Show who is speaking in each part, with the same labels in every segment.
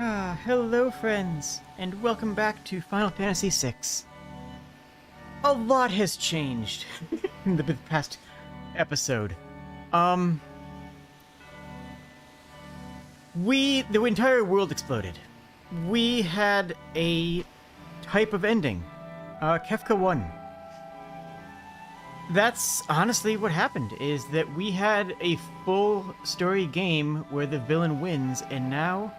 Speaker 1: Hello friends, and welcome back to Final Fantasy VI. A lot has changed in the past episode. The entire world exploded. We had a type of ending. Kefka won. That's honestly what happened, is that we had a full story game where the villain wins, and now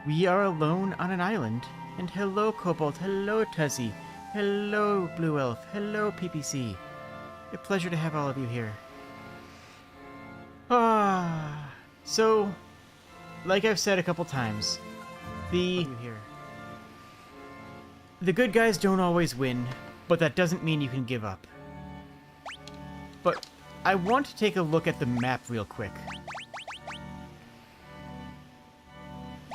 Speaker 1: we are alone on an island. And hello, Kobold. Hello, Tuzzy. Hello, Blue Elf. Hello, PPC. A pleasure to have all of you here. So, like I've said a couple times, the good guys don't always win, but that doesn't mean you can give up. But I want to take a look at the map real quick.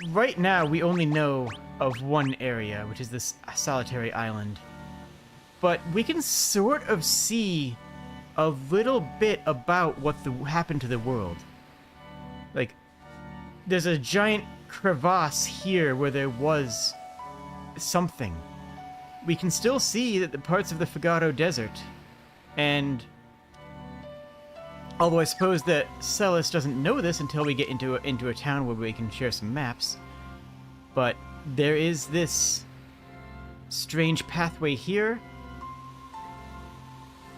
Speaker 1: Right now, we only know of one area, which is this solitary island. But we can sort of see a little bit about what happened to the world. Like, there's a giant crevasse here where there was something. We can still see that the parts of the Figaro Desert, and although I suppose that Celis doesn't know this until we get into a town where we can share some maps. But there is this strange pathway here.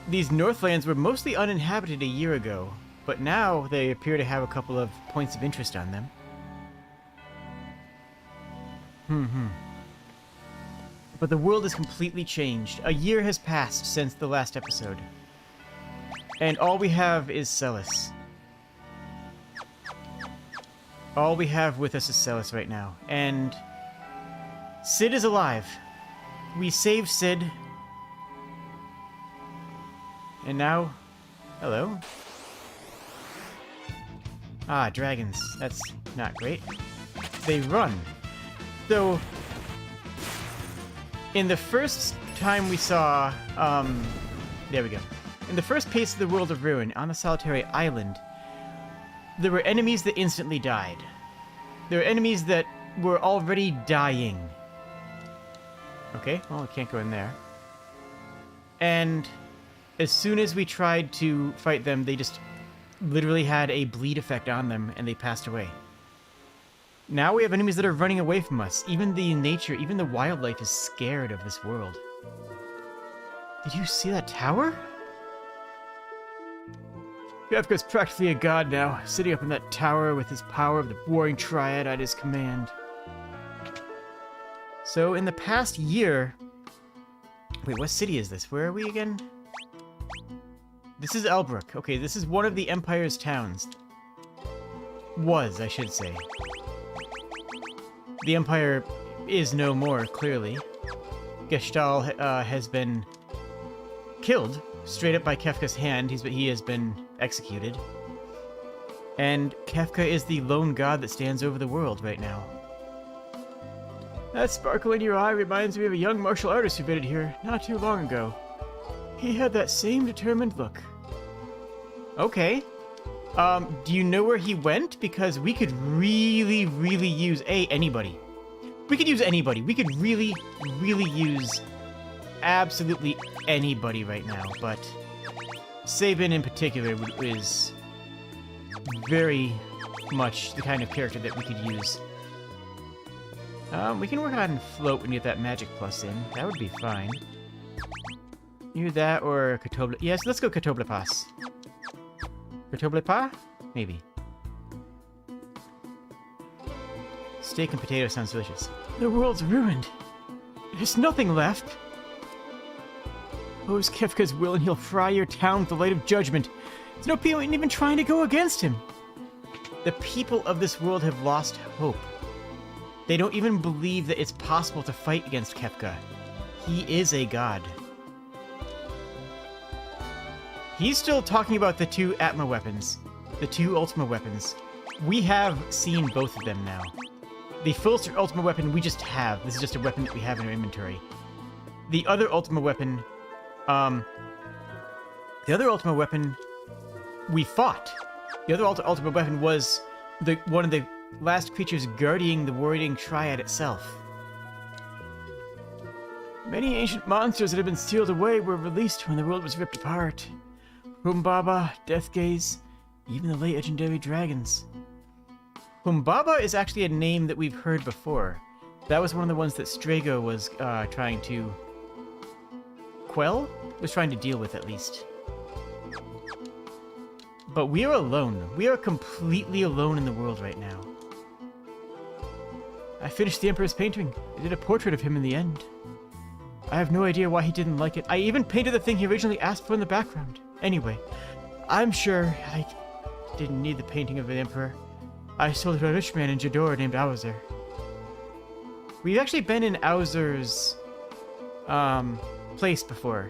Speaker 1: These Northlands were mostly uninhabited a year ago, but now they appear to have a couple of points of interest on them. But the world has completely changed. A year has passed since the last episode. And all we have is Celis. All we have with us is Celis right now. And Cid is alive. We saved Cid. And now... Hello? Ah, dragons. That's not great. They run. So... In the first time we saw... There we go. In the first piece of the World of Ruin, on the solitary island, there were enemies that instantly died. There were enemies that were already dying. Okay, well, I can't go in there. And as soon as we tried to fight them, they just literally had a bleed effect on them, and they passed away. Now we have enemies that are running away from us. Even the nature, even the wildlife is scared of this world. Did you see that tower? Kefka's practically a god now, sitting up in that tower with his power of the warring triad at his command. So, in the past year... Wait, what city is this? Where are we again? This is Elbrook. Okay, this is one of the Empire's towns. Was, I should say. The Empire is no more, clearly. Gestahl has been killed, straight up by Kefka's hand. He has been executed. And Kefka is the lone god that stands over the world right now. That sparkle in your eye reminds me of a young martial artist who visited here not too long ago. He had that same determined look. Okay. Do you know where he went? Because we could really, really use anybody. We could use anybody. We could really, really use absolutely anybody right now, but Sabin in particular is very much the kind of character that we could use. We can work on Float and get that magic plus in. That would be fine. Either that or Katoble. Yes, let's go Katoblepas. Katoblepa? Maybe. Steak and potato sounds delicious. The world's ruined. There's nothing left. Oppose Kefka's will and he'll fry your town with the light of judgment. There's no point in even trying to go against him. The people of this world have lost hope. They don't even believe that it's possible to fight against Kefka. He is a god. He's still talking about the two Atma weapons. The two Ultima weapons. We have seen both of them now. The full Ultima weapon we just have. This is just a weapon that we have in our inventory. The other Ultima weapon... The other Ultima weapon we fought. The other Ultima weapon was one of the last creatures guarding the warring triad itself. Many ancient monsters that had been sealed away were released when the world was ripped apart. Humbaba, Deathgaze, even the legendary dragons. Humbaba is actually a name that we've heard before. That was one of the ones that Strago was trying to quell? Was trying to deal with, at least. But we are alone. We are completely alone in the world right now. I finished the Emperor's painting. I did a portrait of him in the end. I have no idea why he didn't like it. I even painted the thing he originally asked for in the background. Anyway, I'm sure I didn't need the painting of the Emperor. I sold it to a rich man in Jador named Auzer. We've actually been in Auzer's place before.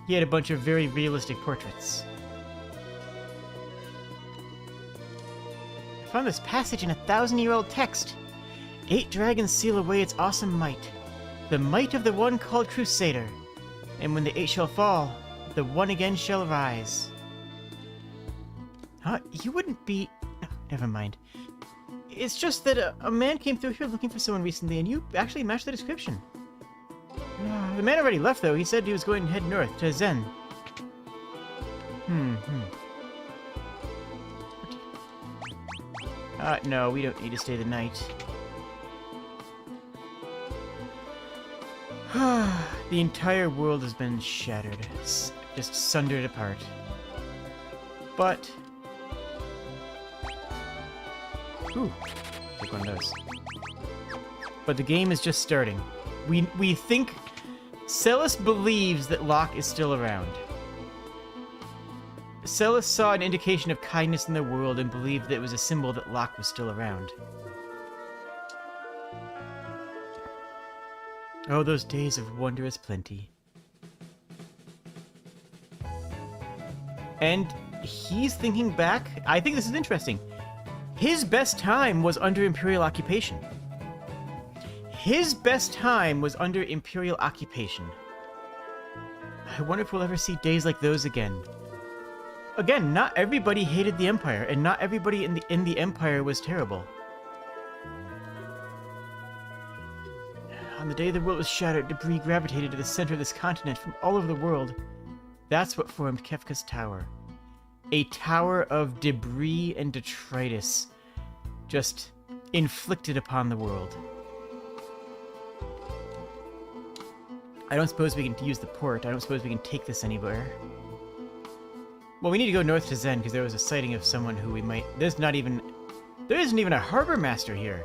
Speaker 1: He had a bunch of very realistic portraits. I found this passage in a 1,000-year-old text. 8 dragons seal away its awesome might. The might of the one called Crusader. And when the 8 shall fall, the one again shall rise. Huh? You wouldn't be... Oh, never mind. It's just that a man came through here looking for someone recently, and you actually matched the description. The man already left, though. He said he was going to head north, to Zen. No, we don't need to stay the night. The entire world has been shattered. Just sundered apart. But... Ooh, take one of those. But the game is just starting. We think... Celis believes that Locke is still around. Celis saw an indication of kindness in the world and believed that it was a symbol that Locke was still around. Oh, those days of wondrous plenty. And he's thinking back. I think this is interesting. His best time was under Imperial occupation. His best time was under Imperial occupation. I wonder if we'll ever see days like those again. Again, not everybody hated the Empire, and not everybody in the Empire was terrible. On the day the world was shattered, debris gravitated to the center of this continent from all over the world. That's what formed Kefka's Tower. A tower of debris and detritus, just inflicted upon the world. I don't suppose we can use the port. I don't suppose we can take this anywhere. Well, we need to go north to Zen, because there was a sighting of someone who we might... There isn't even a harbor master here.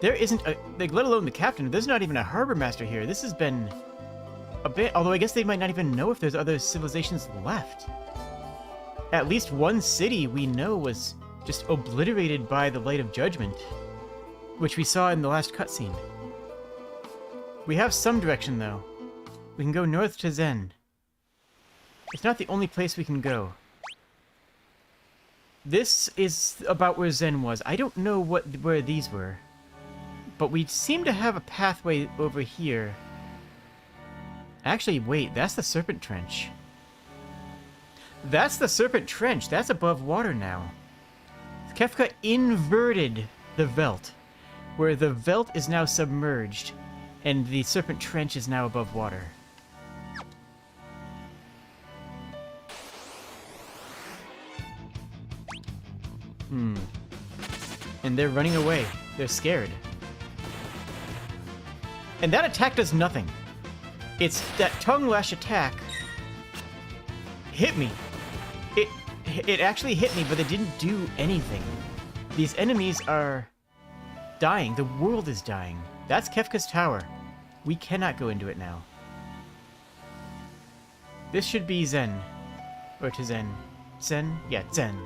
Speaker 1: There isn't a... Like, let alone the captain. There's not even a harbor master here. This has been a bit... Although I guess they might not even know if there's other civilizations left. At least one city we know was just obliterated by the Light of Judgment, which we saw in the last cutscene. We have some direction, though. We can go north to Zen. It's not the only place we can go. This is about where Zen was. I don't know where these were. But we seem to have a pathway over here. Actually, wait, that's the Serpent Trench. That's the Serpent Trench. That's above water now. Kefka inverted the Veld, where the Veld is now submerged, and the Serpent Trench is now above water. And they're running away. They're scared. And that attack does nothing. It's that tongue lash attack hit me. It actually hit me, but it didn't do anything. These enemies are dying. The world is dying. That's Kefka's Tower. We cannot go into it now. This should be Zen. Or to Zen. Zen? Yeah, Zen.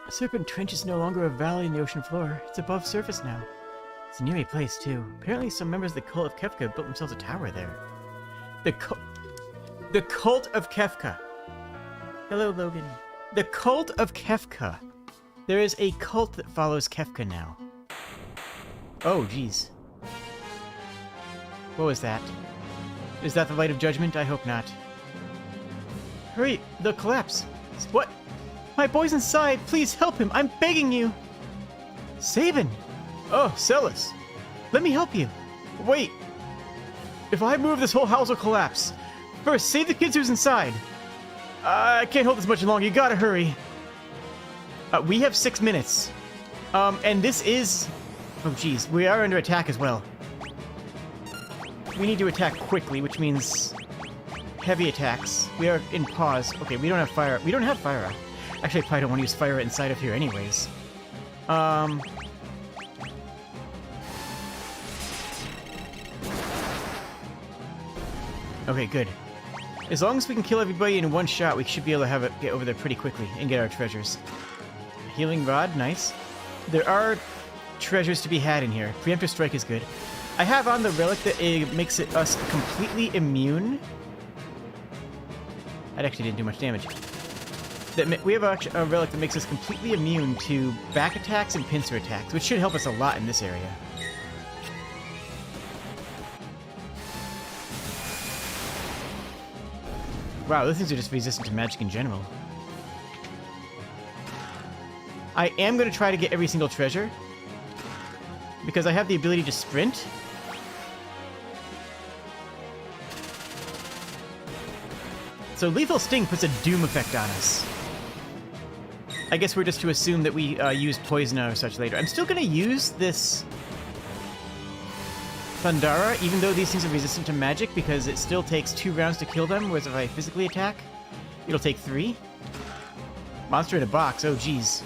Speaker 1: Serpent Trench is no longer a valley in the ocean floor. It's above surface now. It's a near a place, too. Apparently some members of the cult of Kefka built themselves a tower there. The cult of Kefka. Hello, Logan. The cult of Kefka. There is a cult that follows Kefka now. Oh, jeez. What was that? Is that the Light of Judgment? I hope not. Hurry, they'll collapse. What? My boy's inside! Please help him! I'm begging you! Sabin! Oh, Celis! Let me help you! Wait! If I move, this whole house will collapse! First, save the kids who's inside! I can't hold this much longer, you gotta hurry! We have 6 minutes. And this is... Oh geez, we are under attack as well. We need to attack quickly, which means... heavy attacks. We are in pause. Okay, we don't have fire. We don't have fire. Actually, I probably don't want to use fire inside of here anyways. Okay, good. As long as we can kill everybody in one shot, we should be able to have it get over there pretty quickly and get our treasures. Healing Rod, nice. There are treasures to be had in here. Preemptive Strike is good. I have on the relic that it makes us completely immune. That actually didn't do much damage. We have a relic that makes us completely immune to back attacks and pincer attacks, which should help us a lot in this area. Wow, those things are just resistant to magic in general. I am going to try to get every single treasure, because I have the ability to sprint. So Lethal Sting puts a doom effect on us. I guess we're just to assume that we use poison or such later. I'm still going to use this Thundara, even though these things are resistant to magic, because it still takes 2 rounds to kill them, whereas if I physically attack, it'll take 3. Monster in a box, oh geez.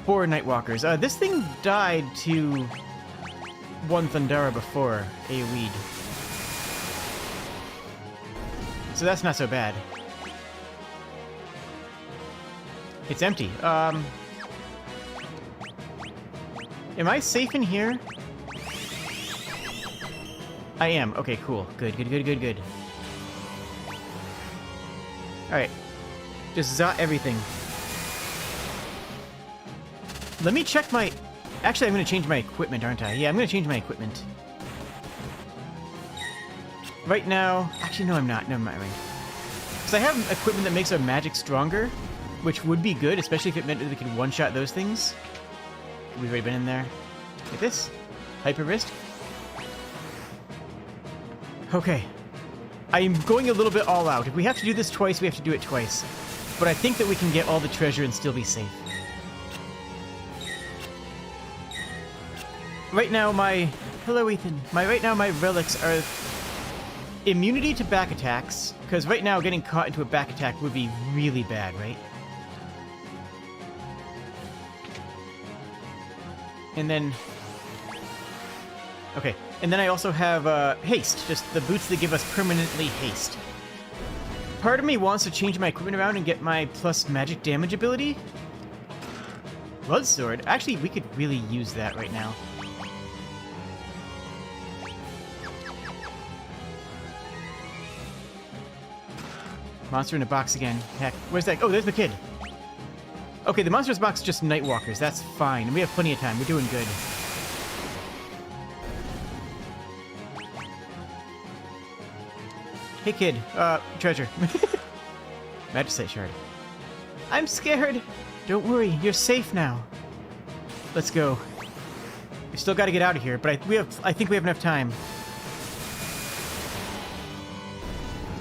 Speaker 1: 4 Nightwalkers. This thing died to 1 Thundara before, AoE'd. So that's not so bad. It's empty. Am I safe in here? I am. Okay, cool. Good, good, good, good, good. Alright. Just zot everything. Let me check my... Actually, I'm going to change my equipment, aren't I? Yeah, I'm going to change my equipment. Right now... Actually, no, I'm not. Never mind. Because I have equipment that makes our magic stronger, which would be good, especially if it meant that we could one-shot those things. We've already been in there. Like this. Hyper Wrist. Okay. I am going a little bit all out. If we have to do this twice, we have to do it twice. But I think that we can get all the treasure and still be safe. Right now, my... Hello, Ethan. Right now, my relics are... immunity to back attacks, because right now getting caught into a back attack would be really bad, right? And then... Okay, and then I also have haste, just the boots that give us permanently haste. Part of me wants to change my equipment around and get my plus magic damage ability. Blood Sword? Actually, we could really use that right now. Monster in a box again. Heck, where's that? Oh, there's the kid. Okay, the monster's box is just Nightwalkers. That's fine. We have plenty of time. We're doing good. Hey, kid. Treasure. Magicite shard. I'm scared. Don't worry. You're safe now. Let's go. We still got to get out of here, but I think we have enough time.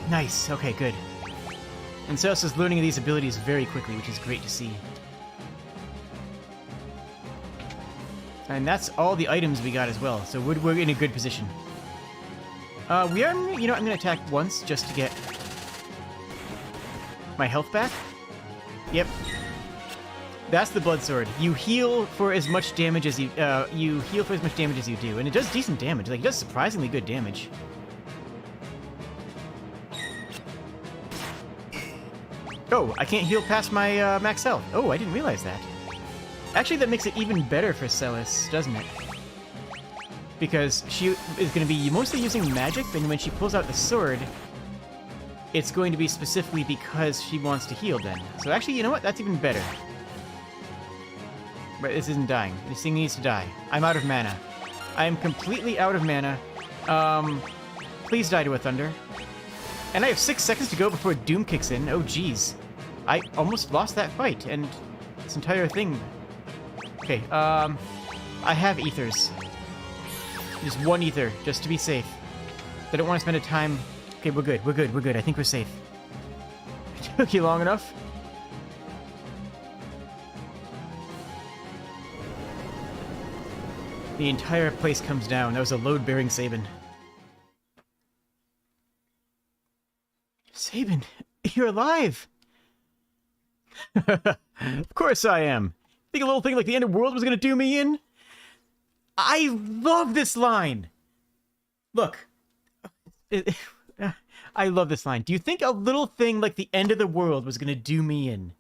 Speaker 1: Nice. Okay, good. And Celis is learning these abilities very quickly, which is great to see. And that's all the items we got as well, so we're in a good position. We are, you know, I'm going to attack once just to get my health back. Yep. That's the Blood Sword. You heal for as much damage as you do, and it does decent damage. Like, it does surprisingly good damage. Oh, I can't heal past my max health. Oh, I didn't realize that. Actually, that makes it even better for Celis, doesn't it? Because she is going to be mostly using magic, and when she pulls out the sword, it's going to be specifically because she wants to heal then. So actually, you know what? That's even better. But this isn't dying. This thing needs to die. I'm out of mana. I am completely out of mana. Please die to a thunder. And I have 6 seconds to go before Doom kicks in. Oh, jeez. I almost lost that fight, and this entire thing... Okay, I have ethers. Just one ether, just to be safe. I don't want to spend a time... Okay, we're good, we're good, we're good. I think we're safe. Took you long enough? The entire place comes down. That was a load-bearing Sabin. Sabin, you're alive! Of course I am. Think a little thing like the end of the world was gonna do me in? I love this line! Look. I love this line. Do you think a little thing like the end of the world was gonna do me in?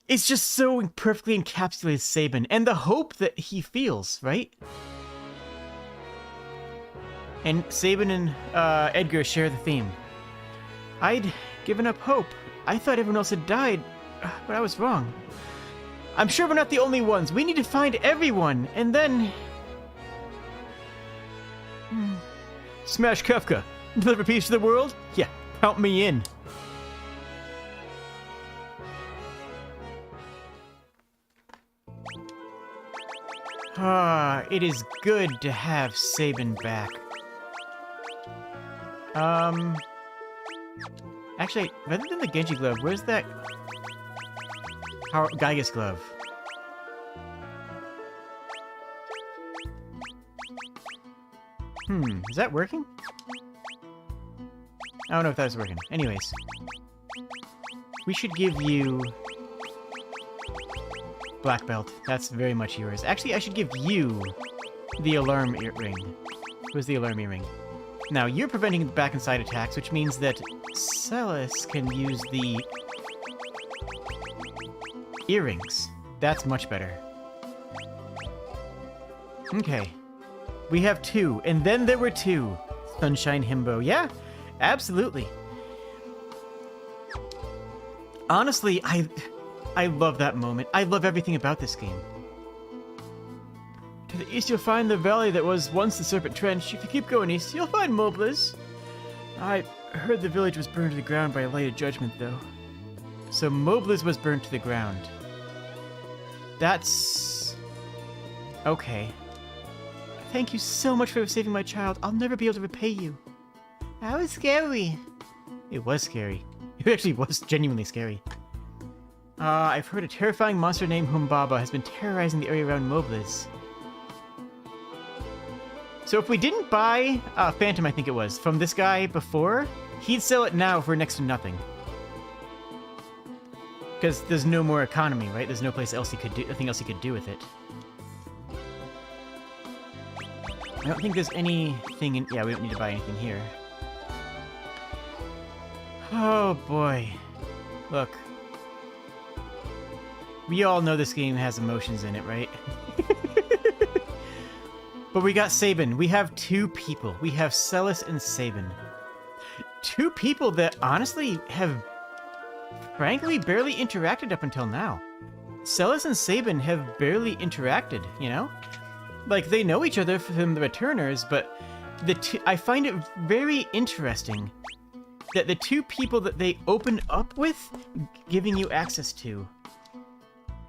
Speaker 1: It's just so perfectly encapsulates Sabin and the hope that he feels, right? And Sabin and Edgar share the theme. I'd given up hope. I thought everyone else had died, but I was wrong. I'm sure we're not the only ones. We need to find everyone, and then... Smash Kefka. Deliver peace to the world? Yeah, count me in. Ah, it is good to have Sabin back. Actually, rather than the Genji glove, where's that Gygas glove? Is that working? I don't know if that was working. Anyways. We should give you... Black belt. That's very much yours. Actually, I should give you the alarm earring. Where's the alarm earring? Now, you're preventing back and side attacks, which means that Celis can use the earrings. That's much better. Okay. We have 2, and then there were 2. Sunshine Himbo. Yeah, absolutely. Honestly, I love that moment. I love everything about this game. To the east, you'll find the valley that was once the Serpent Trench. If you keep going east, you'll find Mobliz. I heard the village was burned to the ground by a light of judgment, though. So Mobliz was burned to the ground. That's... okay. Thank you so much for saving my child. I'll never be able to repay you. That was scary. It was scary. It actually was genuinely scary. I've heard a terrifying monster named Humbaba has been terrorizing the area around Mobliz. So if we didn't buy Phantom, I think it was, from this guy before, he'd sell it now for next to nothing. Because there's no more economy, right? There's no place else he could do, nothing else he could do with it. I don't think there's anything in... yeah, we don't need to buy anything here. Oh boy. Look. We all know this game has emotions in it, right? But we got Sabin. We have 2 people. We have Celis and Sabin. 2 people that honestly have, frankly, barely interacted up until now. Celis and Sabin have barely interacted, you know? Like, they know each other from the Returners, but I find it very interesting that the 2 people that they open up with, giving you access to,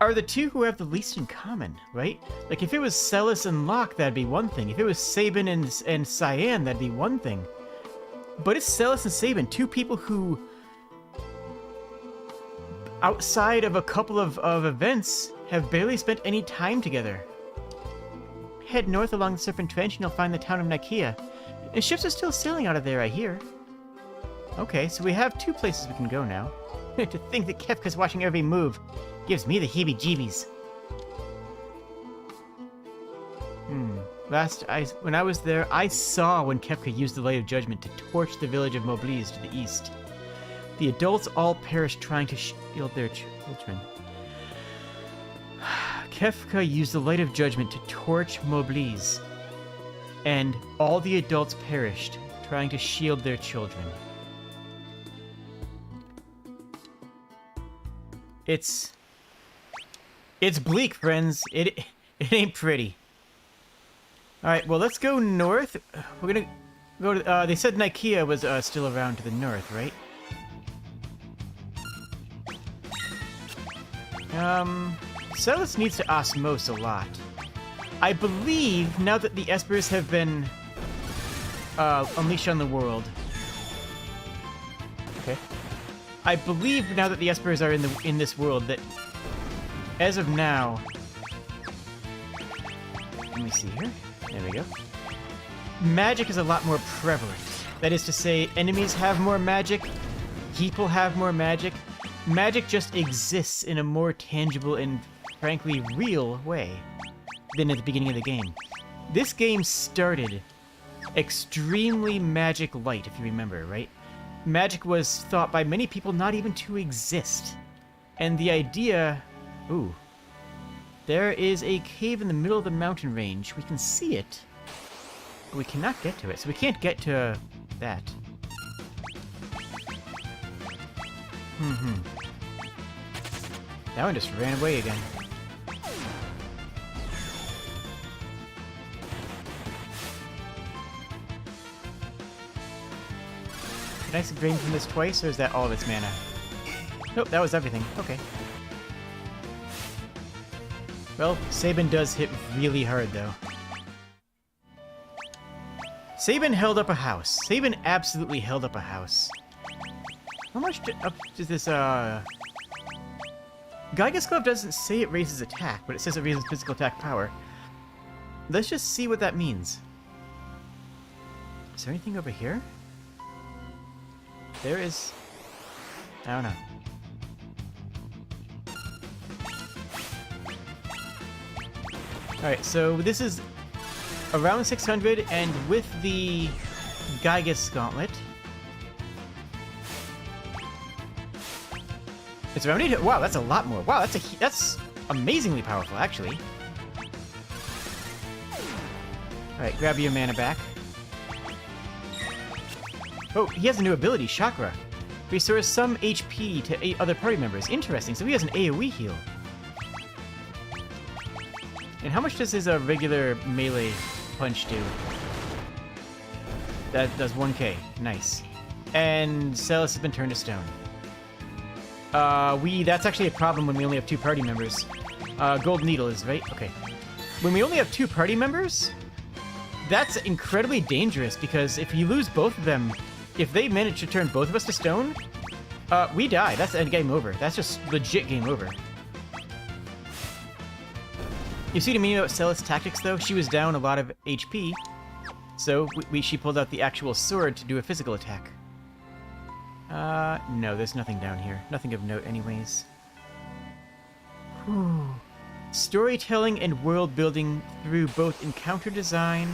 Speaker 1: are the 2 who have the least in common, right? Like, if it was Celis and Locke, that'd be one thing. If it was Sabin and Cyan, that'd be one thing. But it's Celis and Sabin, 2 people who, outside of a couple of events, have barely spent any time together. Head north along the Serpent Trench and you'll find the town of Nicaea. And ships are still sailing out of there, I hear. Okay, so we have 2 places we can go now. To think that Kefka's watching every move gives me the heebie-jeebies. When I was there, I saw when Kefka used the Light of Judgment to torch the village of Mobliz to the east. The adults all perished trying to shield their children. Kefka used the Light of Judgment to torch Mobliz, and all the adults perished trying to shield their children. It's bleak, friends. It ain't pretty. Alright, well, let's go north. We're gonna go to... they said Nicaea was still around to the north, right? Celis needs to osmose a lot. I believe, now that the Espers have been unleashed on the world... Okay. I believe, now that the Espers are in this world, that as of now... Let me see here. There we go. Magic is a lot more prevalent. That is to say, enemies have more magic, people have more magic. Magic just exists in a more tangible and, frankly, real way than at the beginning of the game. This game started extremely magic light, if you remember, right? Magic was thought by many people not even to exist. And the idea... Ooh. There is a cave in the middle of the mountain range. We can see it, but we cannot get to it. So we can't get to that. That one just ran away again. Can I drain from this twice, or is that all of its mana? Nope, that was everything. Okay. Well, Sabin does hit really hard, though. Sabin held up a house. Sabin absolutely held up a house. How much up does this, Gyga's Glove doesn't say it raises attack, but it says it raises physical attack power. Let's just see what that means. Is there anything over here? There is... I don't know. Alright, so this is around 600, and with the Gyga's Gauntlet... It's around 800. Wow, that's a lot more. Wow, that's amazingly powerful, actually. Alright, grab your mana back. Oh, he has a new ability, Chakra. Restores some HP to 8 other party members. Interesting, so he has an AoE heal. And how much does his regular melee punch do? That does 1k. Nice. And Celis has been turned to stone. That's actually a problem when we only have 2 party members. Gold Needle is, right? Okay. When we only have 2 party members, that's incredibly dangerous, because if you lose both of them, if they manage to turn both of us to stone, we die. That's end game over. That's just legit game over. You see what I mean about Celis' tactics, though? She was down a lot of HP, so she pulled out the actual sword to do a physical attack. No, there's nothing down here. Nothing of note anyways. Whew. Storytelling and world building through both encounter design...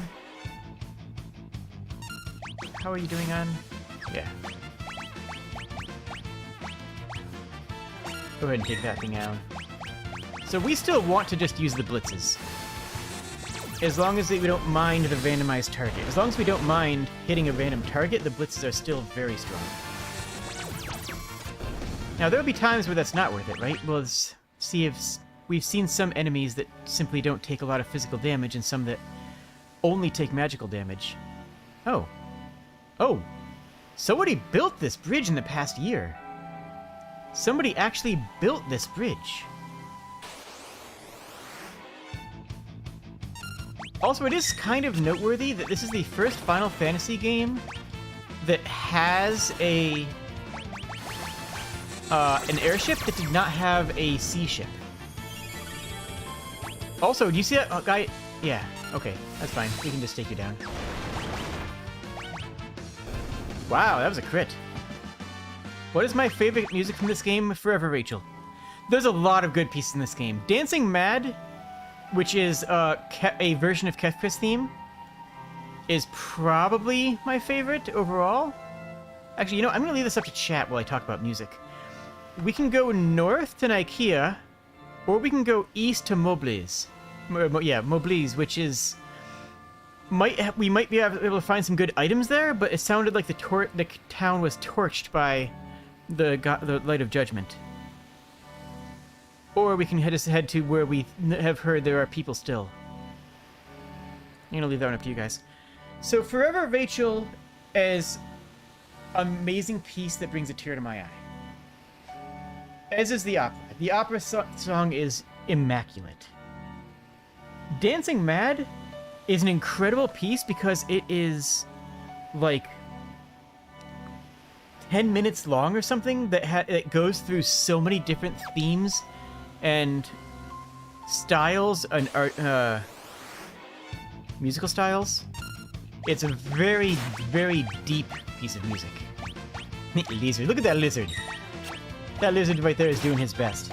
Speaker 1: How are you doing on? Yeah. Go ahead and take that thing out. So we still want to just use the blitzes. As long as we don't mind the randomized target. As long as we don't mind hitting a random target, the blitzes are still very strong. Now, there'll be times where that's not worth it, right? We'll see if... We've seen some enemies that simply don't take a lot of physical damage, and some that only take magical damage. Oh. Oh! Somebody built this bridge in the past year. Somebody actually built this bridge. Also, it is kind of noteworthy that this is the first Final Fantasy game that has an airship that did not have a sea ship. Also, do you see that guy? Yeah, okay, that's fine. We can just take you down. Wow, that was a crit. What is my favorite music from this game? Forever Rachel. There's a lot of good pieces in this game. Dancing Mad, which is a version of Kefka's theme, is probably my favorite overall. Actually, you know, I'm going to leave this up to chat while I talk about music. We can go north to Nikea, or we can go east to Mobliz. Yeah, Mobliz, which is... we might be able to find some good items there, but it sounded like the town was torched by the Light of Judgment. Or we can head to where we have heard there are people still. I'm gonna leave that one up to you guys. So Forever Rachel is an amazing piece that brings a tear to my eye. As is the opera. The opera song is immaculate. Dancing Mad is an incredible piece because it is like 10 minutes long or something that goes through so many different themes and styles and art, musical styles. It's a very, very deep piece of music. Lizard. Look at that lizard. That lizard right there is doing his best.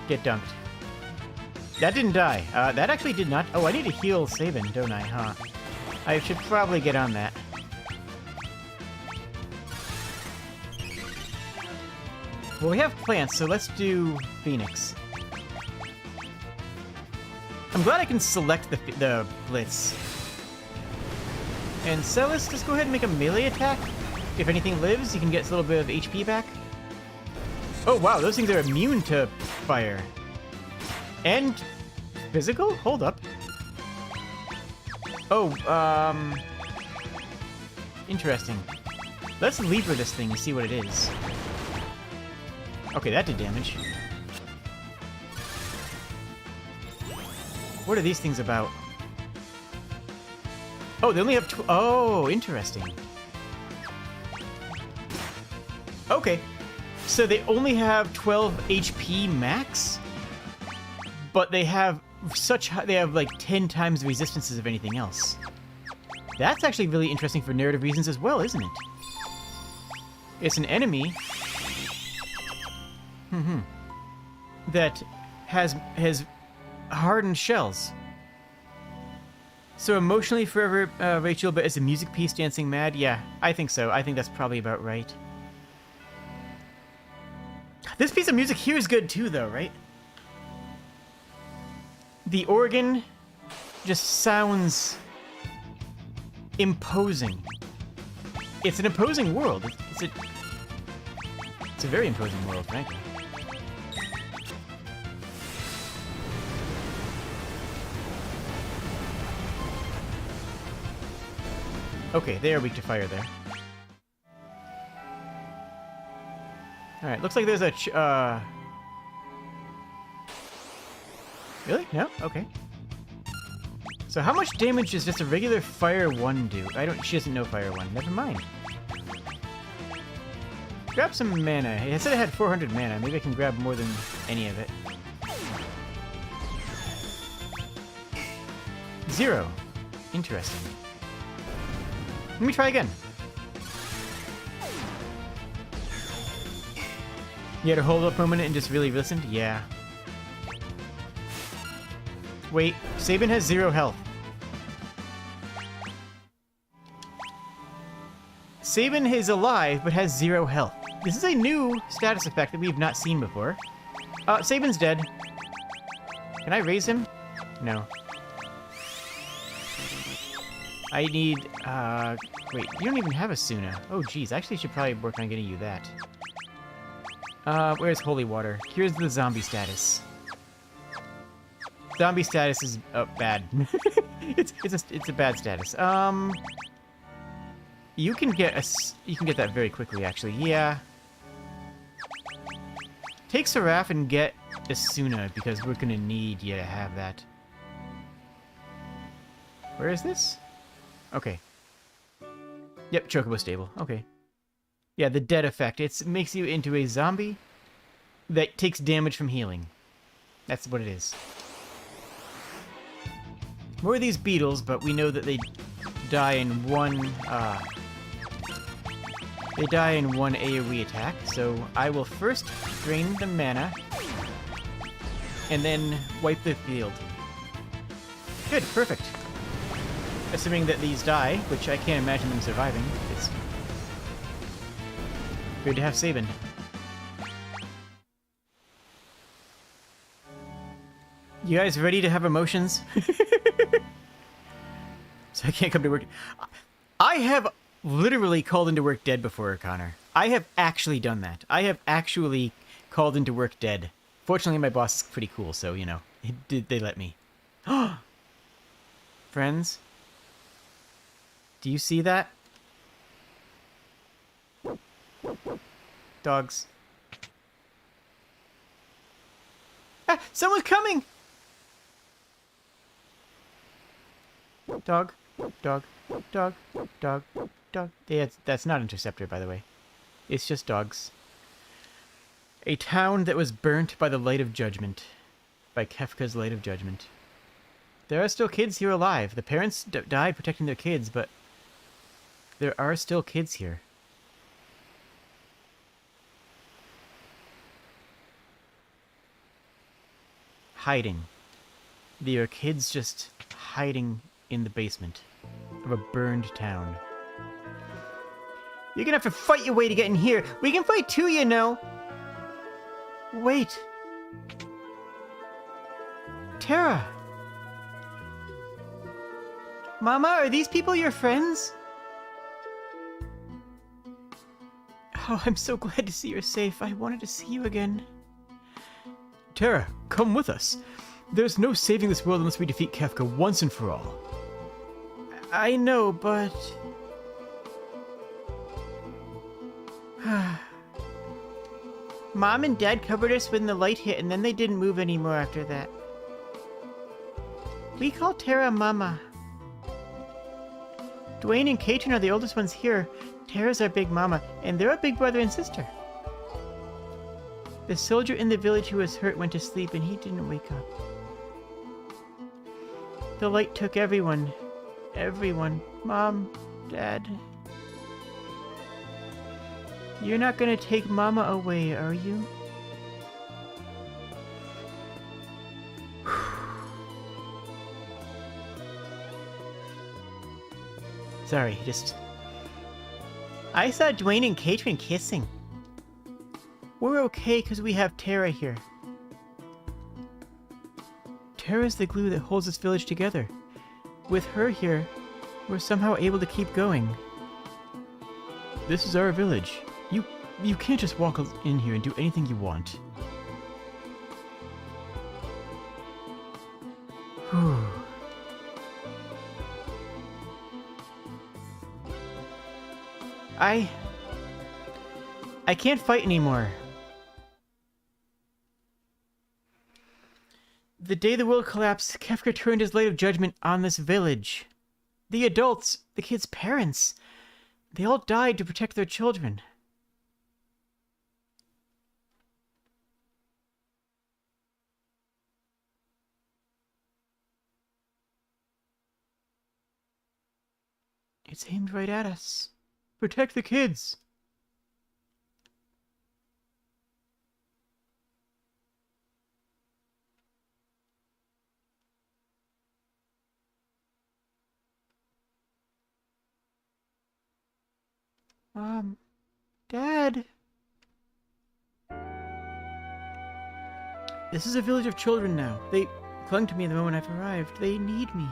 Speaker 1: Get dunked. That didn't die. That actually did not... Oh, I need to heal Sabin, don't I, huh? I should probably get on that. Well, we have plants, so let's do Phoenix. I'm glad I can select the Blitz. And so let's just go ahead and make a melee attack. If anything lives, you can get a little bit of HP back. Oh, wow, those things are immune to fire. And physical? Hold up. Oh, interesting. Let's lever this thing and see what it is. Okay, that did damage. What are these things about? Oh, they only have oh, interesting. Okay. So they only have 12 HP max? But they have they have like 10 times the resistances of anything else. That's actually really interesting for narrative reasons as well, isn't it? It's an enemy that has hardened shells. So emotionally forever, Rachel, but as a music piece, Dancing Mad? Yeah, I think so. I think that's probably about right. This piece of music here is good too, though, right? The organ just sounds imposing. It's an imposing world. It's a very imposing world, frankly. Okay, they are weak to fire there. Alright, looks like there's a Really? No? Okay. So how much damage does just a regular Fire 1 do? She doesn't know Fire 1. Never mind. Grab some mana. I said I had 400 mana. Maybe I can grab more than any of it. 0. Interesting. Let me try again. You had to hold up a moment and just really listened? Yeah. Wait, Sabin has 0 health. Sabin is alive, but has 0 health. This is a new status effect that we have not seen before. Sabin's dead. Can I raise him? No. I need, wait, you don't even have a Suna. Oh, geez, actually I should probably work on getting you that. Where's Holy Water? Here's the zombie status. Zombie status is bad. it's a bad status. You can get that very quickly, actually. Yeah. Take Seraph and get Asuna because we're gonna need you to have that. Where is this? Okay. Yep, Chocobo stable. Okay. Yeah, the dead effect. It makes you into a zombie that takes damage from healing. That's what it is. More of these beetles, but we know that they die in one, they die in one AoE attack, so I will first drain the mana, and then wipe the field. Good, perfect. Assuming that these die, which I can't imagine them surviving. It's good to have Sabin. You guys ready to have emotions? So I can't come to work. I have literally called into work dead before, Connor. I have actually done that. I have actually called into work dead. Fortunately, my boss is pretty cool, so, you know, they let me. Friends? Do you see that? Dogs. Ah, someone's coming! Dog, dog, dog, dog, dog. Yeah, that's not Interceptor, by the way. It's just dogs. A town that was burnt by the light of judgment. By Kefka's light of judgment. There are still kids here alive. The parents died protecting their kids, but there are still kids here. Hiding. There are kids just hiding in the basement of a burned town. You're gonna have to fight your way to get in here. We can fight too, you know. Wait. Terra. Mama, are these people your friends? Oh, I'm so glad to see you're safe. I wanted to see you again. Terra, come with us. There's no saving this world unless we defeat Kefka once and for all. I know, but... Mom and Dad covered us when the light hit, and then they didn't move anymore after that. We call Terra Mama. Dwayne and Katrin are the oldest ones here. Terra's our big mama, and they're a big brother and sister. The soldier in the village who was hurt went to sleep, and he didn't wake up. The light took everyone. Everyone. Mom, Dad. You're not gonna take Mama away, are you? Sorry, just... I saw Dwayne and Katrin kissing. We're okay because we have Terra here. Terra's the glue that holds this village together. With her here, we're somehow able to keep going. This is our village. You can't just walk in here and do anything you want. Whew. I can't fight anymore. The day the world collapsed, Kefka turned his light of judgment on this village. The adults, the kids' parents, they all died to protect their children. It's aimed right at us. Protect the kids. Mom, Dad. This is a village of children now. They clung to me the moment I've arrived. They need me.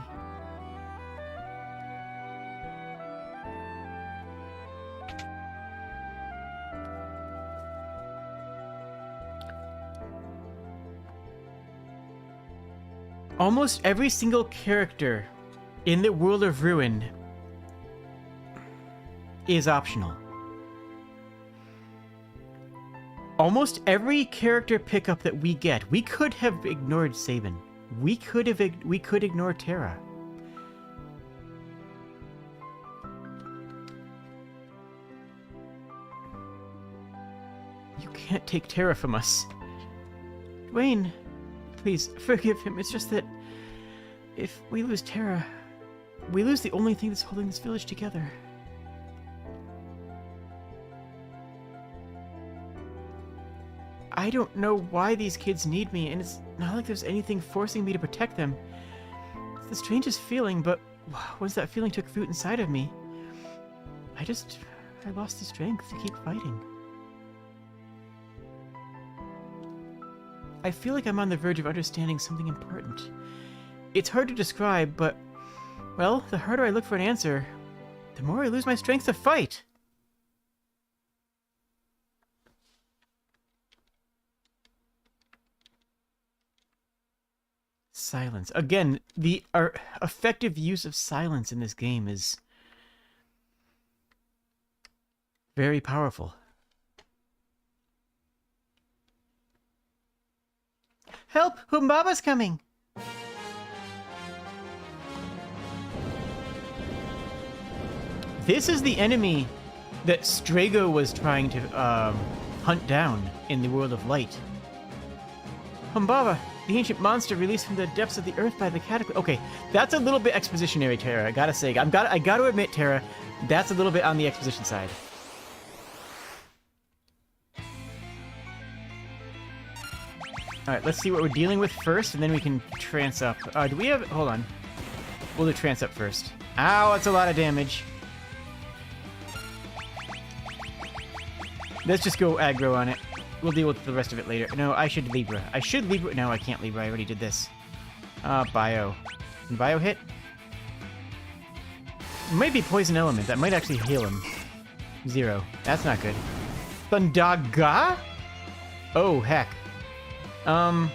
Speaker 1: Almost every single character in the world of Ruin is optional. Almost every character pickup that we get, we could have ignored Sabin. We could ignore Terra. You can't take Terra from us. Dwayne, please forgive him. It's just that if we lose Terra, we lose the only thing that's holding this village together. I don't know why these kids need me, and it's not like there's anything forcing me to protect them. It's the strangest feeling, but once that feeling took root inside of me, I lost the strength to keep fighting. I feel like I'm on the verge of understanding something important. It's hard to describe, but, well, the harder I look for an answer, the more I lose my strength to fight. Silence. Again, the effective use of silence in this game is Very powerful. Help! Humbaba's coming! This is the enemy that Strago was trying to hunt down in the World of Light. Humbaba, the ancient monster released from the depths of the earth by the cataclysm. Okay, that's a little bit expositionary, Terra. I gotta say, I gotta admit, Terra, that's a little bit on the exposition side. All right, let's see what we're dealing with first, and then we can trance up. Do we have? Hold on. We'll do trance up first. Ow, that's a lot of damage. Let's just go aggro on it. We'll deal with the rest of it later. No, I should Libra. I should Libra. No, I can't Libra. I already did this. Bio. Can Bio hit? It might be Poison Element. That might actually heal him. 0. That's not good. Thundaga? Oh, heck. Can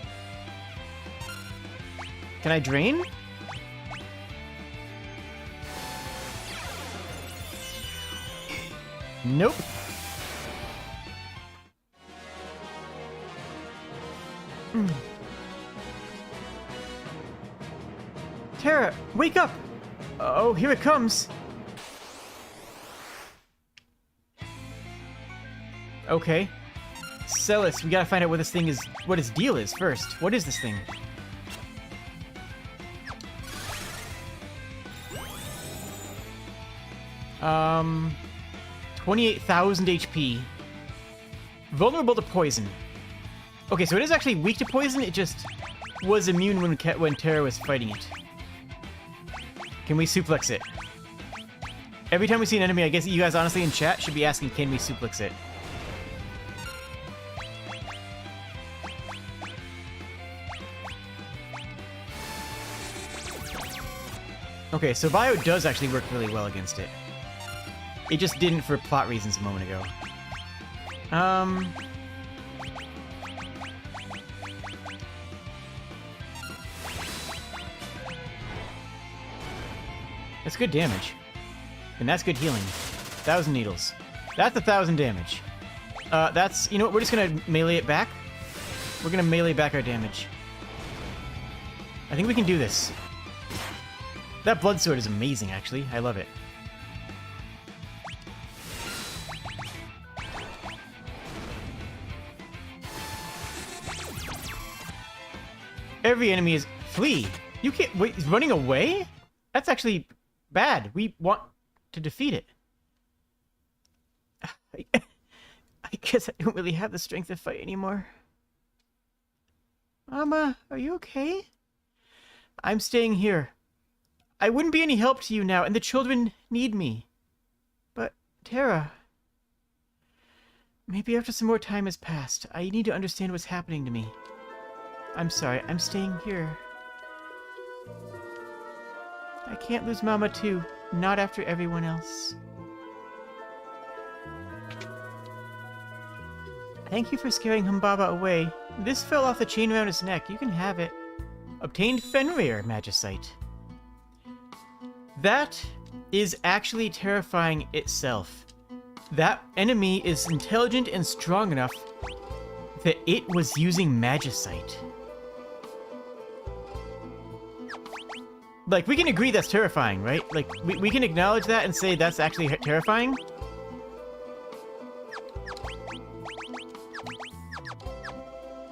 Speaker 1: I Drain? Nope. Terra, wake up! Oh, here it comes. Okay. Celis, we gotta find out what this thing is, what its deal is first. What is this thing? Um, 28,000 HP. Vulnerable to poison. Okay, so it is actually weak to poison, it just was immune when Terra was fighting it. Can we suplex it? Every time we see an enemy, I guess you guys honestly in chat should be asking, can we suplex it? Okay, so Bio does actually work really well against it. It just didn't for plot reasons a moment ago. That's good damage. And that's good healing. 1,000 needles. That's 1,000 damage. That's... You know what? We're just gonna melee it back. We're gonna melee back our damage. I think we can do this. That blood sword is amazing, actually. I love it. Every enemy is... Flee! You can't... Wait, he's running away? That's actually bad. We want to defeat it. I guess I don't really have the strength to fight anymore. Mama, are you okay? I'm staying here. I wouldn't be any help to you now, and the children need me. But, Terra... Maybe after some more time has passed, I need to understand what's happening to me. I'm sorry, I'm staying here. I can't lose Mama too, not after everyone else. Thank you for scaring Humbaba away. This fell off the chain around his neck. You can have it. Obtained Fenrir Magicite. That is actually terrifying itself. That enemy is intelligent and strong enough that it was using Magicite. Like, we can agree that's terrifying, right? Like, we can acknowledge that and say that's actually terrifying.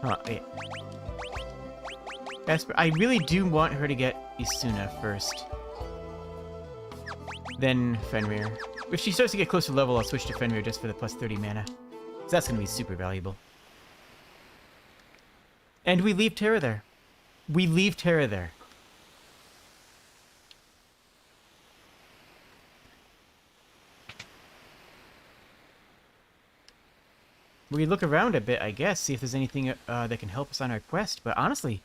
Speaker 1: Huh, wait. I really do want her to get Isuna first. Then Fenrir. If she starts to get close to level, I'll switch to Fenrir just for the plus 30 mana. So that's going to be super valuable. And we leave Terra there. We leave Terra there. We look around a bit, I guess, see if there's anything that can help us on our quest. But honestly,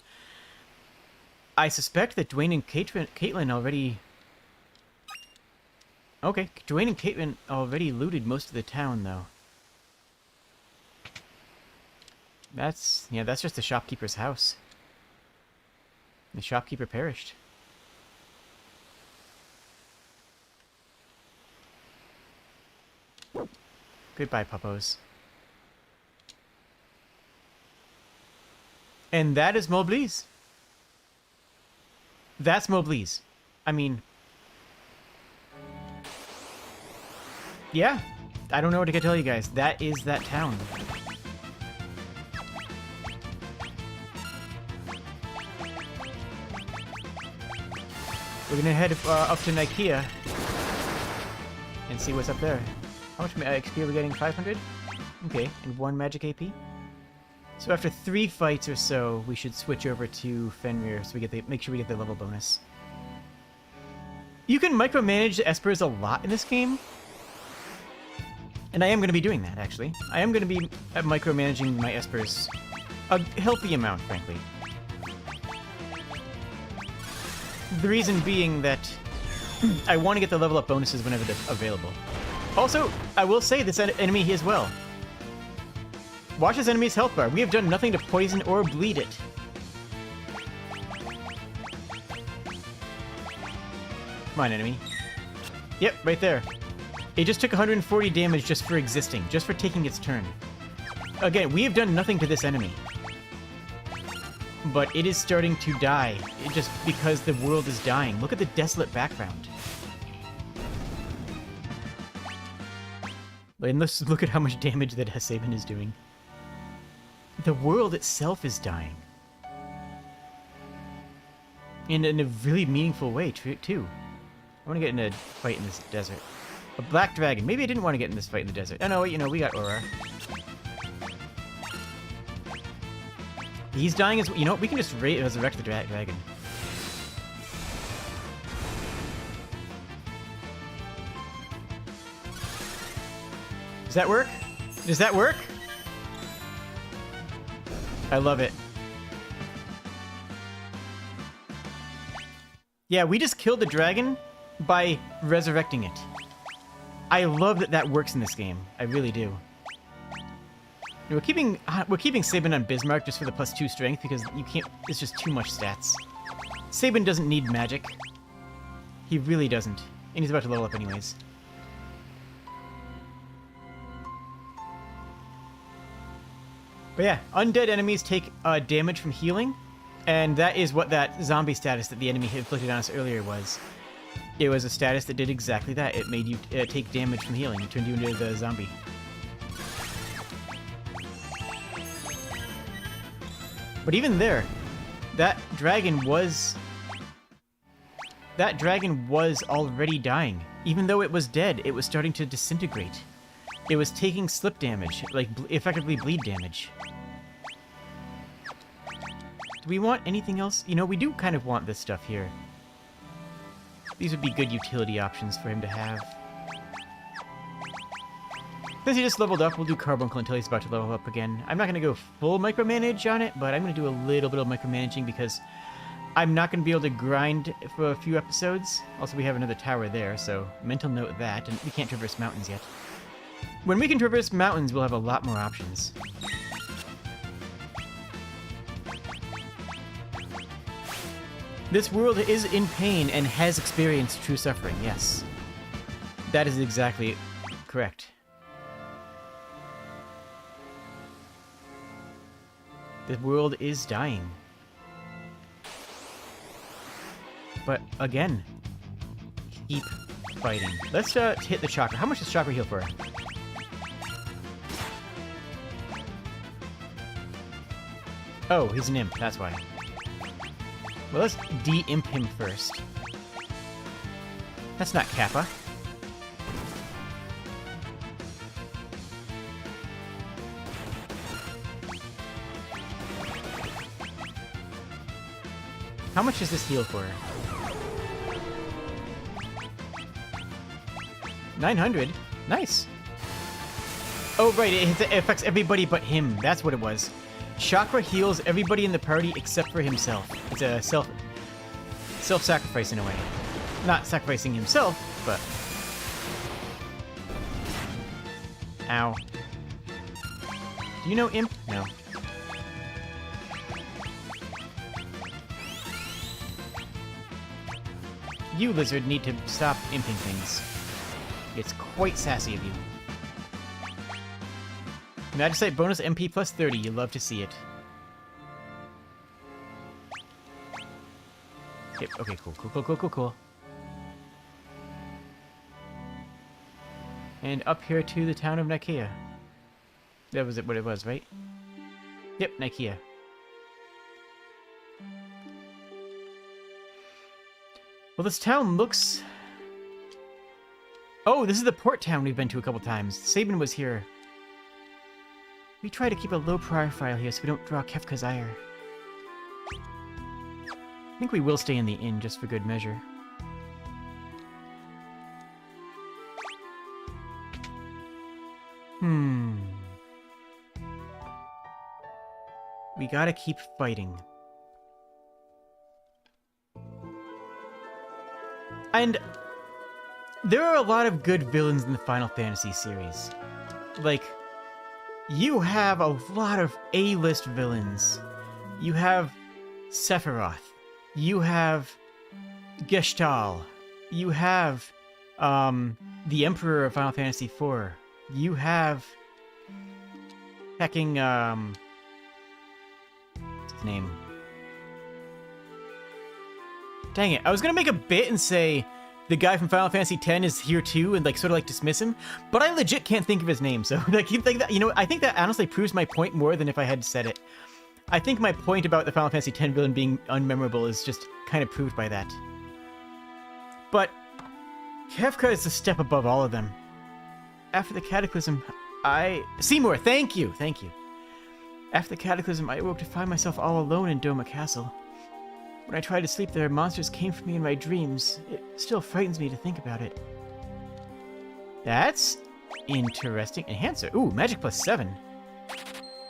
Speaker 1: I suspect that Dwayne and Caitlyn already... Okay, Dwayne and Caitlyn already looted most of the town, though. That's... Yeah, that's just the shopkeeper's house. The shopkeeper perished. Goodbye, puppos. And that is Moblis. That's Moblis. I mean... yeah. I don't know what to tell you guys. That is that town. We're gonna head up to Nikea and see what's up there. How much XP are we getting? 500? Okay, and 1 magic AP. So after 3 fights or so, we should switch over to Fenrir so we get the make sure we get the level bonus. You can micromanage the Espers a lot in this game. And I am going to be doing that, actually. I am going to be micromanaging my Espers a healthy amount, frankly. The reason being that I want to get the level up bonuses whenever they're available. Also, I will say this enemy here as well. Watch this enemy's health bar. We have done nothing to poison or bleed it. Come on, enemy. Yep, right there. It just took 140 damage just for existing, just for taking its turn. Again, we have done nothing to this enemy. But it is starting to die, just because the world is dying. Look at the desolate background. And let's look at how much damage that Sabin is doing. The world itself is dying. And in a really meaningful way, too. I want to get in a fight in this desert. A black dragon. Maybe I didn't want to get in this fight in the desert. Oh no, you know, we got Aura. He's dying as well. You know what? We can just resurrect the dragon. Does that work? Does that work? I love it. Yeah, we just killed the dragon by resurrecting it. I love that that works in this game. I really do. We're keeping Sabin on Bismarck just for the +2 strength because you can't. It's just too much stats. Sabin doesn't need magic. He really doesn't, and he's about to level up anyways. But yeah, undead enemies take damage from healing, and that is what that zombie status that the enemy inflicted on us earlier was. It was a status that did exactly that. It made you take damage from healing. It turned you into the zombie. But even there, that dragon was already dying. Even though it was dead, it was starting to disintegrate. It was taking slip damage, like effectively bleed damage. Do we want anything else? You know, we do kind of want this stuff here. These would be good utility options for him to have. Since he just leveled up, we'll do Carbuncle until he's about to level up again. I'm not going to go full micromanage on it, but I'm going to do a little bit of micromanaging because I'm not going to be able to grind for a few episodes. Also, we have another tower there, so mental note that, and we can't traverse mountains yet. When we can traverse mountains, we'll have a lot more options. This world is in pain and has experienced true suffering, yes. That is exactly correct. The world is dying. But again, keep fighting. Let's hit the chakra. How much does chakra heal for? Oh, he's an imp, that's why. Well, let's de-imp him first. That's not Kappa. How much does this heal for? 900? Nice. Oh, right, it affects everybody but him. That's what it was. Chakra heals everybody in the party except for himself. It's a self-sacrifice in a way. Not sacrificing himself, but... Ow. Do you know Imp? No. You, lizard, need to stop imping things. It's quite sassy of you. Magicite bonus MP plus 30. You love to see it. Okay, cool. And up here to the town of Nicaea. That was what it was, right? Yep, Nicaea. Well, this town looks... Oh, this is the port town we've been to a couple times. Sabin was here. We try to keep a low profile here so we don't draw Kefka's ire. I think we will stay in the inn just for good measure. We gotta keep fighting. And there are a lot of good villains in the Final Fantasy series. Like, you have a lot of A-list villains. You have Sephiroth. You have Gestalt. You have the Emperor of Final Fantasy IV. You have hecking what's his name? Dang it! I was gonna make a bit and say the guy from Final Fantasy X is here too, and like sort of like dismiss him, but I legit can't think of his name. So like that, you know, I think that honestly proves my point more than if I had said it. I think my point about the Final Fantasy X villain being unmemorable is just kind of proved by that. But Kefka is a step above all of them. After the Cataclysm, Seymour, thank you! After the Cataclysm, I awoke to find myself all alone in Doma Castle. When I tried to sleep there, monsters came for me in my dreams. It still frightens me to think about it. That's interesting. Enhancer. Ooh, magic plus 7.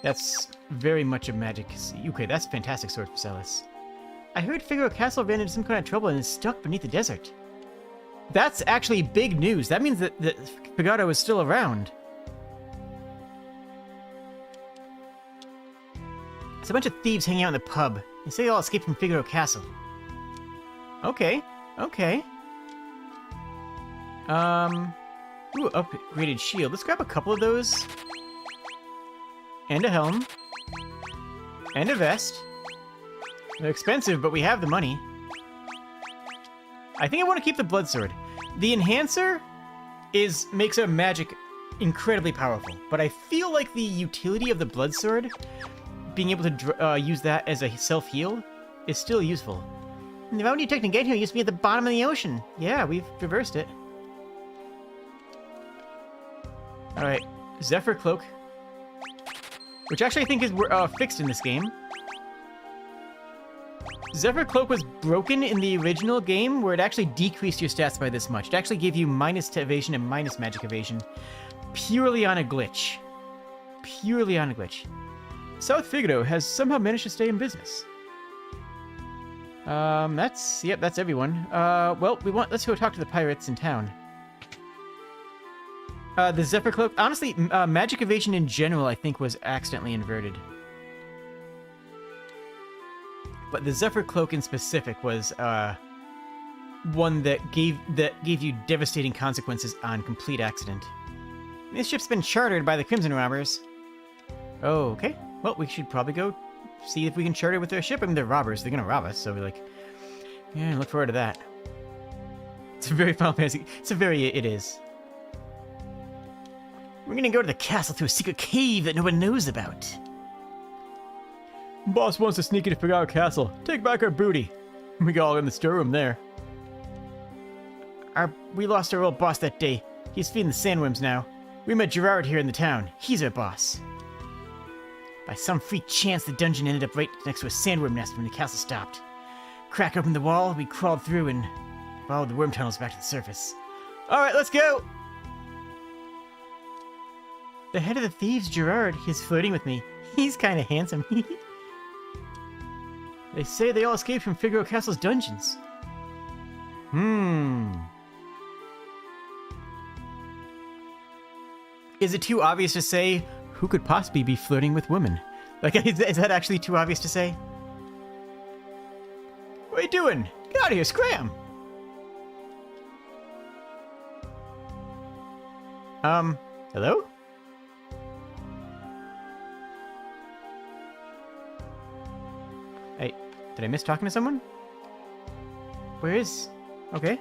Speaker 1: That's very much a magic. Okay, that's a fantastic sword for Celis. I heard Figaro Castle ran into some kind of trouble and is stuck beneath the desert. That's actually big news. That means that Figaro is still around. It's a bunch of thieves hanging out in the pub. They say they all escaped from Figaro Castle. Okay. Ooh, upgraded shield. Let's grab a couple of those. And a helm. And a vest. They're expensive, but we have the money. I think I want to keep the blood sword. The enhancer makes our magic incredibly powerful, but I feel like the utility of the blood sword, being able to use that as a self-heal, is still useful. And the route you took to get here used to be at the bottom of the ocean. Yeah, we've traversed it. Alright, Zephyr Cloak. Which actually I think is fixed in this game. Zephyr Cloak was broken in the original game, where it actually decreased your stats by this much. It actually gave you minus to evasion and minus magic evasion. Purely on a glitch. South Figaro has somehow managed to stay in business. That's everyone. Well, let's go talk to the pirates in town. The Zephyr Cloak, honestly, magic evasion in general, I think, was accidentally inverted. But the Zephyr Cloak in specific was one that gave you devastating consequences on complete accident. This ship's been chartered by the Crimson Robbers. Oh, okay. Well, we should probably go see if we can charter with their ship. I mean, they're robbers. They're gonna rob us, so we're like, yeah, look forward to that. It's a very Final Fantasy. It is. We're gonna go to the castle through a secret cave that no one knows about. Boss wants to sneak into Figaro Castle. Take back our booty. We got all in the storeroom there. We lost our old boss that day. He's feeding the sandworms now. We met Gerard here in the town. He's our boss. By some freak chance, the dungeon ended up right next to a sandworm nest when the castle stopped. Crack open the wall, we crawled through and followed the worm tunnels back to the surface. Alright, let's go! The head of the thieves, Gerard, he's flirting with me. He's kinda handsome. They say they all escaped from Figaro Castle's dungeons. Is it too obvious to say, who could possibly be flirting with women? Like, is that actually too obvious to say? What are you doing? Get out of here, scram! Hello? Did I miss talking to someone? Where is... Okay.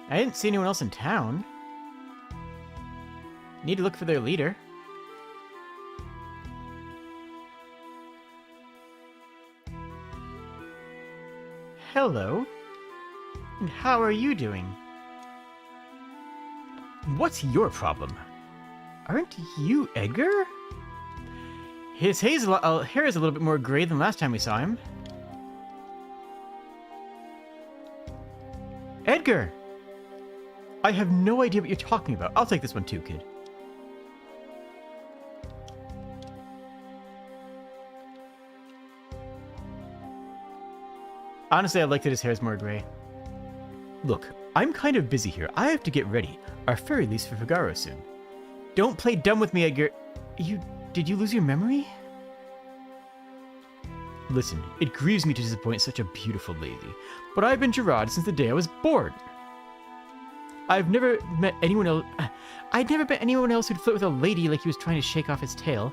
Speaker 1: I didn't see anyone else in town. Need to look for their leader. Hello. And how are you doing? What's your problem? Aren't you Edgar? His hair is a little bit more gray than last time we saw him. Edgar! I have no idea what you're talking about. I'll take this one too, kid. Honestly, I like that his hair is more gray. Look, I'm kind of busy here. I have to get ready. Our ferry leaves for Figaro soon. Don't play dumb with me, Edgar. Did you lose your memory? Listen, it grieves me to disappoint such a beautiful lady, but I've been Gerard since the day I was born. I'd never met anyone else who'd flirt with a lady like he was trying to shake off his tail.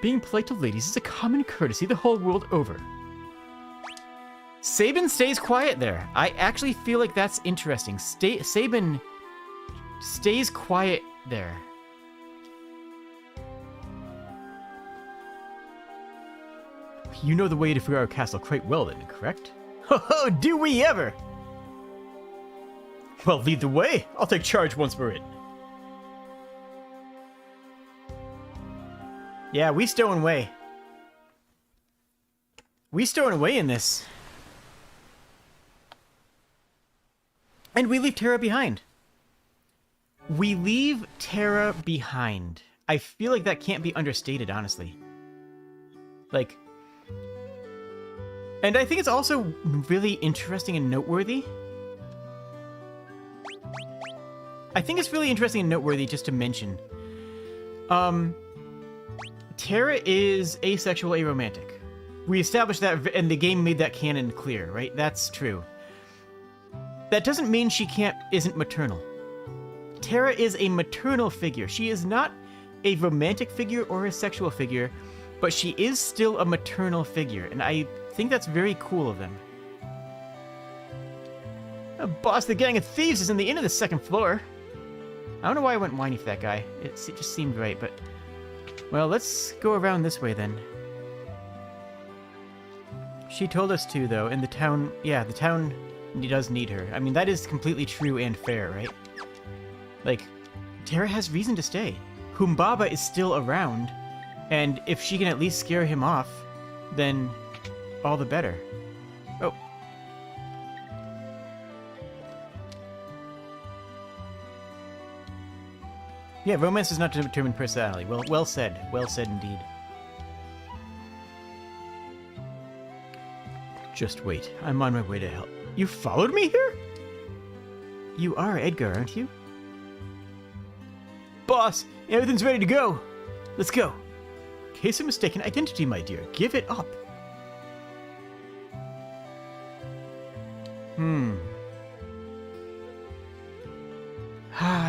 Speaker 1: Being polite to ladies is a common courtesy the whole world over. Sabin stays quiet there. I actually feel like that's interesting. Sabin stays quiet there. You know the way to Figaro Castle quite well then, correct? Ho, do we ever! Well, lead the way. I'll take charge once we're in. Yeah, we stowing away. We stowing away in this. And we leave Terra behind. We leave Terra behind. I feel like that can't be understated, honestly. Like... And I think it's also really interesting and noteworthy. I think it's really interesting and noteworthy just to mention. Terra is asexual, aromantic. We established that, and the game made that canon clear, right? That's true. That doesn't mean she isn't maternal. Terra is a maternal figure. She is not a romantic figure or a sexual figure, but she is still a maternal figure, and I think that's very cool of them. Boss, the gang of thieves is in the inn on the second floor. I don't know why I went whiny for that guy. It just seemed right, but... Well, let's go around this way then. She told us to, though, and the town... Yeah, the town does need her. I mean, that is completely true and fair, right? Like, Terra has reason to stay. Humbaba is still around, and if she can at least scare him off, then all the better. Oh. Yeah, romance is not to determine personality. Well said. Well said indeed. Just wait. I'm on my way to help. You followed me here? You are Edgar, aren't you? Boss, everything's ready to go. Let's go. Case of mistaken identity, my dear. Give it up.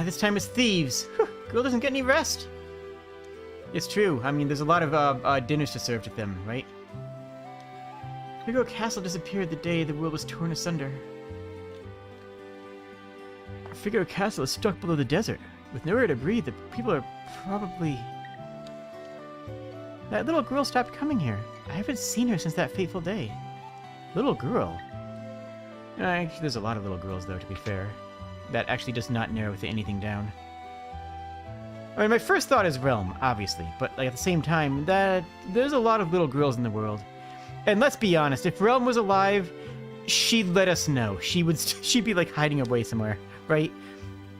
Speaker 1: This time it's thieves. Whew, girl doesn't get any rest. It's true. I mean, there's a lot of dinners to serve to them, right? Figaro Castle disappeared the day the world was torn asunder. Figaro Castle is stuck below the desert. With nowhere to breathe, the people are probably... That little girl stopped coming here. I haven't seen her since that fateful day. Little girl? Actually, there's a lot of little girls, though, to be fair. That actually does not narrow anything down. I mean, my first thought is Realm, obviously, but like, at the same time, there's a lot of little girls in the world. And let's be honest, if Realm was alive, she'd let us know. She'd be like hiding away somewhere, right?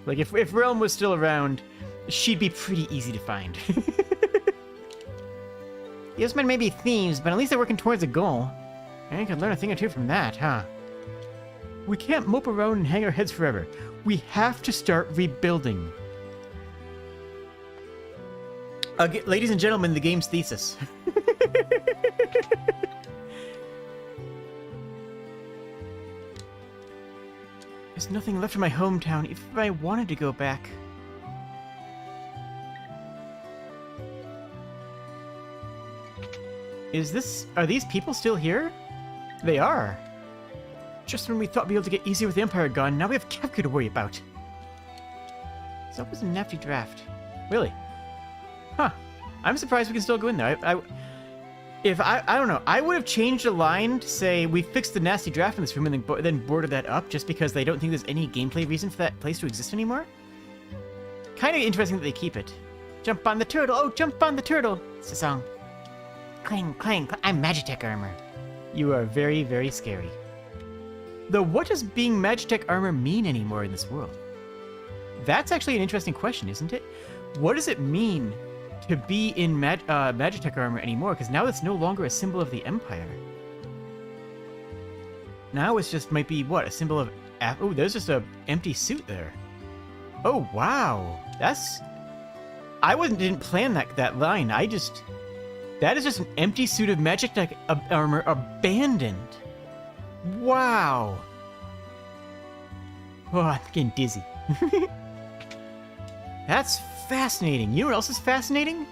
Speaker 1: Like if Realm was still around, she'd be pretty easy to find. Yes, men may be thieves, but at least they're working towards a goal. And I could learn a thing or two from that, huh? We can't mope around and hang our heads forever. We have to start rebuilding. Ladies and gentlemen, the game's thesis. There's nothing left of my hometown, if I wanted to go back. Are these people still here? They are. Just when we thought we'd be able to get easier with the Empire gone, now we have Kefka to worry about. So that was a nifty draft. Really? Huh. I'm surprised we can still go in there. I don't know. I would have changed a line to say we fixed the nasty draft in this room and then boarded that up just because they don't think there's any gameplay reason for that place to exist anymore. Kind of interesting that they keep it. Jump on the turtle. Oh, jump on the turtle. It's a song. Clang, clang, clang. I'm Magitech armor. You are very, very scary. Though, what does being Magitech armor mean anymore in this world? That's actually an interesting question, isn't it? What does it mean to be in Magitech armor anymore? Because now it's no longer a symbol of the Empire. Now it's just might be, what, a symbol of... Oh, there's just a empty suit there. Oh, wow. That's... didn't plan that line. That is just an empty suit of Magitech armor abandoned. Wow. Oh, I'm getting dizzy. That's fascinating. You know what else is fascinating?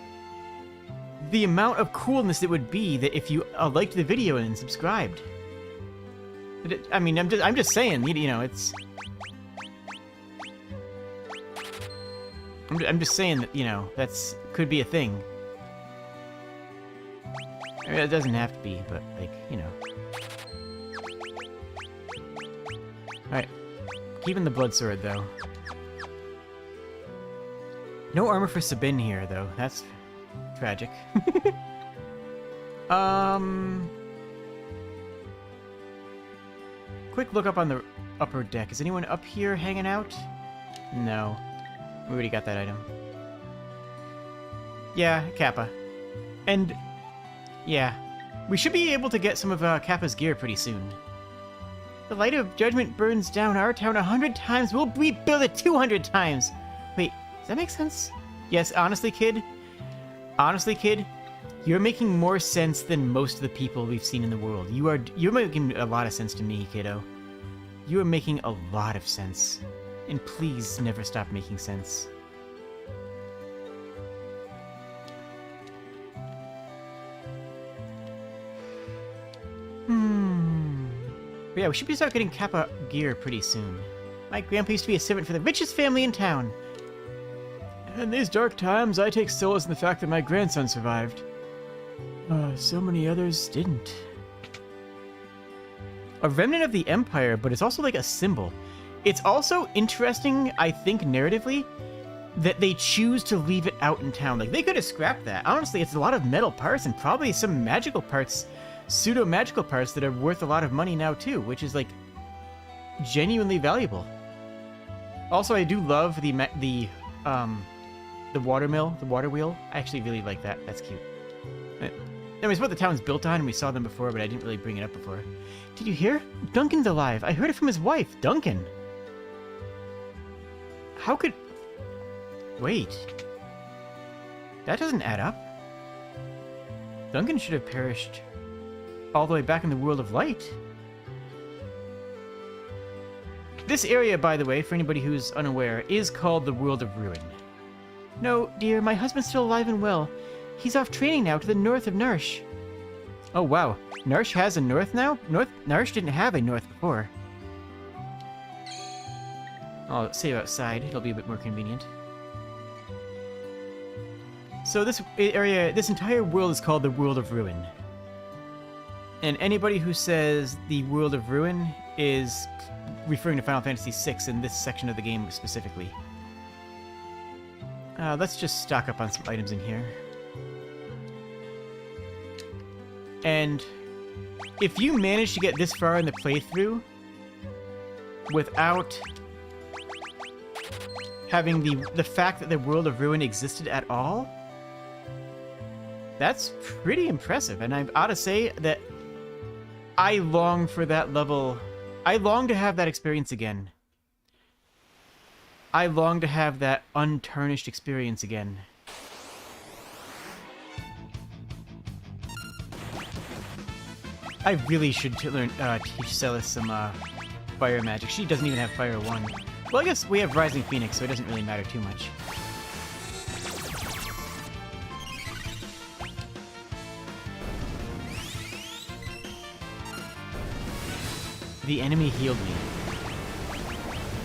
Speaker 1: The amount of coolness it would be that if you liked the video and subscribed. I mean, I'm just saying, you know, it's... I'm just saying that, you know, could be a thing. I mean, it doesn't have to be, but, like, you know. Alright. Keeping the blood sword, though. No armor for Sabin here, though. That's tragic. Quick look up on the upper deck. Is anyone up here hanging out? No. We already got that item. Yeah, Kappa. And... yeah. We should be able to get some of Kappa's gear pretty soon. The light of judgment burns down our town 100 times. We'll rebuild it 200 times. Wait, does that make sense? Yes, honestly, kid. Honestly, kid. You're making more sense than most of the people we've seen in the world. You're making a lot of sense to me, kiddo. You are making a lot of sense. And please never stop making sense. But yeah, we should start getting Kappa gear pretty soon. My grandpa used to be a servant for the richest family in town. In these dark times, I take solace in the fact that my grandson survived. So many others didn't. A remnant of the Empire, but it's also like a symbol. It's also interesting, I think, narratively, that they choose to leave it out in town. Like, they could have scrapped that. Honestly, it's a lot of metal parts and probably some magical parts, pseudo-magical parts that are worth a lot of money now, too, which is, like, genuinely valuable. Also, I do love the water mill, the water wheel. I actually really like that. That's cute. Anyways, it's what the town's built on, and we saw them before, but I didn't really bring it up before. Did you hear? Duncan's alive. I heard it from his wife, Duncan. How could... wait. That doesn't add up. Duncan should have perished all the way back in the world of light. This area, by the way, for anybody who's unaware, is called the World of Ruin. No, dear, my husband's still alive and well. He's off training now to the north of Narsh. Oh, wow. Narsh has a north now? Narsh didn't have a north before. I'll save outside. It'll be a bit more convenient. So this area, this entire world is called the World of Ruin. And anybody who says the World of Ruin is referring to Final Fantasy VI in this section of the game specifically. Let's just stock up on some items in here. And if you manage to get this far in the playthrough without having the fact that the World of Ruin existed at all, that's pretty impressive. And I ought to say that I long for that level. I long to have that experience again. I long to have that untarnished experience again. I really should teach Celis some fire magic. She doesn't even have Fire 1. Well, I guess we have Rising Phoenix, so it doesn't really matter too much. The enemy healed me.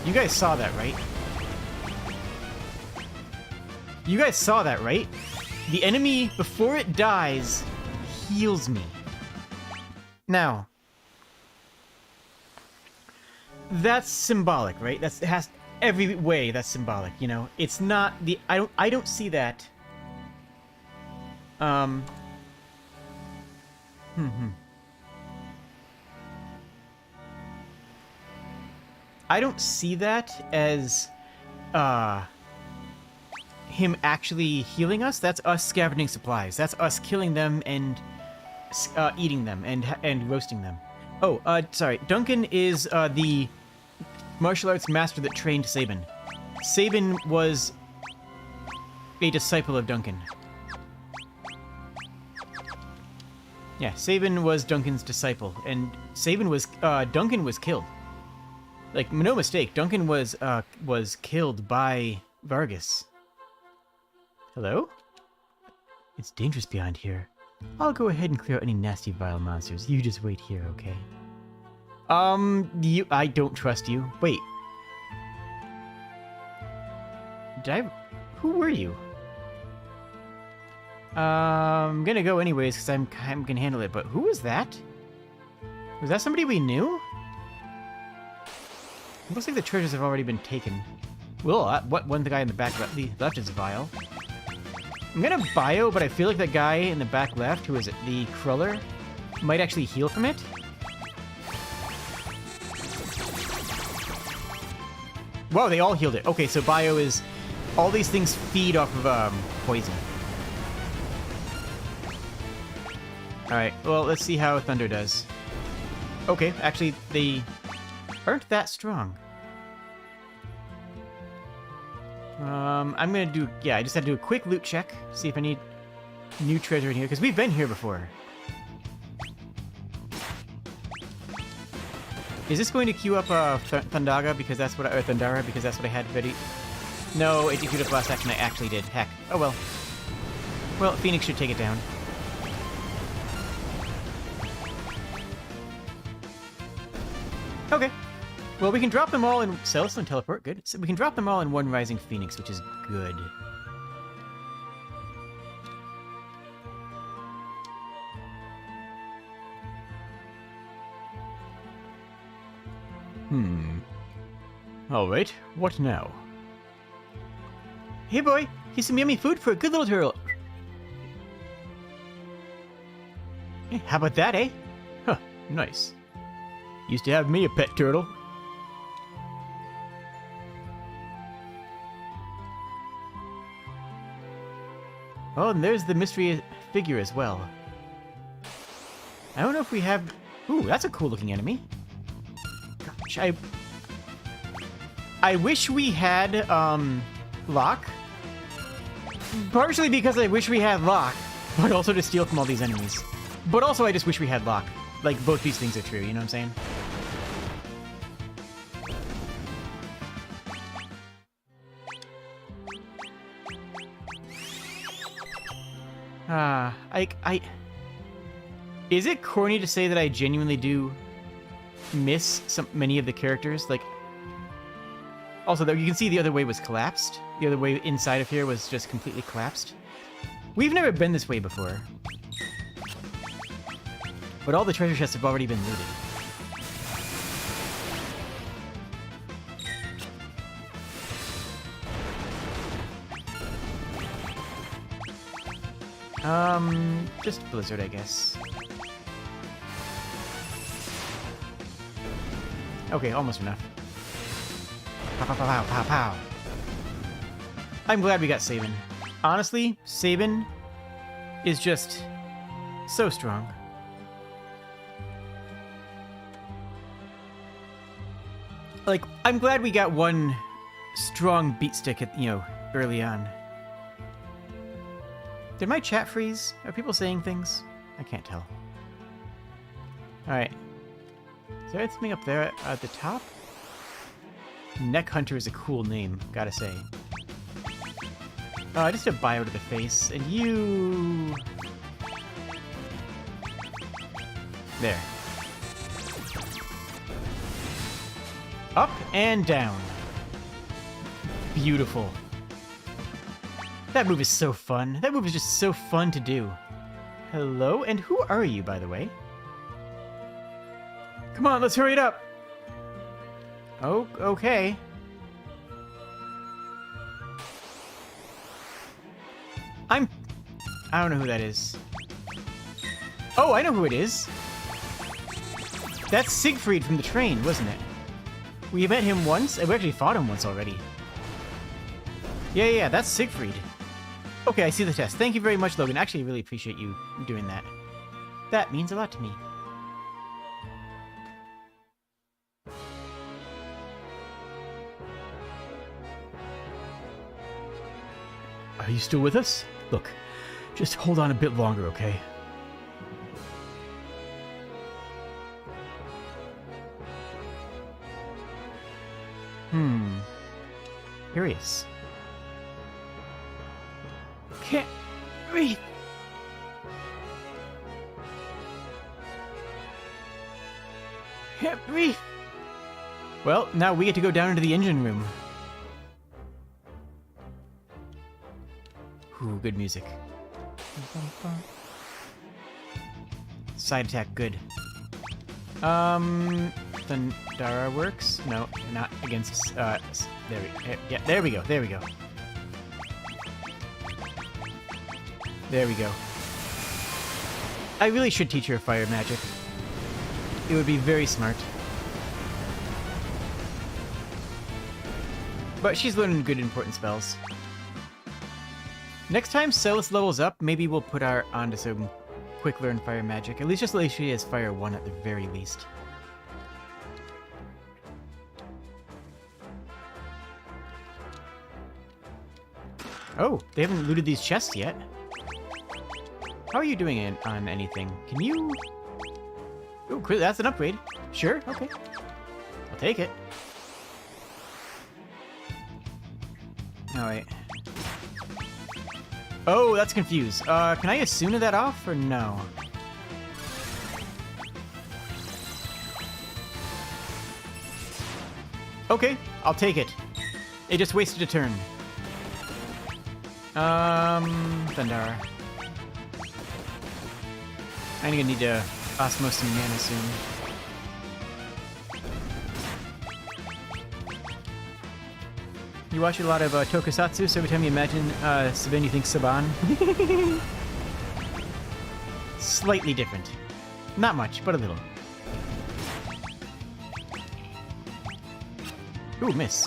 Speaker 1: You guys saw that, right? You guys saw that, right? The enemy, before it dies, heals me. Now, that's symbolic, right? It has every way that's symbolic, you know? It's not the... I don't see that. I don't see that as, him actually healing us. That's us scavenging supplies. That's us killing them and eating them and roasting them. Oh, sorry. Duncan is the martial arts master that trained Sabin. Sabin was a disciple of Duncan. Yeah, Sabin was Duncan's disciple, and Duncan was killed. Like, no mistake, Duncan was killed by Vargas. Hello? It's dangerous behind here. I'll go ahead and clear out any nasty vile monsters. You just wait here, okay? I don't trust you. Wait. Who were you? I'm gonna go anyways, because I'm gonna handle it, but who was that? Was that somebody we knew? It looks like the treasures have already been taken. Well, one the guy in the back left is vile. I'm gonna bio, but I feel like that guy in the back left, who is it, the Cruller, might actually heal from it. Whoa, they all healed it. Okay, so bio is... all these things feed off of, poison. Alright, well, let's see how Thunder does. Okay, actually, they aren't that strong. I'm gonna do... yeah, I just had to do a quick loot check, see if I need new treasure in here, because we've been here before. Is this going to queue up Thundaga because that's what I... or Thundara because that's what I had ready? No, it queued up last action. I actually did. Heck. Oh well. Well, Phoenix should take it down. Okay. Well, we can drop them all in... Celestine Teleport, good. So we can drop them all in one Rising Phoenix, which is good. Alright, what now? Hey boy, here's some yummy food for a good little turtle. Hey, how about that, eh? Huh, nice. Used to have me a pet turtle. Oh, and there's the mystery figure as well. I don't know if we have... ooh, that's a cool looking enemy. Gosh, I wish we had, Locke. Partially because I wish we had Locke, but also to steal from all these enemies. But also I just wish we had Locke. Like, both these things are true, you know what I'm saying? Is it corny to say that I genuinely do miss many of the characters? Like, also, though, you can see the other way was collapsed. The other way inside of here was just completely collapsed. We've never been this way before. But all the treasure chests have already been looted. Just Blizzard, I guess. Okay, almost enough. Pow, pow, pow, pow, pow. I'm glad we got Sabin. Honestly, Sabin is just so strong. Like, I'm glad we got one strong beat stick at, you know, early on. Did my chat freeze? Are people saying things? I can't tell. Alright. Is there something up there at the top? Neck Hunter is a cool name, gotta say. Just a bio to the face, and you... There. Up and down. Beautiful. That move is so fun. That move is just so fun to do. Hello? And who are you, by the way? Come on, let's hurry it up! Oh, okay. I don't know who that is. Oh, I know who it is! That's Siegfried from the train, wasn't it? We met him once? We actually fought him once already. Yeah, that's Siegfried. Okay, I see the test. Thank you very much, Logan. Actually, I really appreciate you doing that. That means a lot to me. Are you still with us? Look, just hold on a bit longer, okay? Curious. Can't breathe. Can't breathe. Well, now we get to go down into the engine room. Ooh, good music. Side attack, good. Thundara works? No, not against, there we go. There we go. I really should teach her fire magic. It would be very smart. But she's learning good important spells. Next time Celis levels up, maybe we'll put her onto some quick learn fire magic. At least just like she has fire 1 at the very least. Oh, they haven't looted these chests yet. How are you doing on anything? Can you... Ooh, that's an upgrade. Sure, okay. I'll take it. Alright. Oh, that's confused. Can I Asuna that off, or no? Okay, I'll take it. It just wasted a turn. Thundara. I'm gonna need to Osmose some mana soon. You watch a lot of Tokusatsu, so every time you imagine Sabin, you think Saban. Slightly different. Not much, but a little. Ooh, miss.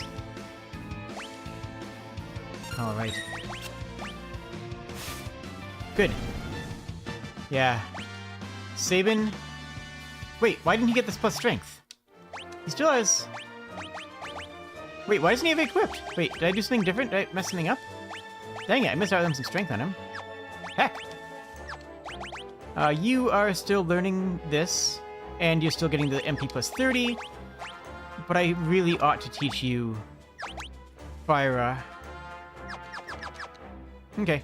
Speaker 1: Alright. Good. Yeah. Sabin... Wait, why didn't he get this plus strength? He still has... Wait, why doesn't he have it equipped? Wait, did I do something different? Did I mess something up? Dang it, I missed out on some strength on him. Heck! You are still learning this, and you're still getting the MP plus 30, but I really ought to teach you Fyra. Okay.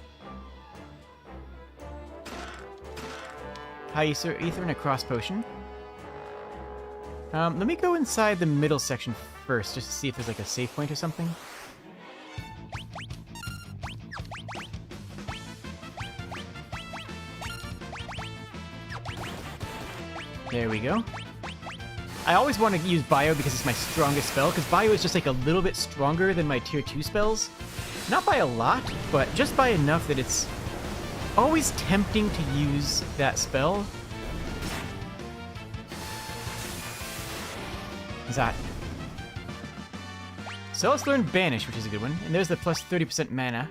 Speaker 1: High Ether and a cross potion. Let me go inside the middle section first, just to see if there's like a save point or something. There we go. I always want to use Bio because it's my strongest spell, because Bio is just like a little bit stronger than my tier 2 spells. Not by a lot, but just by enough that it's always tempting to use that spell. That. So let's learn Banish, which is a good one. And there's the plus 30% mana.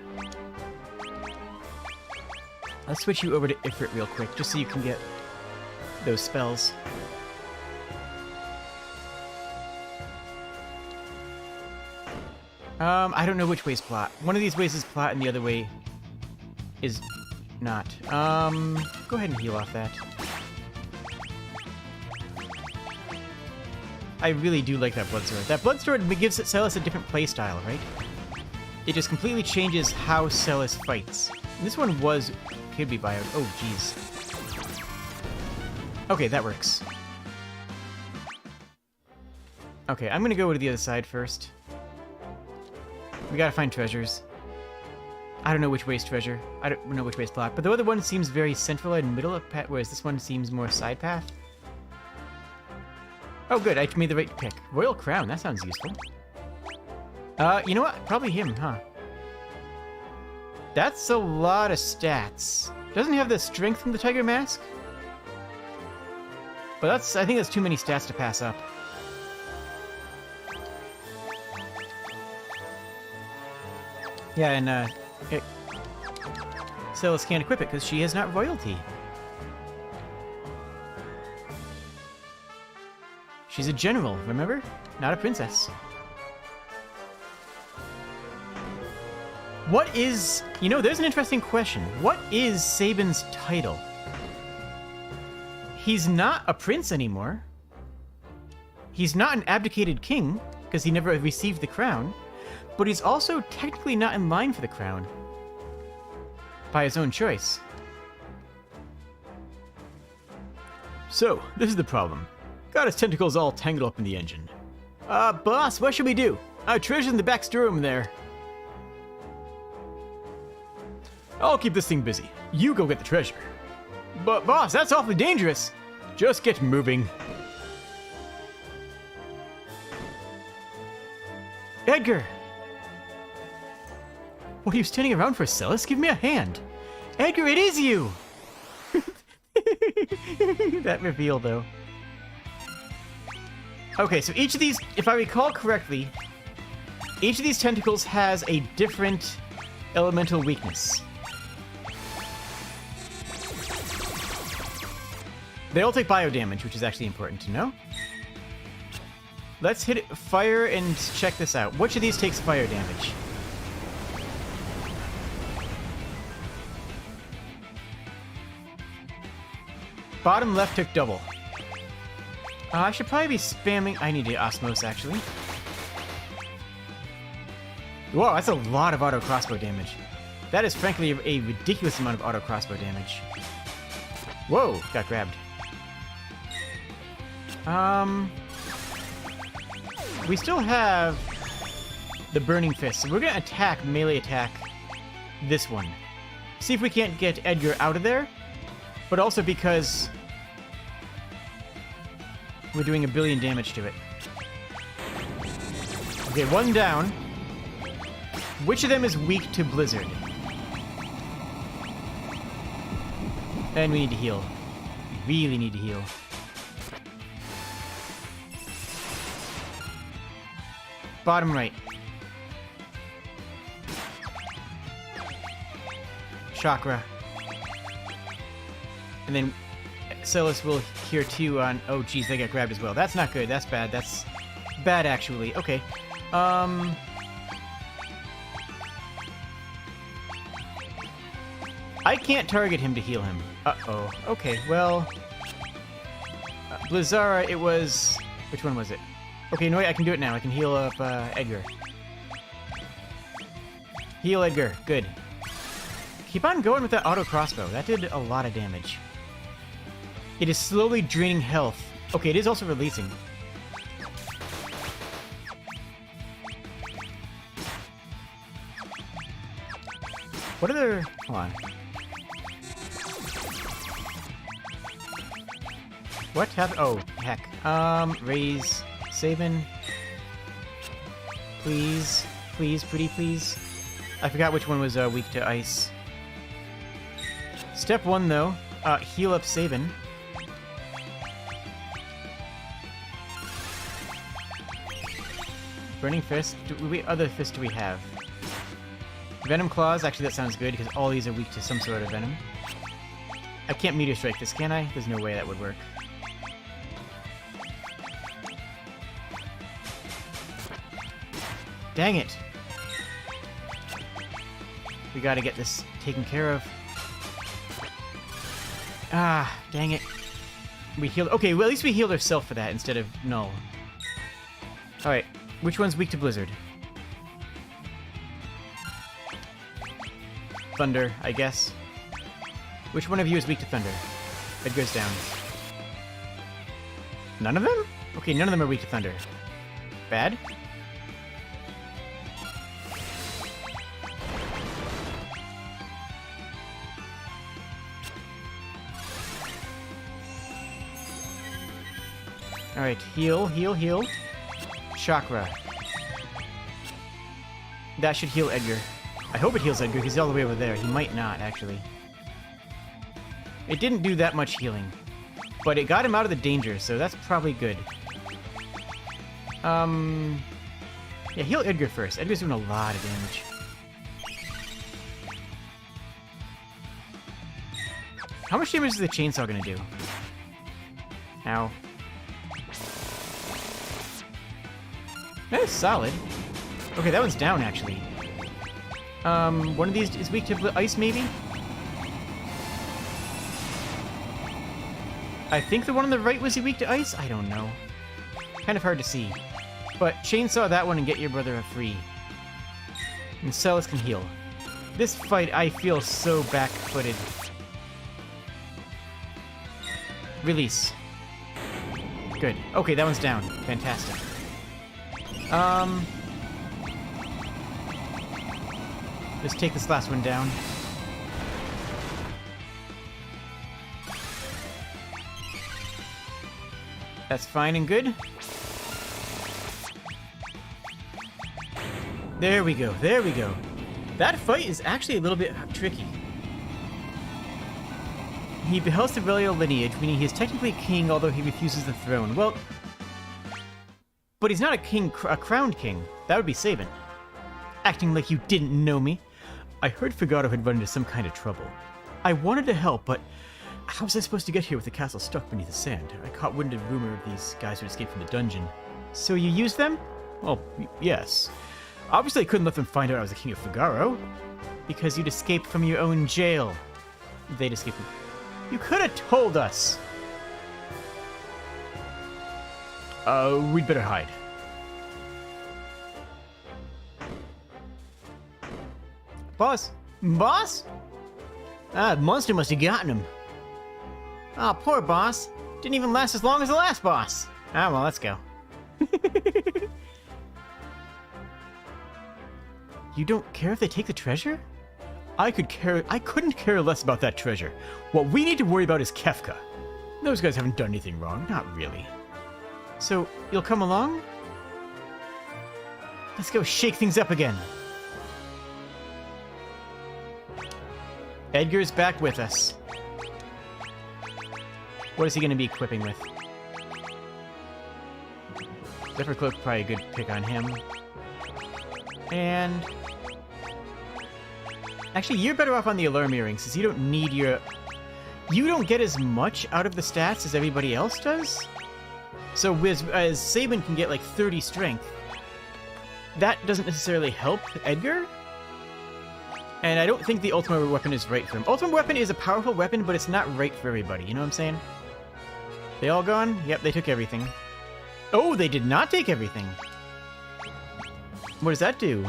Speaker 1: Let's switch you over to Ifrit real quick, just so you can get those spells. I don't know which way's plot. One of these ways is plot, and the other way is not. Go ahead and heal off that. I really do like that Blood Sword. That Blood Sword gives Celis a different playstyle, right? It just completely changes how Celis fights. And this one could be bio. Oh, jeez. Okay, that works. Okay, I'm gonna go to the other side first. We gotta find treasures. I don't know which way's treasure. I don't know which way's plot. But the other one seems very central and middle of path, whereas this one seems more side path. Oh, good. I made the right pick. Royal Crown. That sounds useful. You know what? Probably him, huh? That's a lot of stats. Doesn't he have the strength from the Tiger Mask? But I think that's too many stats to pass up. Yeah, and, Celis can't equip it because she is not royalty. She's a general, remember? Not a princess. What is... You know, there's an interesting question. What is Sabin's title? He's not a prince anymore. He's not an abdicated king, because he never received the crown. But he's also technically not in line for the crown. By his own choice. So, this is the problem. Got his tentacles all tangled up in the engine. Boss, what should we do? Our treasure's in the back storeroom there. I'll keep this thing busy. You go get the treasure. But boss, that's awfully dangerous. Just get moving. Edgar! What are you standing around for, Celis? Give me a hand. Edgar, it is you! That reveal, though. Okay, so each of these, if I recall correctly, each of these tentacles has a different elemental weakness. They all take bio damage, which is actually important to know. Let's hit fire and check this out. Which of these takes fire damage? Bottom left took double. I should probably be spamming... I need to Osmose, actually. Whoa, that's a lot of auto crossbow damage. That is frankly a ridiculous amount of auto crossbow damage. Whoa, got grabbed. We still have the Burning Fist, so we're gonna melee attack this one. See if we can't get Edgar out of there, but also because we're doing 1 billion damage to it. Okay, one down. Which of them is weak to Blizzard? And we need to heal. We really need to heal. Bottom right. Chakra. And then Celis will cure 2 on... Oh, geez, they got grabbed as well. That's not good. That's bad. That's bad, actually. Okay. I can't target him to heal him. Uh-oh. Okay, well... Blizzara, it was... Which one was it? Okay, no, wait, I can do it now. I can heal up Edgar. Heal Edgar. Good. Keep on going with that auto crossbow. That did a lot of damage. It is slowly draining health. Okay, it is also releasing. What other... Hold on. What happened? Oh, heck. Raise... Sabin. Please. Please, pretty please. I forgot which one was weak to ice. Step 1, though. Heal up Sabin. Burning Fist. What other fist do we have? Venom Claws. Actually, that sounds good, because all these are weak to some sort of venom. I can't Meteor Strike this, can I? There's no way that would work. Dang it! We gotta get this taken care of. Ah, dang it. We healed... Okay, well, at least we healed ourselves for that instead of Null. Alright, which one's weak to Blizzard? Thunder, I guess. Which one of you is weak to Thunder? Edgar's down. None of them? Okay, none of them are weak to Thunder. Bad? Alright, heal, heal, heal. Chakra. That should heal Edgar. I hope it heals Edgar, he's all the way over there. He might not, actually. It didn't do that much healing. But it got him out of the danger, so that's probably good. Yeah, heal Edgar first. Edgar's doing a lot of damage. How much damage is the chainsaw gonna do? Ow. That is solid. Okay, that one's down, actually. One of these is weak to ice, maybe? I think the one on the right was weak to ice? I don't know. Kind of hard to see. But chainsaw that one and get your brother free. And Celis can heal. This fight, I feel so back-footed. Release. Good. Okay, that one's down. Fantastic. Let's take this last one down. That's fine and good. There we go, there we go. That fight is actually a little bit tricky. He beholds the Relial lineage, meaning he is technically king, although he refuses the throne. Well, but he's not a king, a crowned king. That would be Sabin. Acting like you didn't know me. I heard Figaro had run into some kind of trouble. I wanted to help, but how was I supposed to get here with the castle stuck beneath the sand? I caught wind of rumor of these guys who escaped from the dungeon. So you used them? Well, yes. Obviously I couldn't let them find out I was the king of Figaro. Because you'd escaped from your own jail. They'd escaped from... You could have told us! We'd better hide. Boss? Boss? Ah, the monster must have gotten him. Ah, poor boss. Didn't even last as long as the last boss. Ah, well, let's go. You don't care if they take the treasure? I couldn't care less about that treasure. What we need to worry about is Kefka. Those guys haven't done anything wrong, not really. So, you'll come along? Let's go shake things up again. Edgar's back with us. What is he going to be equipping with? Zephyr Cloak, probably a good pick on him. And... Actually, you're better off on the Alarm Earrings, since you don't need your... You don't get as much out of the stats as everybody else does. So as Sabin can get like 30 strength, that doesn't necessarily help Edgar. And I don't think the ultimate weapon is right for him. Ultimate weapon is a powerful weapon, but it's not right for everybody, you know what I'm saying? They all gone? Yep, they took everything. Oh, they did not take everything! What does that do?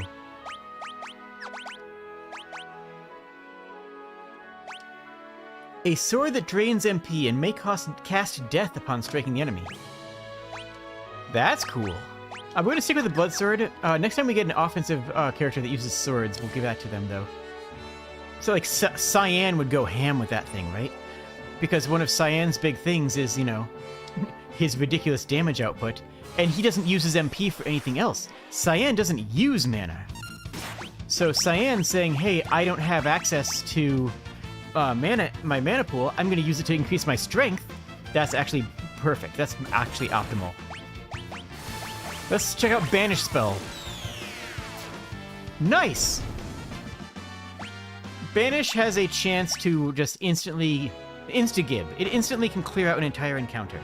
Speaker 1: A sword that drains MP and may cast death upon striking the enemy. That's cool. I'm going to stick with the Blood Sword. Next time we get an offensive character that uses swords, we'll give that to them, though. So, like, Cyan would go ham with that thing, right? Because one of Cyan's big things is, you know, his ridiculous damage output, and he doesn't use his MP for anything else. Cyan doesn't use mana. So Cyan saying, hey, I don't have access to my mana pool, I'm going to use it to increase my strength. That's actually perfect. That's actually optimal. Let's check out Banish Spell. Nice! Banish has a chance to just instantly... Insta-gib. It instantly can clear out an entire encounter.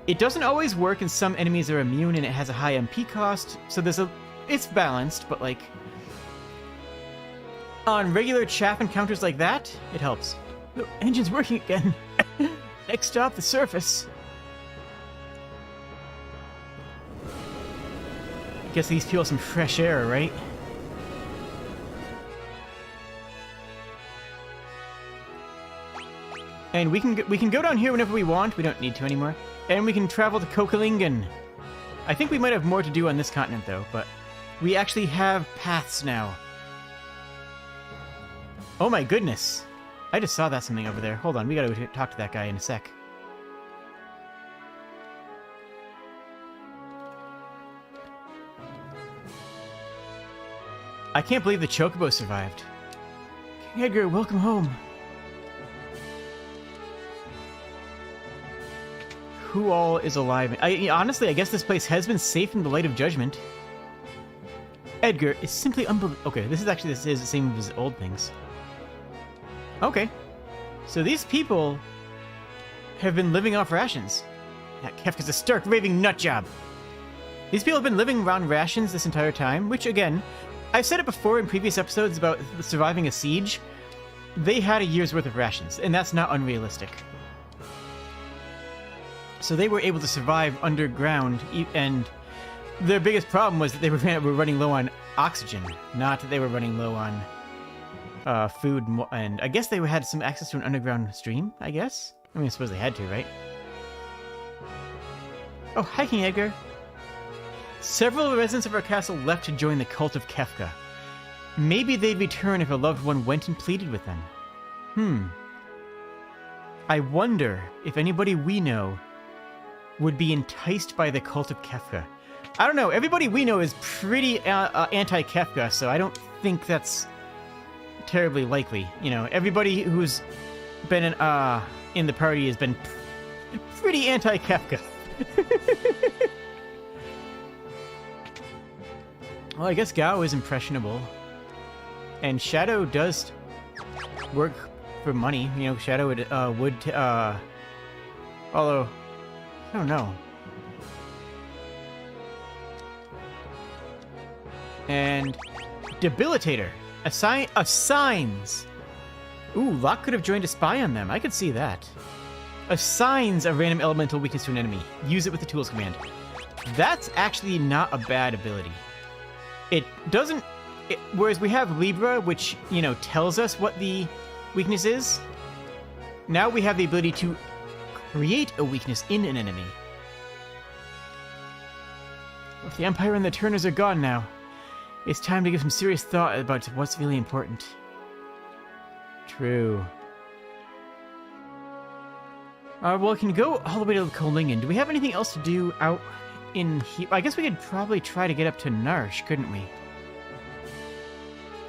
Speaker 1: It doesn't always work, and some enemies are immune, and it has a high MP cost, so there's a... It's balanced, but like... On regular chaff encounters like that, it helps. The engine's working again. Next stop, the surface. Guess these people some fresh air, right? And we can go down here whenever we want. We don't need to anymore. And we can travel to Kokolingen. I think we might have more to do on this continent, though, but we actually have paths now. Oh my goodness. I just saw that something over there. Hold on, we gotta go talk to that guy in a sec. I can't believe the Chocobo survived. King Edgar, welcome home. Who all is alive? Honestly, I guess this place has been safe in the light of judgment. Edgar is simply unbelievable. Okay, this is the same as old things. Okay. So these people have been living off rations. That Kefka's a stark, raving nutjob. These people have been living around rations this entire time, which, again, I've said it before in previous episodes about surviving a siege. They had a year's worth of rations, and that's not unrealistic. So they were able to survive underground, and their biggest problem was that they were running low on oxygen, not that they were running low on food, and I guess they had some access to an underground stream, I guess? I mean, I suppose they had to, right? Oh, hi, King Edgar. Several residents of our castle left to join the cult of Kefka. Maybe they'd return if a loved one went and pleaded with them. I wonder if anybody we know would be enticed by the cult of Kefka. I don't know, everybody we know is pretty anti-Kefka, so I don't think that's terribly likely. You know, everybody who's been in the party has been pretty anti-Kefka. Well, I guess Gao is impressionable. And Shadow does work for money. You know, Shadow would, although, I don't know. And Debilitator. Assigns. Ooh, Locke could have joined to spy on them. I could see that. Assigns a random elemental weakness to an enemy. Use it with the tools command. That's actually not a bad ability. It doesn't... whereas we have Libra, which, you know, tells us what the weakness is. Now we have the ability to create a weakness in an enemy. If the Empire and the Turners are gone now, it's time to give some serious thought about what's really important. True. Well, we can go all the way to Kolingen. Do we have anything else to do out in here? I guess we could probably try to get up to Narsh, couldn't we?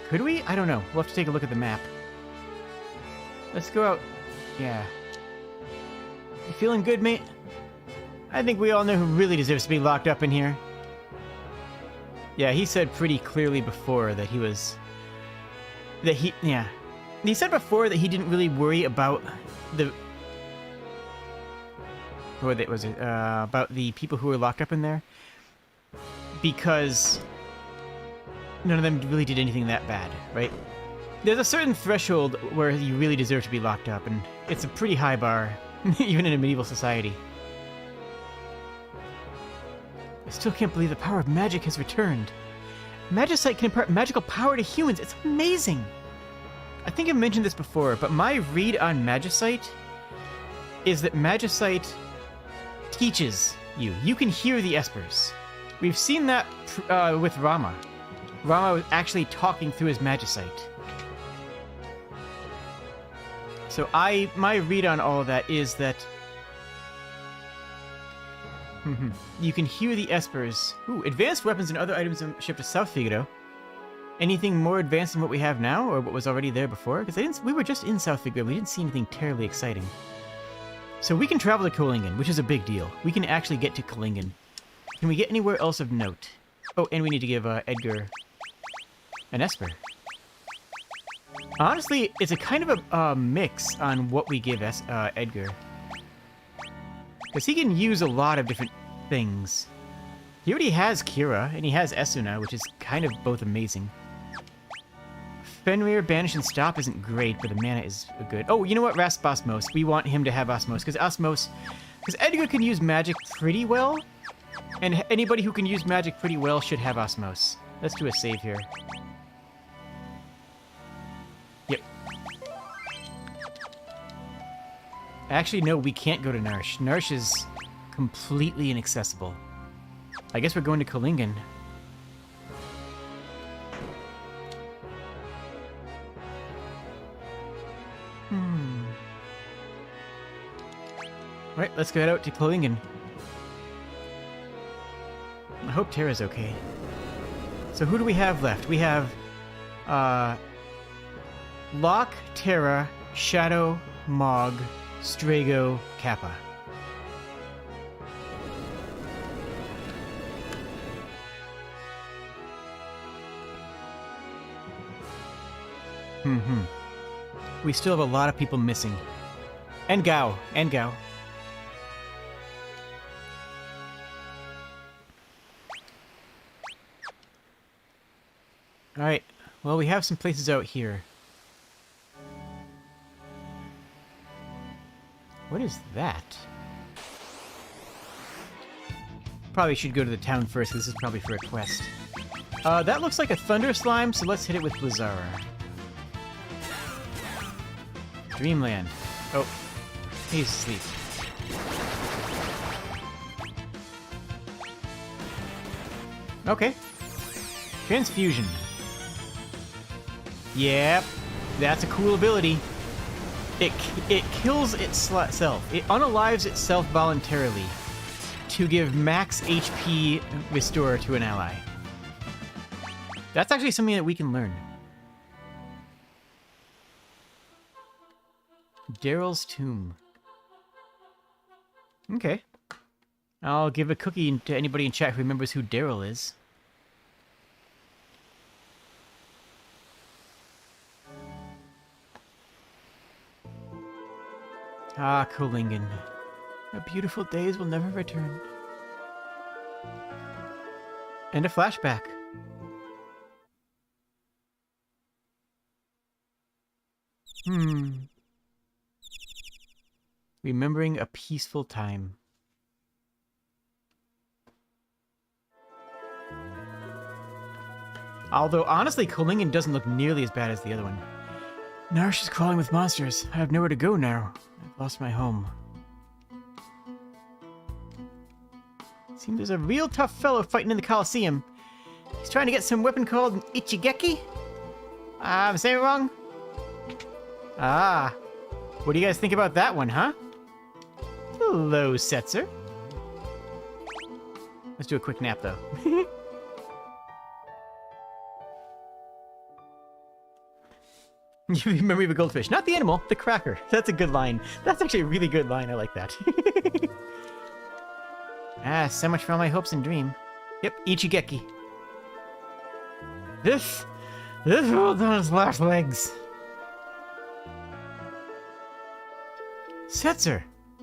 Speaker 1: Could we? I don't know. We'll have to take a look at the map. Let's go out. Yeah. You feeling good, mate? I think we all know who really deserves to be locked up in here. Yeah, he said pretty clearly before that he was... yeah. He said before that he didn't really worry about the... What was it? About the people who were locked up in there. Because none of them really did anything that bad, right? There's a certain threshold where you really deserve to be locked up, and it's a pretty high bar, even in a medieval society. I still can't believe the power of magic has returned. Magicite can impart magical power to humans. It's amazing! I think I mentioned this before, but my read on Magicite is that Magicite teaches you. You can hear the Espers. We've seen that with Rama. Rama was actually talking through his Magicite. So my read on all of that is that you can hear the Espers. Ooh, advanced weapons and other items shipped to South Figaro. Anything more advanced than what we have now, or what was already there before? Because we were just in South Figaro. We didn't see anything terribly exciting. So we can travel to Kolingen, which is a big deal. We can actually get to Kolingen. Can we get anywhere else of note? Oh, and we need to give Edgar an Esper. Honestly, it's a kind of a mix on what we give Edgar. Because he can use a lot of different things. He already has Kira, and he has Esuna, which is kind of both amazing. Fenrir, Banish, and Stop isn't great, but the mana is good. Oh, you know what? Rasp Osmos. We want him to have Osmos, because Edgar can use magic pretty well, And anybody who can use magic pretty well should have Osmose. Let's do a save here. Yep. Actually, no, we can't go to Narsh. Narsh is completely inaccessible. I guess we're going to Kolingen. Alright, let's go head out to Kolingen. I hope Terra's okay. So who do we have left? We have Locke, Terra, Shadow, Mog, Strago, Kappa. We still have a lot of people missing. And Gao. And Gao. Alright. Well, we have some places out here. What is that? Probably should go to the town first, because this is probably for a quest. That looks like a Thunder Slime, so let's hit it with Blizzara. Dreamland. Oh, he's asleep. Okay. Transfusion. Yep, that's a cool ability. It kills itself. It unalives itself voluntarily to give max HP restore to an ally. That's actually something that we can learn. Daryl's Tomb. Okay. I'll give a cookie to anybody in chat who remembers who Daryl is. Ah, Kolingen. Our beautiful days will never return. And a flashback. Remembering a peaceful time. Although, honestly, Kolingen doesn't look nearly as bad as the other one. Narsh is crawling with monsters. I have nowhere to go now. I've lost my home. Seems there's a real tough fellow fighting in the Colosseum. He's trying to get some weapon called Ichigeki? I'm saying it wrong? Ah. What do you guys think about that one, huh? Hello, Setzer. Let's do a quick nap, though. You remember the goldfish. Not the animal, the cracker. That's a good line. That's actually a really good line. I like that. Ah, so much for all my hopes and dream. Yep, Ichigeki. This world's on its last legs. Setzer!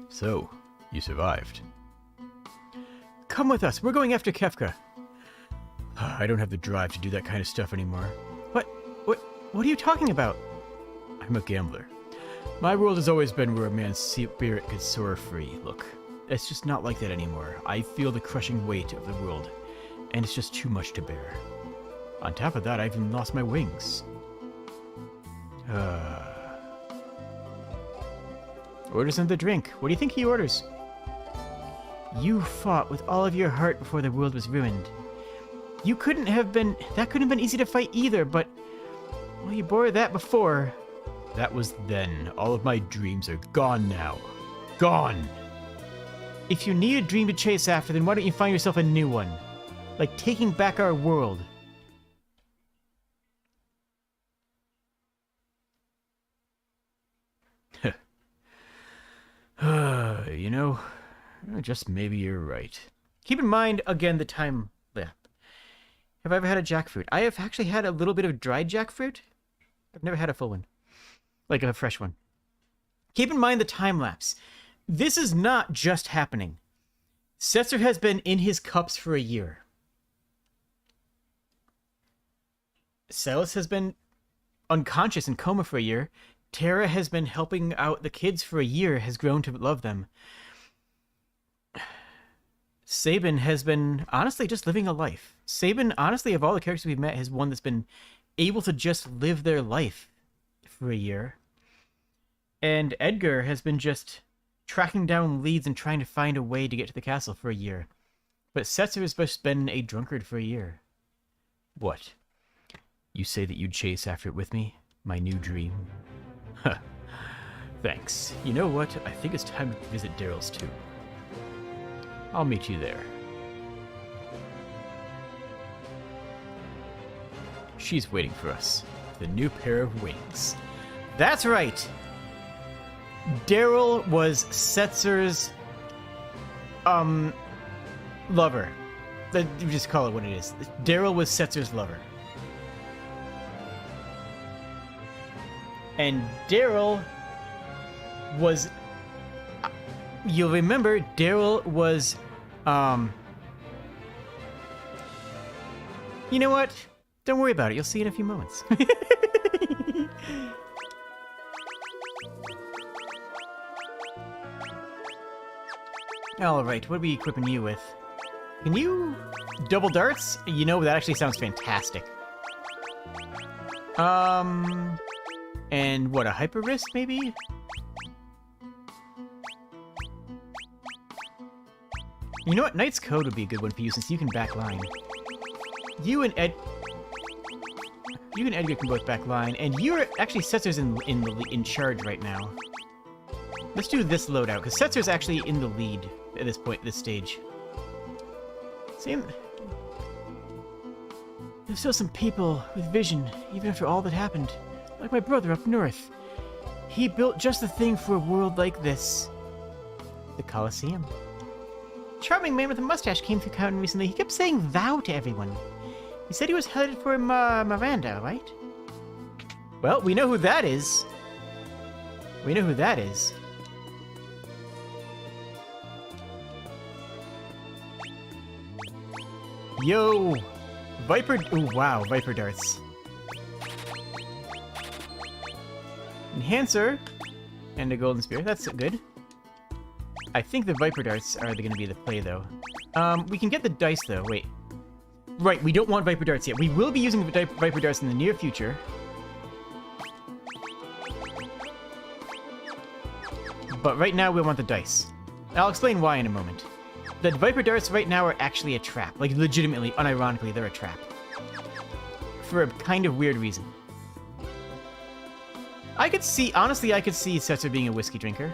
Speaker 2: So, you survived.
Speaker 1: Come with us. We're going after Kefka.
Speaker 2: I don't have the drive to do that kind of stuff anymore.
Speaker 1: What are you talking about?
Speaker 2: I'm a gambler. My world has always been where a man's spirit could soar free. Look, it's just not like that anymore. I feel the crushing weight of the world, and it's just too much to bear. On top of that, I've even lost my wings.
Speaker 1: Orders him the drink. What do you think he orders? You fought with all of your heart before the world was ruined. That couldn't have been easy to fight either, but... Well, you bore that before.
Speaker 2: That was then. All of my dreams are gone now. Gone!
Speaker 1: If you need a dream to chase after, then why don't you find yourself a new one? Like taking back our world.
Speaker 2: You know, just maybe you're right.
Speaker 1: Keep in mind, again, the time lap. Have I ever had a jackfruit? I have actually had a little bit of dried jackfruit. I've never had a full one. Like a fresh one. Keep in mind the time lapse. This is not just happening. Setzer has been in his cups for a year. Celis has been unconscious in coma for a year. Terra has been helping out the kids for a year, has grown to love them. Sabin has been, honestly, just living a life. Sabin, honestly, of all the characters we've met, has one that's been able to just live their life for a year. And Edgar has been just tracking down leads and trying to find a way to get to the castle for a year. But Setzer has just been a drunkard for a year. What? You say that you'd chase after it with me? My new dream? Huh. Thanks. You know what? I think it's time to visit Daryl's tomb. I'll meet you there. She's waiting for us. The new pair of wings. That's right! Daryl was Setzer's, lover. You just call it what it is. Daryl was Setzer's lover. And Daryl was... You'll remember, Daryl was, You know what? Don't worry about it. You'll see in a few moments. Alright, what are we equipping you with? Can you... double darts? You know, that actually sounds fantastic. And what, a hyper wrist, maybe? You know what? Knight's Code would be a good one for you since you can backline. You and Edgar can both backline, and you're actually Setzer's in charge right now. Let's do this loadout because Setzer's actually in the lead at this point, this stage. Same. There's still some people with vision, even after all that happened. Like my brother up north. He built just the thing for a world like this. The Colosseum. Charming man with a mustache came through town recently. He kept saying thou to everyone. He said he was headed for Miranda, right? Well, we know who that is. We know who that is. Yo! Viper... Ooh, wow, Viper darts. Enhancer. And a golden spear. That's good. I think the Viper darts are going to be the play, though. We can get the dice, though. Wait. Right, we don't want Viper darts yet. We will be using Viper darts in the near future. But right now, we want the dice. I'll explain why in a moment. The Viper darts right now are actually a trap. Like, legitimately, unironically, they're a trap. For a kind of weird reason. I could see... Honestly, I could see Setzer being a whiskey drinker.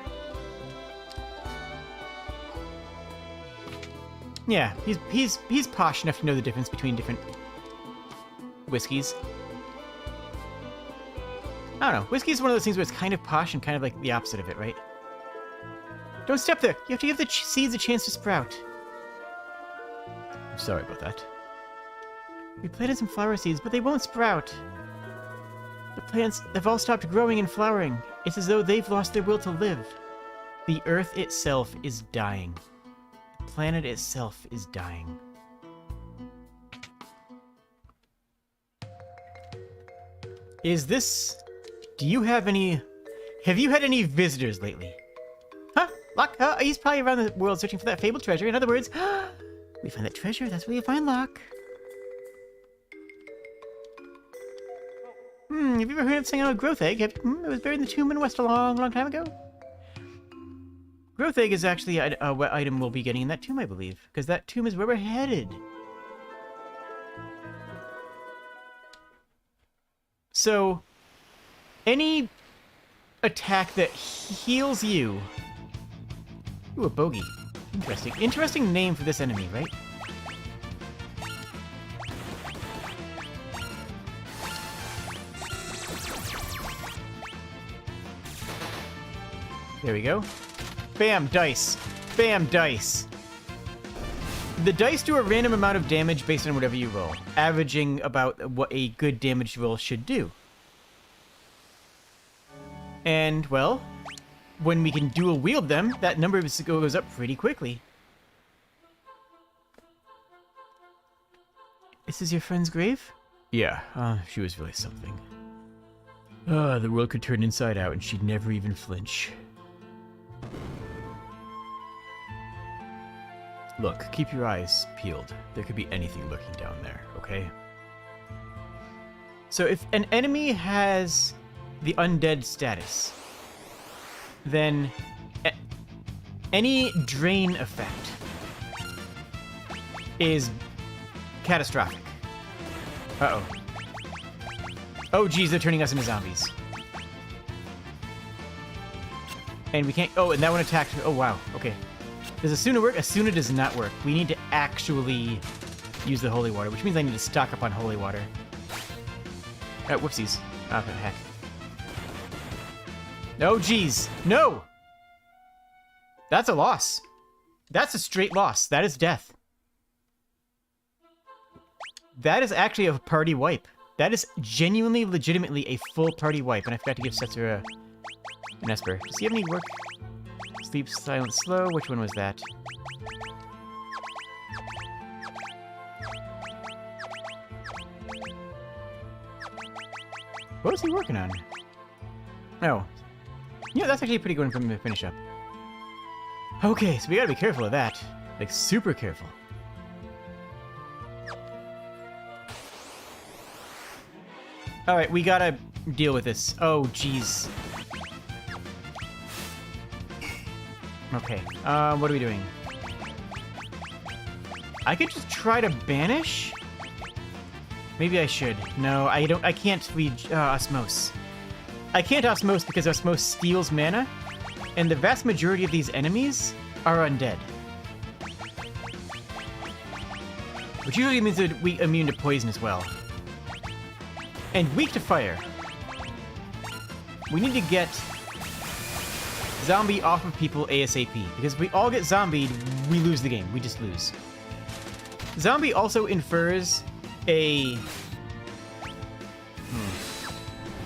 Speaker 1: Yeah, he's posh enough to know the difference between different whiskeys. I don't know. Whiskey is one of those things where it's kind of posh and kind of like the opposite of it, right? Don't step there! You have to give the seeds a chance to sprout. I'm sorry about that. We planted some flower seeds, but they won't sprout. The plants have all stopped growing and flowering. It's as though they've lost their will to live. The earth itself is dying. The planet itself is dying. Is this... Do you have any... Have you had any visitors lately? Huh? Locke? He's probably around the world searching for that fabled treasure. In other words, we find that treasure, that's where you find Locke. Have you ever heard of something called Growth Egg? It was buried in the tomb in West a long, long time ago. Growth Egg is actually what item we'll be getting in that tomb, I believe. Because that tomb is where we're headed. So, any attack that heals you... Ooh, a bogey. Interesting. Interesting name for this enemy, right? There we go. Bam, dice. Bam, dice. The dice do a random amount of damage based on whatever you roll, averaging about what a good damage roll should do. And, well, when we can dual wield them, that number goes up pretty quickly. This is your friend's grave? Yeah, she was really something. The world could turn inside out and she'd never even flinch.
Speaker 2: Look, keep your eyes peeled. There could be anything lurking down there, okay?
Speaker 1: So if an enemy has the undead status, then any drain effect is catastrophic. Uh-oh. Oh, geez, they're turning us into zombies. And we can't... Oh, and that one attacked... Oh, wow. Okay. Does Asuna work? Asuna does not work. We need to actually use the holy water, which means I need to stock up on holy water. Whoopsies. Oh, heck. Oh, geez. No! That's a loss. That's a straight loss. That is death. That is actually a party wipe. That is genuinely, legitimately a full party wipe. And I forgot to give Setzer an Esper. Does he have any work? Sleep, silent, slow. Which one was that? What was he working on? Oh. Yeah, that's actually a pretty good one for him to finish up. Okay, so we gotta be careful of that. Like, super careful. Alright, we gotta deal with this. Oh, jeez. Okay, what are we doing? I could just try to banish? Maybe I should. No, I can't read Osmose. I can't Osmose because Osmose steals mana, and the vast majority of these enemies are undead. Which usually means that we're immune to poison as well. And weak to fire. We need to get zombie off of people ASAP, because if we all get zombied, we lose the game. We just lose. Zombie also infers a...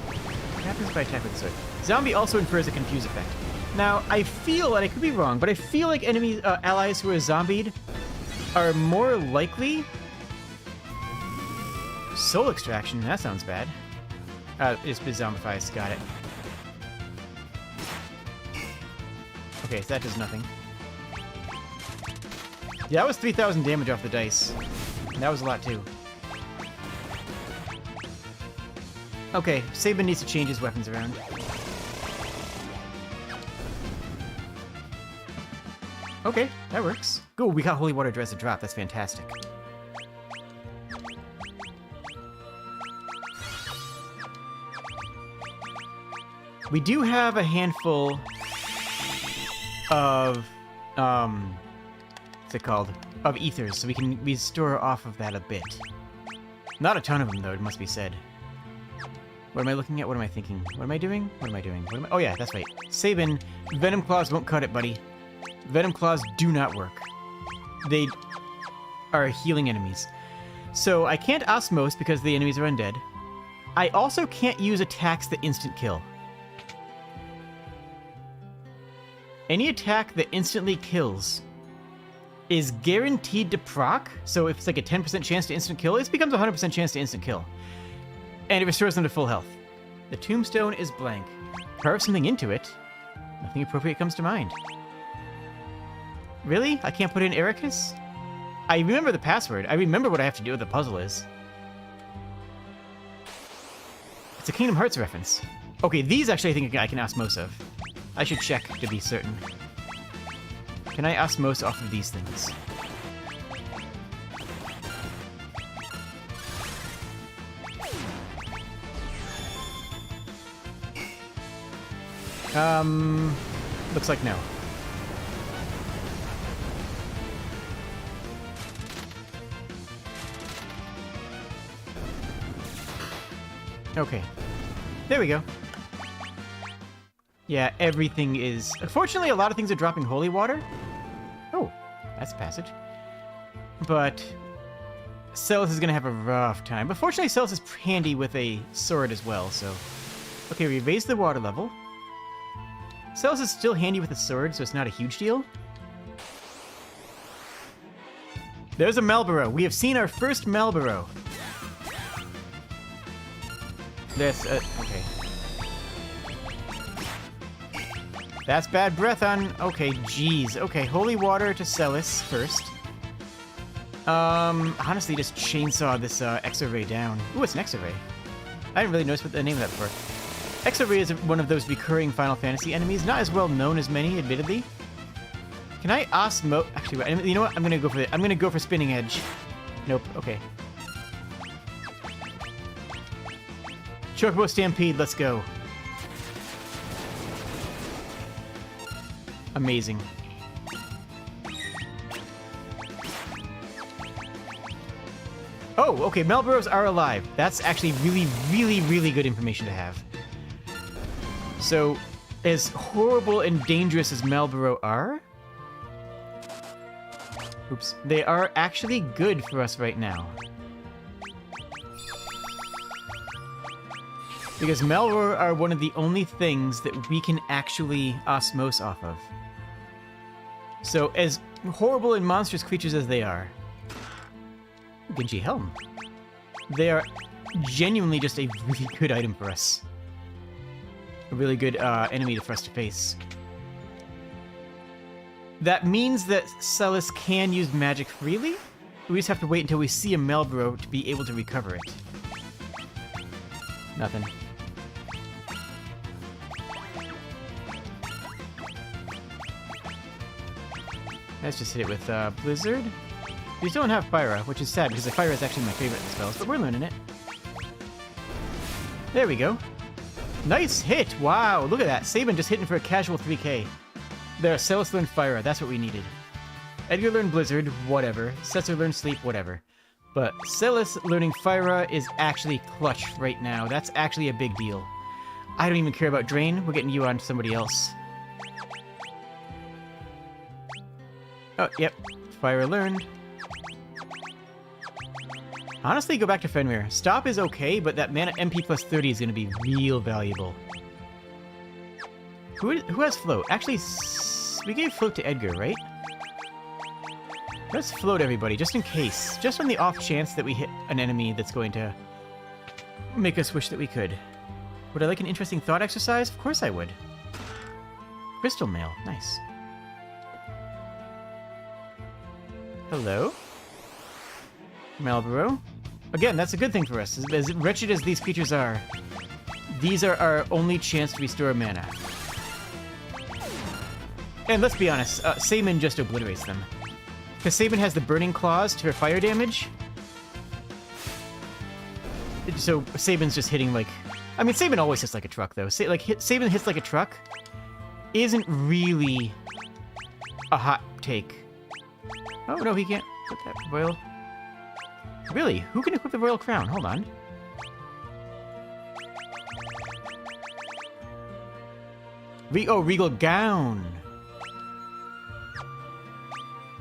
Speaker 1: What happens if I attack with the sword? Zombie also infers a confuse effect. Now, I feel, and I could be wrong, but I feel like enemies, allies who are zombied are more likely... Soul extraction, that sounds bad. It's zombifies, got it. Okay, so that does nothing. Yeah, that was 3,000 damage off the dice. And that was a lot, too. Okay, Sabin needs to change his weapons around. Okay, that works. Cool, we got Holy Water Dress to drop. That's fantastic. We do have a handful of, what's it called? Of ethers, so we store off of that a bit. Not a ton of them, though, it must be said. What am I looking at? What am I thinking? What am I doing? What am I doing? Oh yeah, that's right. Sabin, Venom Claws won't cut it, buddy. Venom Claws do not work. They are healing enemies. So I can't Osmose because the enemies are undead. I also can't use attacks that instant kill. Any attack that instantly kills is guaranteed to proc, so if it's like a 10% chance to instant kill, it becomes a 100% chance to instant kill. And it restores them to full health. The tombstone is blank. Carve something into it. Nothing appropriate comes to mind. Really? I can't put in Ericus? I remember the password. I remember what I have to do with the puzzle is. It's a Kingdom Hearts reference. Okay, these actually I think I can osmose of. I should check to be certain. Can I osmose off of these things? Looks like no. Okay. There we go. Yeah, everything is... Unfortunately, a lot of things are dropping holy water. Oh, that's a passage. But Celis is going to have a rough time. But fortunately, Celis is handy with a sword as well, so... Okay, we raised the water level. Celis is still handy with a sword, so it's not a huge deal. There's a Malboro. We have seen our first Malboro. That's, okay. That's bad breath on... Okay, jeez. Okay, holy water to Celis first. Honestly, just chainsaw this X-Ray down. Ooh, it's an X-Ray. I didn't really notice what the name of that before. X-Ray is one of those recurring Final Fantasy enemies, not as well known as many, admittedly. Can I Osmo? Actually, you know what? I'm gonna go for Spinning Edge. Nope. Okay. Chocobo Stampede. Let's go. Amazing. Oh, okay, Malboros are alive. That's actually really, really, really good information to have. So, as horrible and dangerous as Malboro are... Oops. They are actually good for us right now. Because Malboro are one of the only things that we can actually osmose off of. So, as horrible and monstrous creatures as they are... Genji Helm. They are genuinely just a really good item for us. A really good enemy for us to face. That means that Celis can use magic freely? We just have to wait until we see a Malboro to be able to recover it. Nothing. Let's just hit it with Blizzard. We still don't have Fyra, which is sad because the Fyra is actually my favorite of the spells, but we're learning it. There we go. Nice hit! Wow, look at that. Sabin just hitting for a casual 3k. There, Celis learned Fyra, that's what we needed. Edgar learned Blizzard, whatever. Setzer learned Sleep, whatever. But Celis learning Fyra is actually clutch right now. That's actually a big deal. I don't even care about Drain. We're getting you on to somebody else. Oh, yep. Fyra learned. Honestly, go back to Fenrir. Stop is okay, but that mana MP plus 30 is going to be real valuable. Who has Float? Actually, we gave Float to Edgar, right? Let's float everybody, just in case. Just on the off chance that we hit an enemy that's going to make us wish that we could. Would I like an interesting thought exercise? Of course I would. Crystal Mail. Nice. Hello? Malboro. Again, that's a good thing for us. As wretched as these creatures are, these are our only chance to restore mana. And let's be honest, Sabin just obliterates them. Because Sabin has the Burning Claws to fire damage. So Sabin's just hitting like... I mean, Sabin always hits like a truck, though. Sabin hits like a truck isn't really a hot take. Oh, no, he can't put that royal... Really? Who can equip the Royal Crown? Hold on. Regal Gown!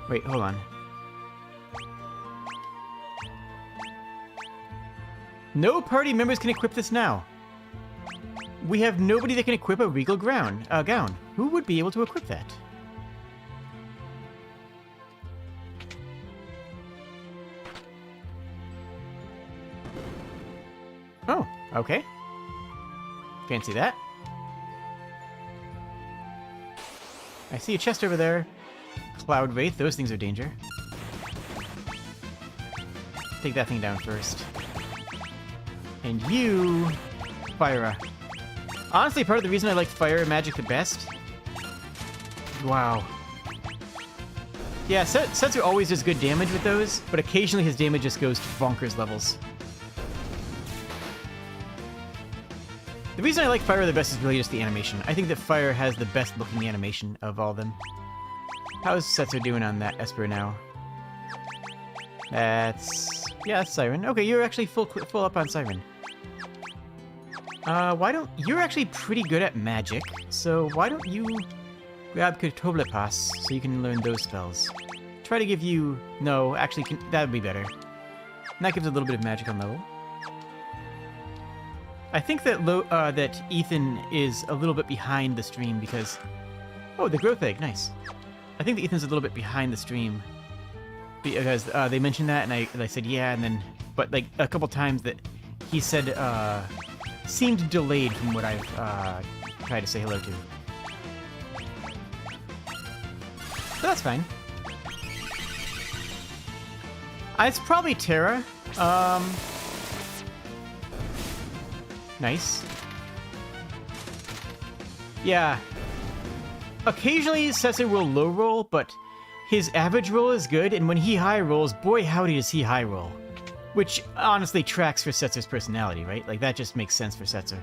Speaker 1: Wait, hold on. No party members can equip this now. We have nobody that can equip a Regal Gown. Who would be able to equip that? Oh, okay. Fancy that. I see a chest over there. Cloud Wraith, those things are danger. Take that thing down first. And you... Fyra. Honestly, part of the reason I like Fire Magic the best... Wow. Yeah, Setzer always does good damage with those, but occasionally his damage just goes to bonkers levels. The reason I like Fire the best is really just the animation. I think that Fire has the best looking animation of all of them. How's Setzer doing on that Esper now? That's... yeah, that's Siren. Okay, you're actually full up on Siren. Why don't... You're actually pretty good at magic, so why don't you grab Kotoblepas so you can learn those spells? Try to give you... No, actually, that would be better. And that gives a little bit of magic on level. I think that that Ethan is a little bit behind the stream because... Oh, the growth egg, nice. I think that Ethan's a little bit behind the stream because they mentioned that, and I said yeah, and then... But, like, a couple times that he said, seemed delayed from what I've tried to say hello to. So that's fine. It's probably Terra. Nice. Yeah. Occasionally, Setzer will low roll, but his average roll is good, and when he high rolls, boy howdy does he high roll. Which honestly tracks for Setzer's personality, right? Like, that just makes sense for Setzer.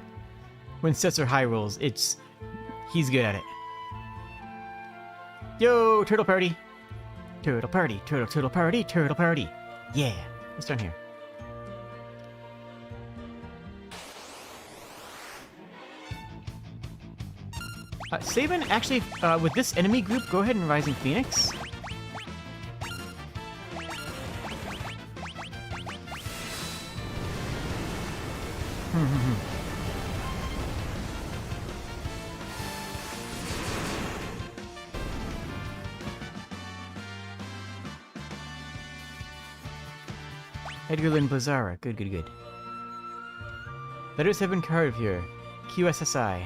Speaker 1: When Setzer high rolls, he's good at it. Yo, turtle party! Turtle party, turtle party, turtle party. Yeah, what's down here? Sabin, actually, with this enemy group, go ahead and Rising Phoenix. Edgar Lynn Blazara. Good, good, good. Letters have been carved here. QSSI.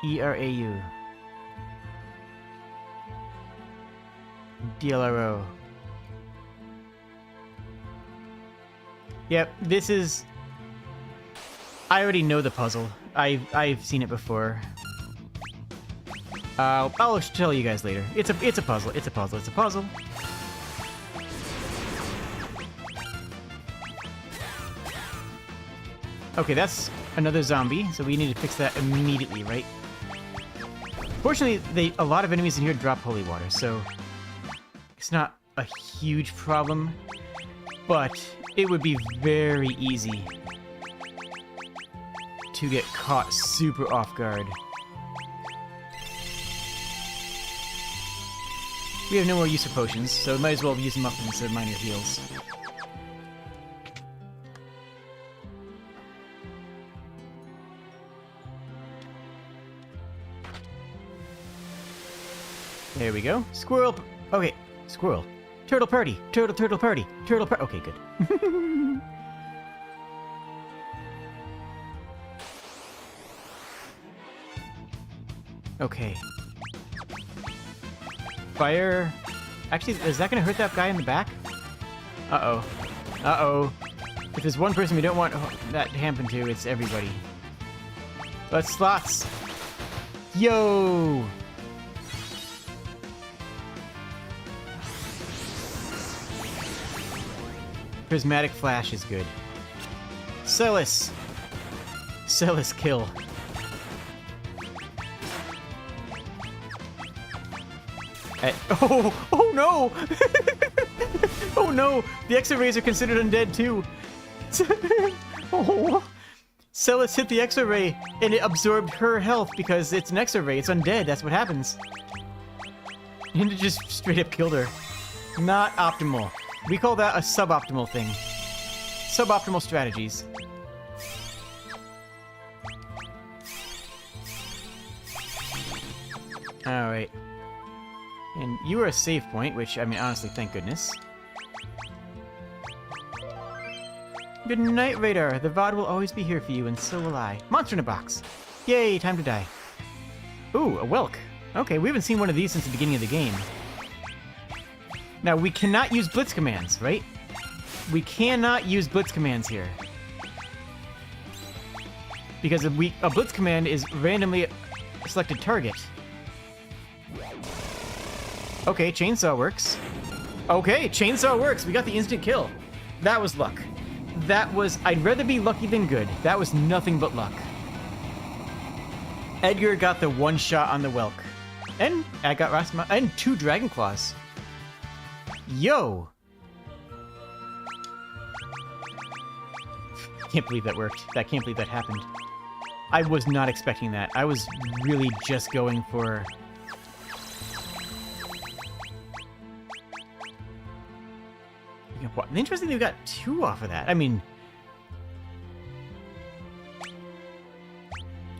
Speaker 1: ERAU. DLRO. Yep, this is... I already know the puzzle. I've seen it before. I'll tell you guys later. It's a puzzle. It's a puzzle. It's a puzzle. Okay, that's another zombie, so we need to fix that immediately, right? Fortunately, a lot of enemies in here drop holy water, so it's not a huge problem, but it would be very easy to get caught super off guard. We have no more use of potions, so we might as well use them up instead of minor heals. There we go. Squirrel. Okay, squirrel. Turtle party. Turtle party. Turtle party. Okay, good. Okay. Fire. Actually, is that going to hurt that guy in the back? Uh-oh. Uh-oh. If there's one person we don't want that to happen to, it's everybody. But slots. Yo! Prismatic Flash is good. Celis! Celis kill. Oh no! Oh no! The Exo-Rays are considered undead too! Oh! Celis hit the Exo-Ray, and it absorbed her health because it's an Exo-Ray. It's undead, that's what happens. And it just straight up killed her. Not optimal. We call that a suboptimal thing. Suboptimal strategies. Alright. And you are a save point, which, I mean, honestly, thank goodness. Good night, Radar. The VOD will always be here for you, and so will I. Monster in a box. Yay, time to die. Ooh, a Welk. Okay, we haven't seen one of these since the beginning of the game. Now, we cannot use blitz commands, right? We cannot use blitz commands here. Because a blitz command is randomly a selected target. Okay, chainsaw works. Okay, chainsaw works. We got the instant kill. That was luck. That was... I'd rather be lucky than good. That was nothing but luck. Edgar got the one shot on the Welk. And I got Rasma... And 2 Dragon Claws. Yo! Can't believe that worked. I can't believe that happened. I was not expecting that. I was really just going for... Interesting, we got 2 off of that. I mean...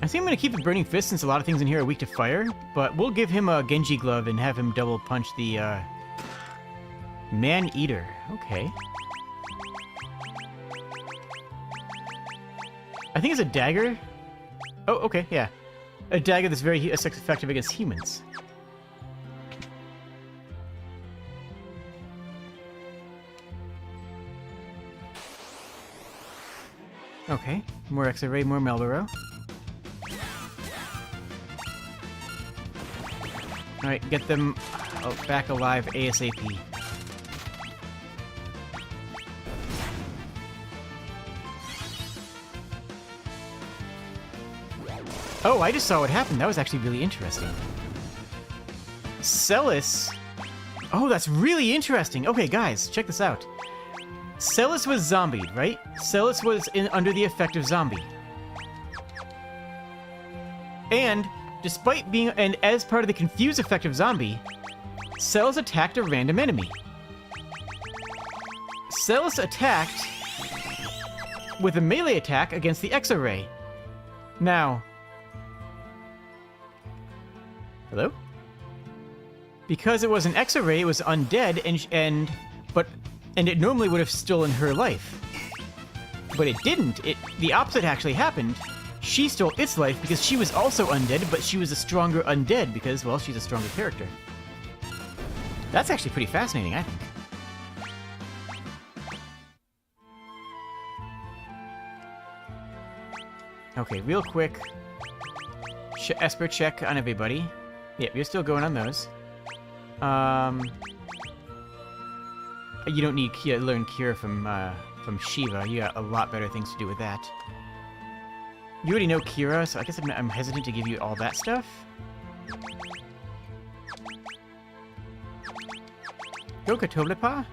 Speaker 1: I think I'm going to keep the Burning Fist since a lot of things in here are weak to fire, but we'll give him a Genji Glove and have him double punch the, Man-Eater. Okay. I think it's a dagger. Oh, okay, yeah. A dagger that's very effective against humans. Okay, more X-Ray, more Melboro. Alright, get them back alive ASAP. Oh, I just saw what happened. That was actually really interesting. Celis... Oh, that's really interesting. Okay, guys, check this out. Celis was zombied, right? Celis was under the effect of zombie. And, despite being... And as part of the confused effect of zombie, Celis attacked a random enemy. Celis attacked with a melee attack against the X-Ray. Now... Hello? Because it was an X-Ray, it was undead, and it normally would have stolen her life. But it didn't. The opposite actually happened. She stole its life because she was also undead, but she was a stronger undead because, well, she's a stronger character. That's actually pretty fascinating, I think. Okay, real quick. Esper check on everybody. Yep, you're still going on those. You don't need learn Cure from Shiva. You got a lot better things to do with that. You already know Kira, so I guess I'm hesitant to give you all that stuff. Go Katoblepa.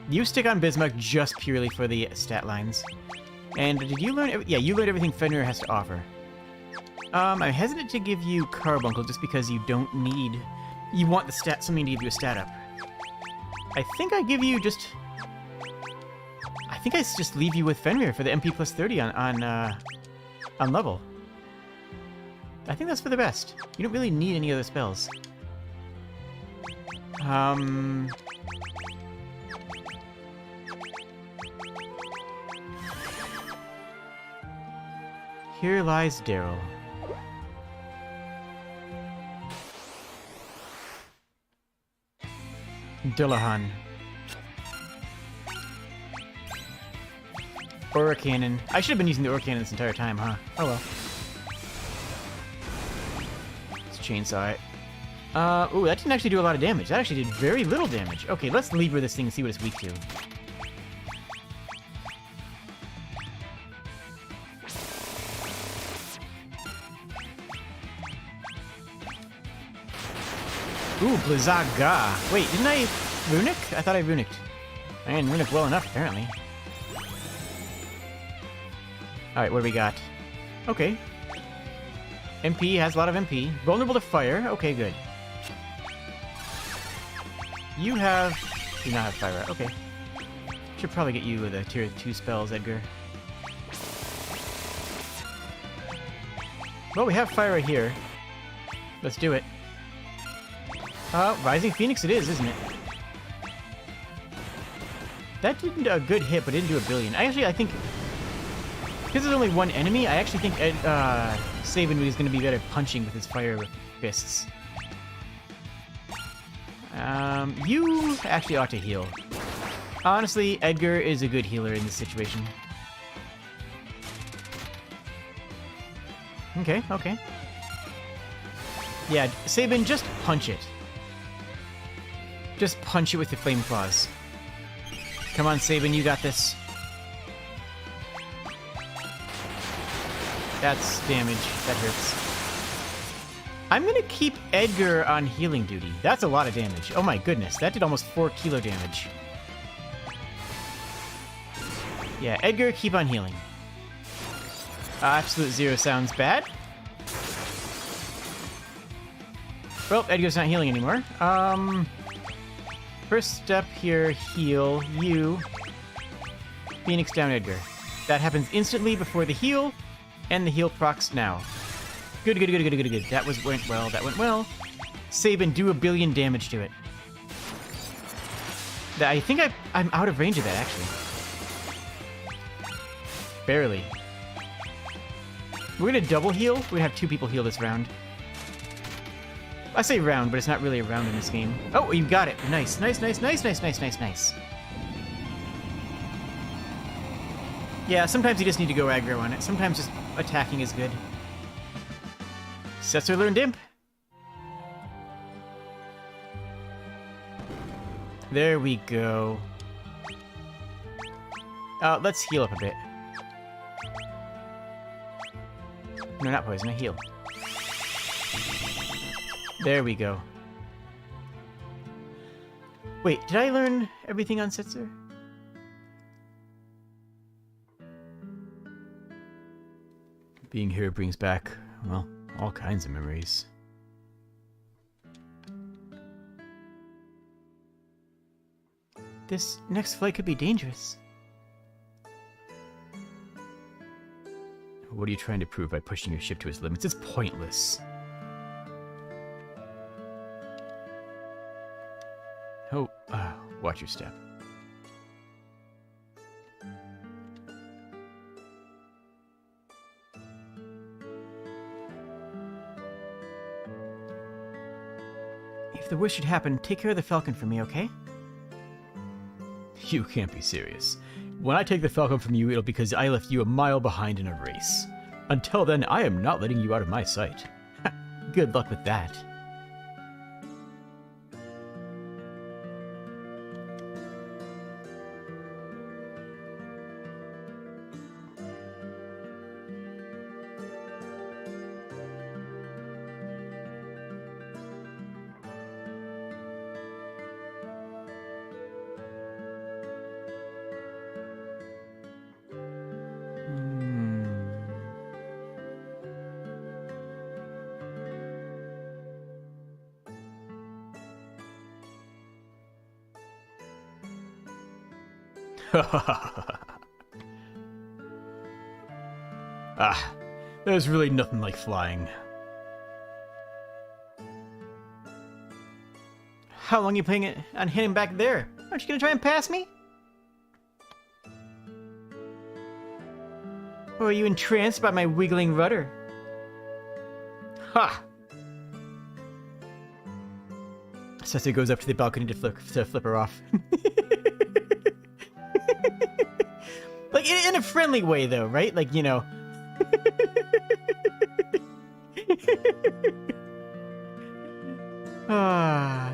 Speaker 1: You stick on Bismuth just purely for the stat lines. And did you learn... Yeah, you learned everything Fenrir has to offer. I'm hesitant to give you Carbuncle just because you don't need... You want the stat, something to give you a stat up. I think I give you just... I think I just leave you with Fenrir for the MP plus 30 on level. I think that's for the best. You don't really need any other spells. Here lies Daryl. Dillahan. Aura Cannon. I should have been using the Aura Cannon this entire time, huh? Oh well. Let's chainsaw it. Ooh, that didn't actually do a lot of damage. That actually did very little damage. Okay, let's lever this thing and see what it's weak to. Ooh, Blizzaga. Wait, didn't I runic? I thought I runicked. I didn't runic well enough, apparently. Alright, what do we got? Okay. MP has a lot of MP. Vulnerable to fire. Okay, good. You have... Do not have fire. Okay. Should probably get you with a tier 2 spells, Edgar. Well, we have fire right here. Let's do it. Rising Phoenix it is, isn't it? That did a good hit, but didn't do a billion. I think... Because there's only one enemy, I actually think Sabin is going to be better punching with his fire fists. You actually ought to heal. Honestly, Edgar is a good healer in this situation. Okay, okay. Yeah, Sabin, just punch it. Just punch it with the flame claws. Come on, Sabin, you got this. That's damage. That hurts. I'm gonna keep Edgar on healing duty. That's a lot of damage. Oh my goodness, that did almost 4 kilo damage. Yeah, Edgar, keep on healing. Absolute Zero sounds bad. Well, Edgar's not healing anymore. First step here, heal you. Phoenix down Edgar. That happens instantly before the heal, and the heal procs now. Good, good, good, good, good, good. That went well, that went well. Sabin, do a billion damage to it. I think I'm out of range of that, actually. Barely. We're gonna double heal. We're gonna have 2 people heal this round. I say round, but it's not really a round in this game. Oh, you got it. Nice, nice, nice, nice, nice, nice, nice, nice. Yeah, sometimes you just need to go aggro on it. Sometimes just attacking is good. Setzer learned Imp. There we go. Let's heal up a bit. No, not poison, a heal. There we go. Wait, did I learn everything on Setzer?
Speaker 2: Being here brings back, well, all kinds of memories.
Speaker 1: This next flight could be dangerous.
Speaker 2: What are you trying to prove by pushing your ship to its limits? It's pointless. Oh, watch your step.
Speaker 1: If the worst should happen, take care of the Falcon for me, okay?
Speaker 2: You can't be serious. When I take the Falcon from you, it'll be because I left you a mile behind in a race. Until then, I am not letting you out of my sight.
Speaker 1: Good luck with that.
Speaker 2: There's really nothing like flying.
Speaker 1: How long are you playing it on hitting back there? Aren't you gonna try and pass me? Or are you entranced by my wiggling rudder? Ha!
Speaker 2: Setzer goes up to the balcony to flip her off.
Speaker 1: Like, in a friendly way, though, right? Like, you know... Ah...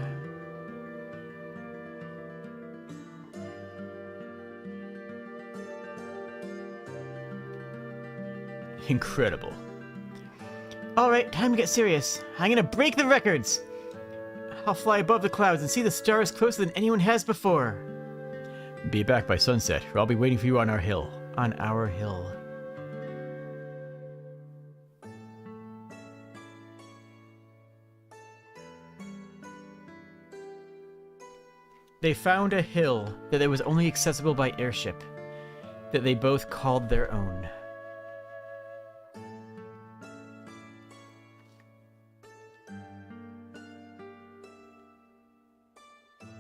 Speaker 2: Incredible.
Speaker 1: Alright, time to get serious. I'm gonna break the records! I'll fly above the clouds and see the stars closer than anyone has before.
Speaker 2: Be back by sunset, or I'll be waiting for you on our hill.
Speaker 1: On our hill. They found a hill that was only accessible by airship, that they both called their own.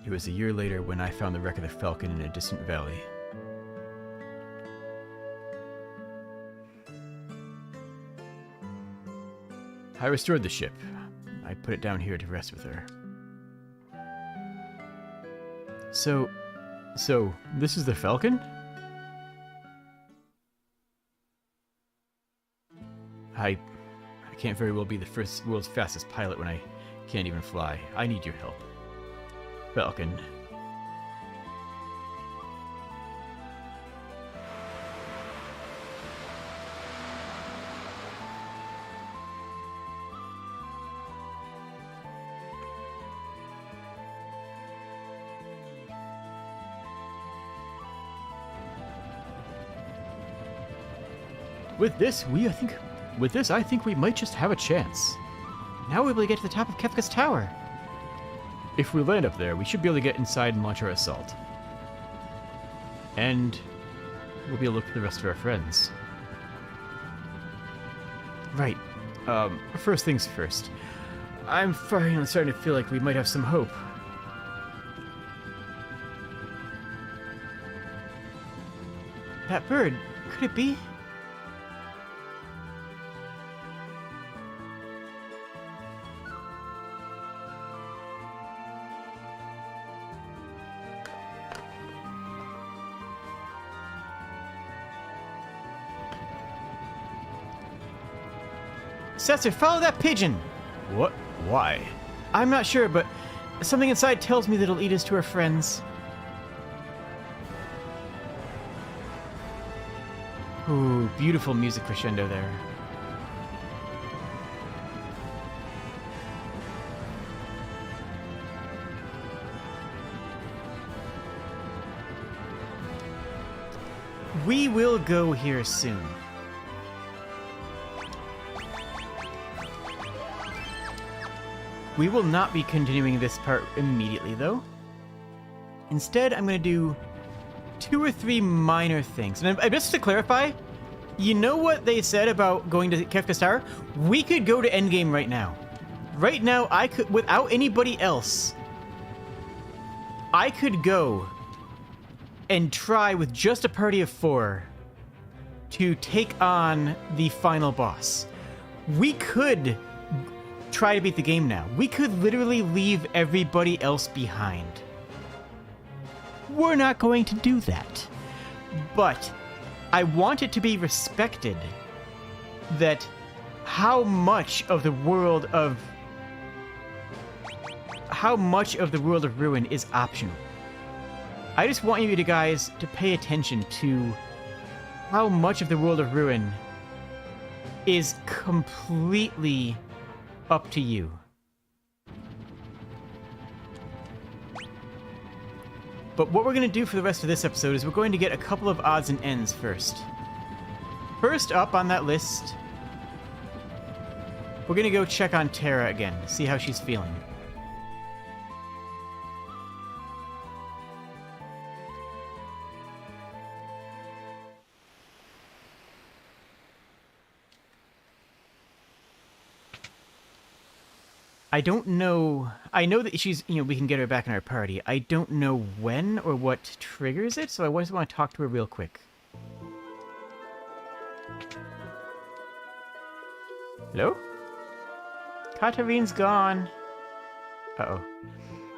Speaker 2: It was a year later when I found the wreck of the Falcon in a distant valley. I restored the ship. I put it down here to rest with her. So, this is the Falcon? I can't very well be the world's fastest pilot when I can't even fly. I need your help. Falcon. With this, I think we might just have a chance.
Speaker 1: Now we'll be able to get to the top of Kefka's tower.
Speaker 2: If we land up there, we should be able to get inside and launch our assault. And we'll be able to look for the rest of our friends. Right. First things first. I'm finally starting to feel like we might have some hope.
Speaker 1: That bird, could it be? Setzer, follow that pigeon!
Speaker 2: What? Why?
Speaker 1: I'm not sure, but something inside tells me that it'll lead us to our friends. Ooh, beautiful music crescendo there. We will go here soon. We will not be continuing this part immediately, though. Instead, I'm going to do 2 or 3 minor things. And just to clarify, you know what they said about going to Kefka's Tower? We could go to Endgame right now. Right now, I could, without anybody else, I could go and try with just a party of 4 to take on the final boss. We could try to beat the game now. We could literally leave everybody else behind. We're not going to do that. But I want it to be respected that how much of the world of Ruin is optional. I just want you guys to pay attention to how much of the world of Ruin is completely up to you. But what we're going to do for the rest of this episode is we're going to get a couple of odds and ends first. First up on that list, we're going to go check on Terra again, see how she's feeling. I don't know. I know that she's, we can get her back in our party. I don't know when or what triggers it, so I just want to talk to her real quick. Hello? Katarine's gone. Uh-oh.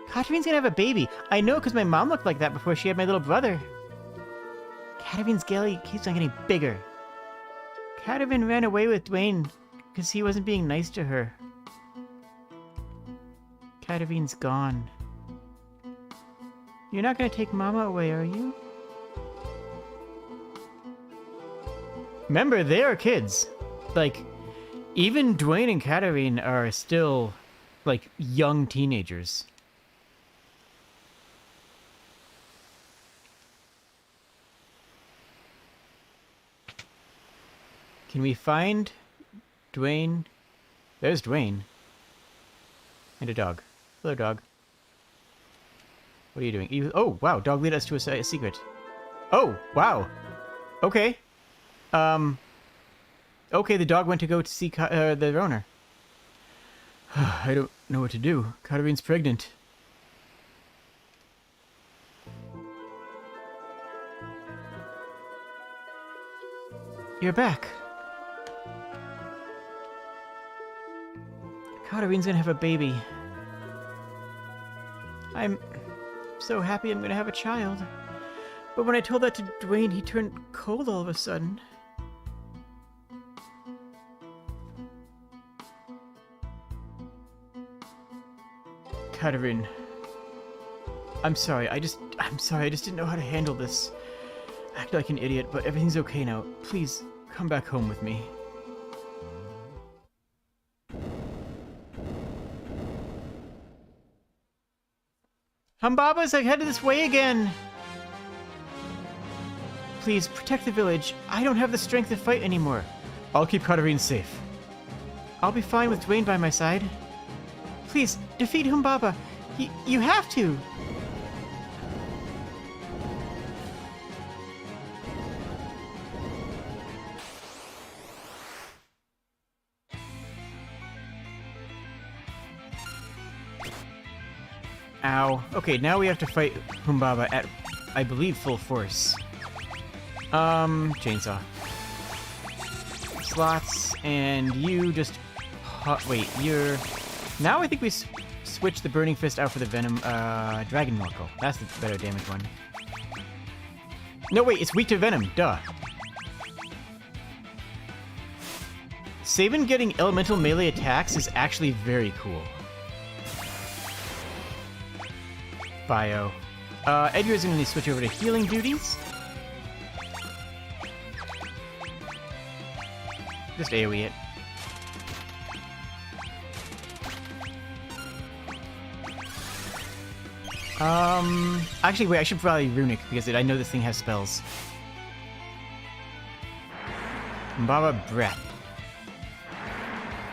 Speaker 1: Katarine's gonna have a baby. I know, because my mom looked like that before she had my little brother. Katarine's belly keeps on getting bigger. Katarine ran away with Dwayne because he wasn't being nice to her. Katarine's gone. You're not gonna take Mama away, are you? Remember, they are kids. Like, even Dwayne and Katarine are still, like, young teenagers. Can we find Dwayne? There's Dwayne. And a dog. Hello, dog. What are you doing? Oh, wow. Dog lead us to a secret. Oh, wow. Okay. Okay, the dog went to go to see the owner. I don't know what to do. Katarine's pregnant. You're back. Katarine's gonna have a baby. I'm so happy I'm gonna have a child. But when I told that to Dwayne, he turned cold all of a sudden. Katarine. I'm sorry, I just didn't know how to handle this. I acted like an idiot, but everything's okay now. Please, come back home with me. Humbaba's headed this way again! Please, protect the village. I don't have the strength to fight anymore. I'll keep Katarine safe. I'll be fine with Dwayne by my side. Please, defeat Humbaba. You have to! Ow. Okay, now we have to fight Humbaba at, I believe, full force. Chainsaw. Slots, and you just... wait, you're... Now I think we switch the Burning Fist out for the Venom, Dragon Knuckle. That's the better damage one. No, wait, it's weak to Venom. Duh. Sabin getting elemental melee attacks is actually very cool. Bio. Edgar's going to switch over to healing duties. Just AoE it. Actually, wait, I should probably Runic, because I know this thing has spells. Baba Breath.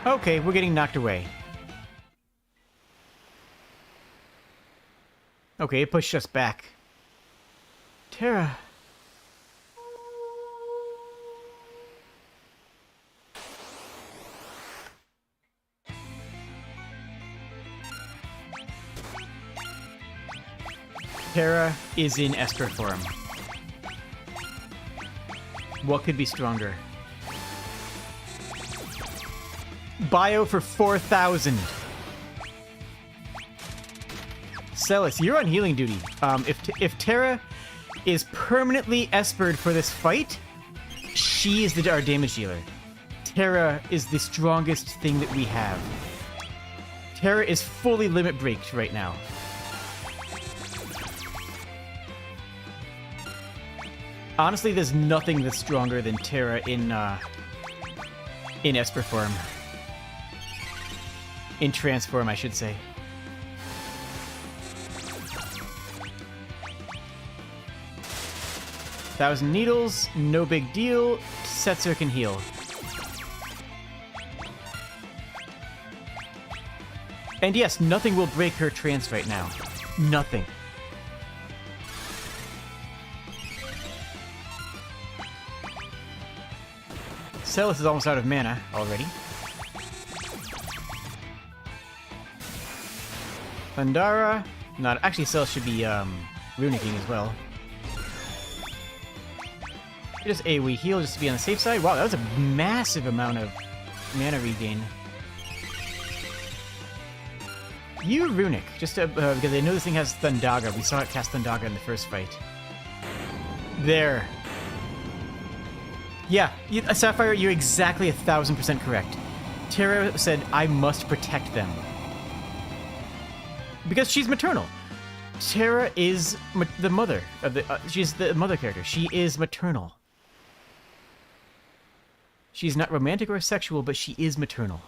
Speaker 1: Okay, we're getting knocked away. Okay, it pushed us back. Terra. Terra is in Esper form. What could be stronger? Bio for 4,000. Celis, you're on healing duty. If Terra is permanently Espered for this fight, she is our damage dealer. Terra is the strongest thing that we have. Terra is fully limit breaked right now. Honestly, there's nothing that's stronger than Terra in Esper form. In transform, I should say. Thousand Needles, no big deal. Setzer can heal. And yes, nothing will break her trance right now. Nothing. Celis is almost out of mana already. Thundara. Not actually, Celis should be runicking as well. Just AoE heal just to be on the safe side. Wow, that was a massive amount of mana regain. You runic, just to, because I know this thing has Thundaga. We saw it cast Thundaga in the first fight. There. Yeah, Sapphire, you're exactly 1,000% correct. Terra said, I must protect them. Because she's maternal. Terra is the mother of the. She's the mother character. She is maternal. She's not romantic or sexual, but she is maternal.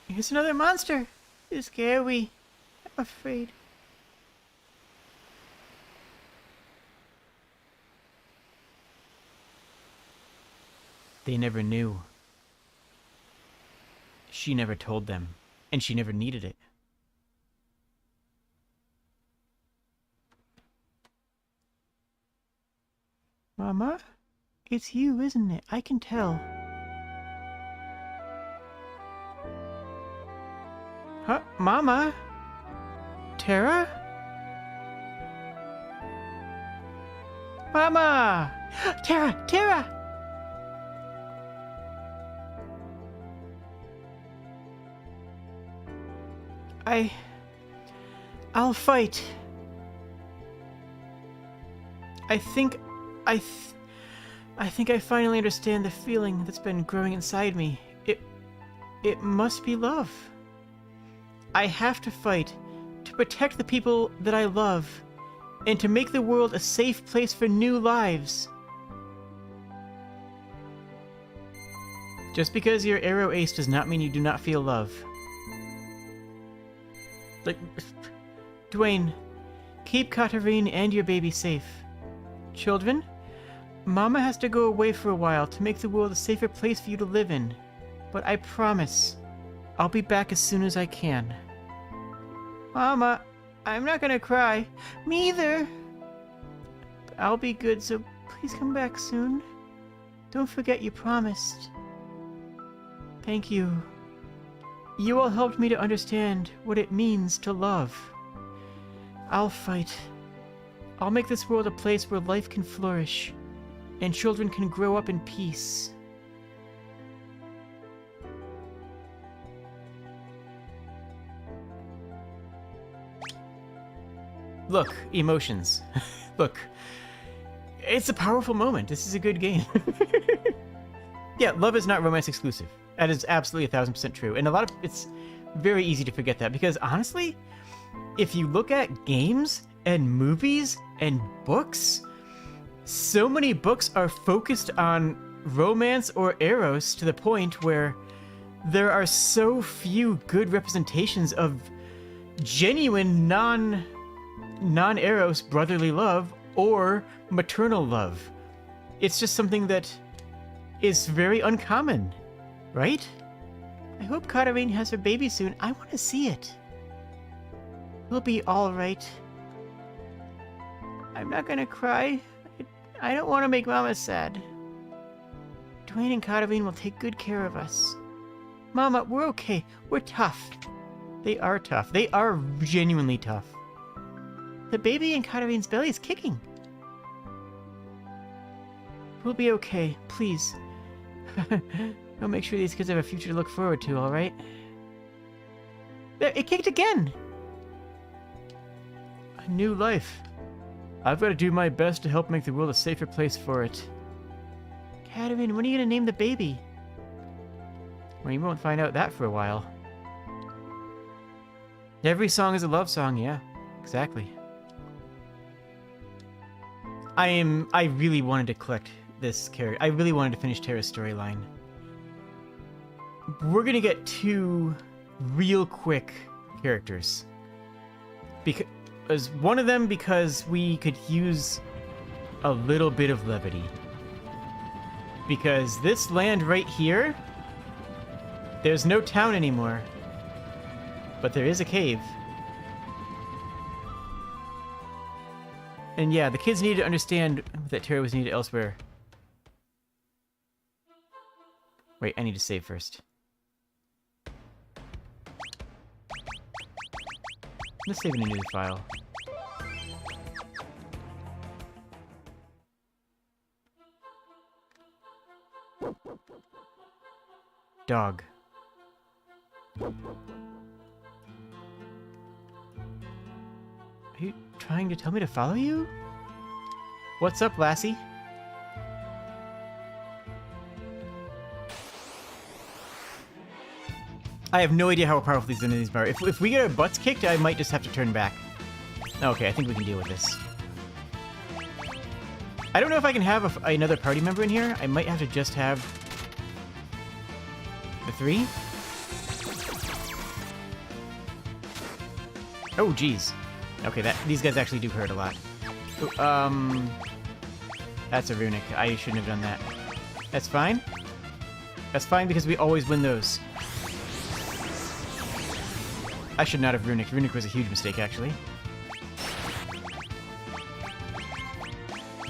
Speaker 1: Here's another monster. It's scary. I'm afraid. They never knew. She never told them, and she never needed it. Mama? It's you, isn't it? I can tell. Huh? Mama? Terra? Mama! Terra! Terra! I'll fight. I think I finally understand the feeling that's been growing inside me. It must be love. I have to fight to protect the people that I love and to make the world a safe place for new lives. Just because you're arrow ace does not mean you do not feel love. Like, Dwayne, keep Katarine and your baby safe. Children, Mama has to go away for a while to make the world a safer place for you to live in. But I promise, I'll be back as soon as I can. Mama, I'm not gonna cry. Me either. I'll be good, so please come back soon. Don't forget you promised. Thank you. You all helped me to understand what it means to love. I'll fight. I'll make this world a place where life can flourish, and children can grow up in peace. Look, emotions. Look, it's a powerful moment. This is a good game. Yeah, love is not romance exclusive. That is absolutely 1000% true. And it's very easy to forget that because honestly, if you look at games and movies and books, so many books are focused on romance or eros to the point where there are so few good representations of genuine non-eros brotherly love or maternal love. It's just something that is very uncommon, right? I hope Katarine has her baby soon. I want to see it. We'll be all right. I'm not gonna cry. I don't want to make Mama sad. Dwayne and Katarine will take good care of us. Mama, we're okay. We're tough. They are tough. They are genuinely tough. The baby in Katarine's belly is kicking. We'll be okay. Please. I'll make sure these kids have a future to look forward to, alright? There, it kicked again! A new life. I've got to do my best to help make the world a safer place for it. Katarine, when are you gonna name the baby? Well, you won't find out that for a while. Every song is a love song, yeah. Exactly. I really wanted to collect this character. I really wanted to finish Terra's storyline. We're gonna get 2 real quick characters. Because one of them because we could use a little bit of levity. Because this land right here, there's no town anymore. But there is a cave. And yeah, the kids need to understand that Terra was needed elsewhere. Wait, I need to save first. Let's save in a new file. Dog. Are you trying to tell me to follow you? What's up, Lassie? I have no idea how powerful these enemies are. If we get our butts kicked, I might just have to turn back. Okay, I think we can deal with this. I don't know if I can have another party member in here. I might have to just have the 3. Oh, geez. Okay, these guys actually do hurt a lot. Ooh, that's a runic. I shouldn't have done that. That's fine. That's fine because we always win those. I should not have runic. Runic was a huge mistake, actually.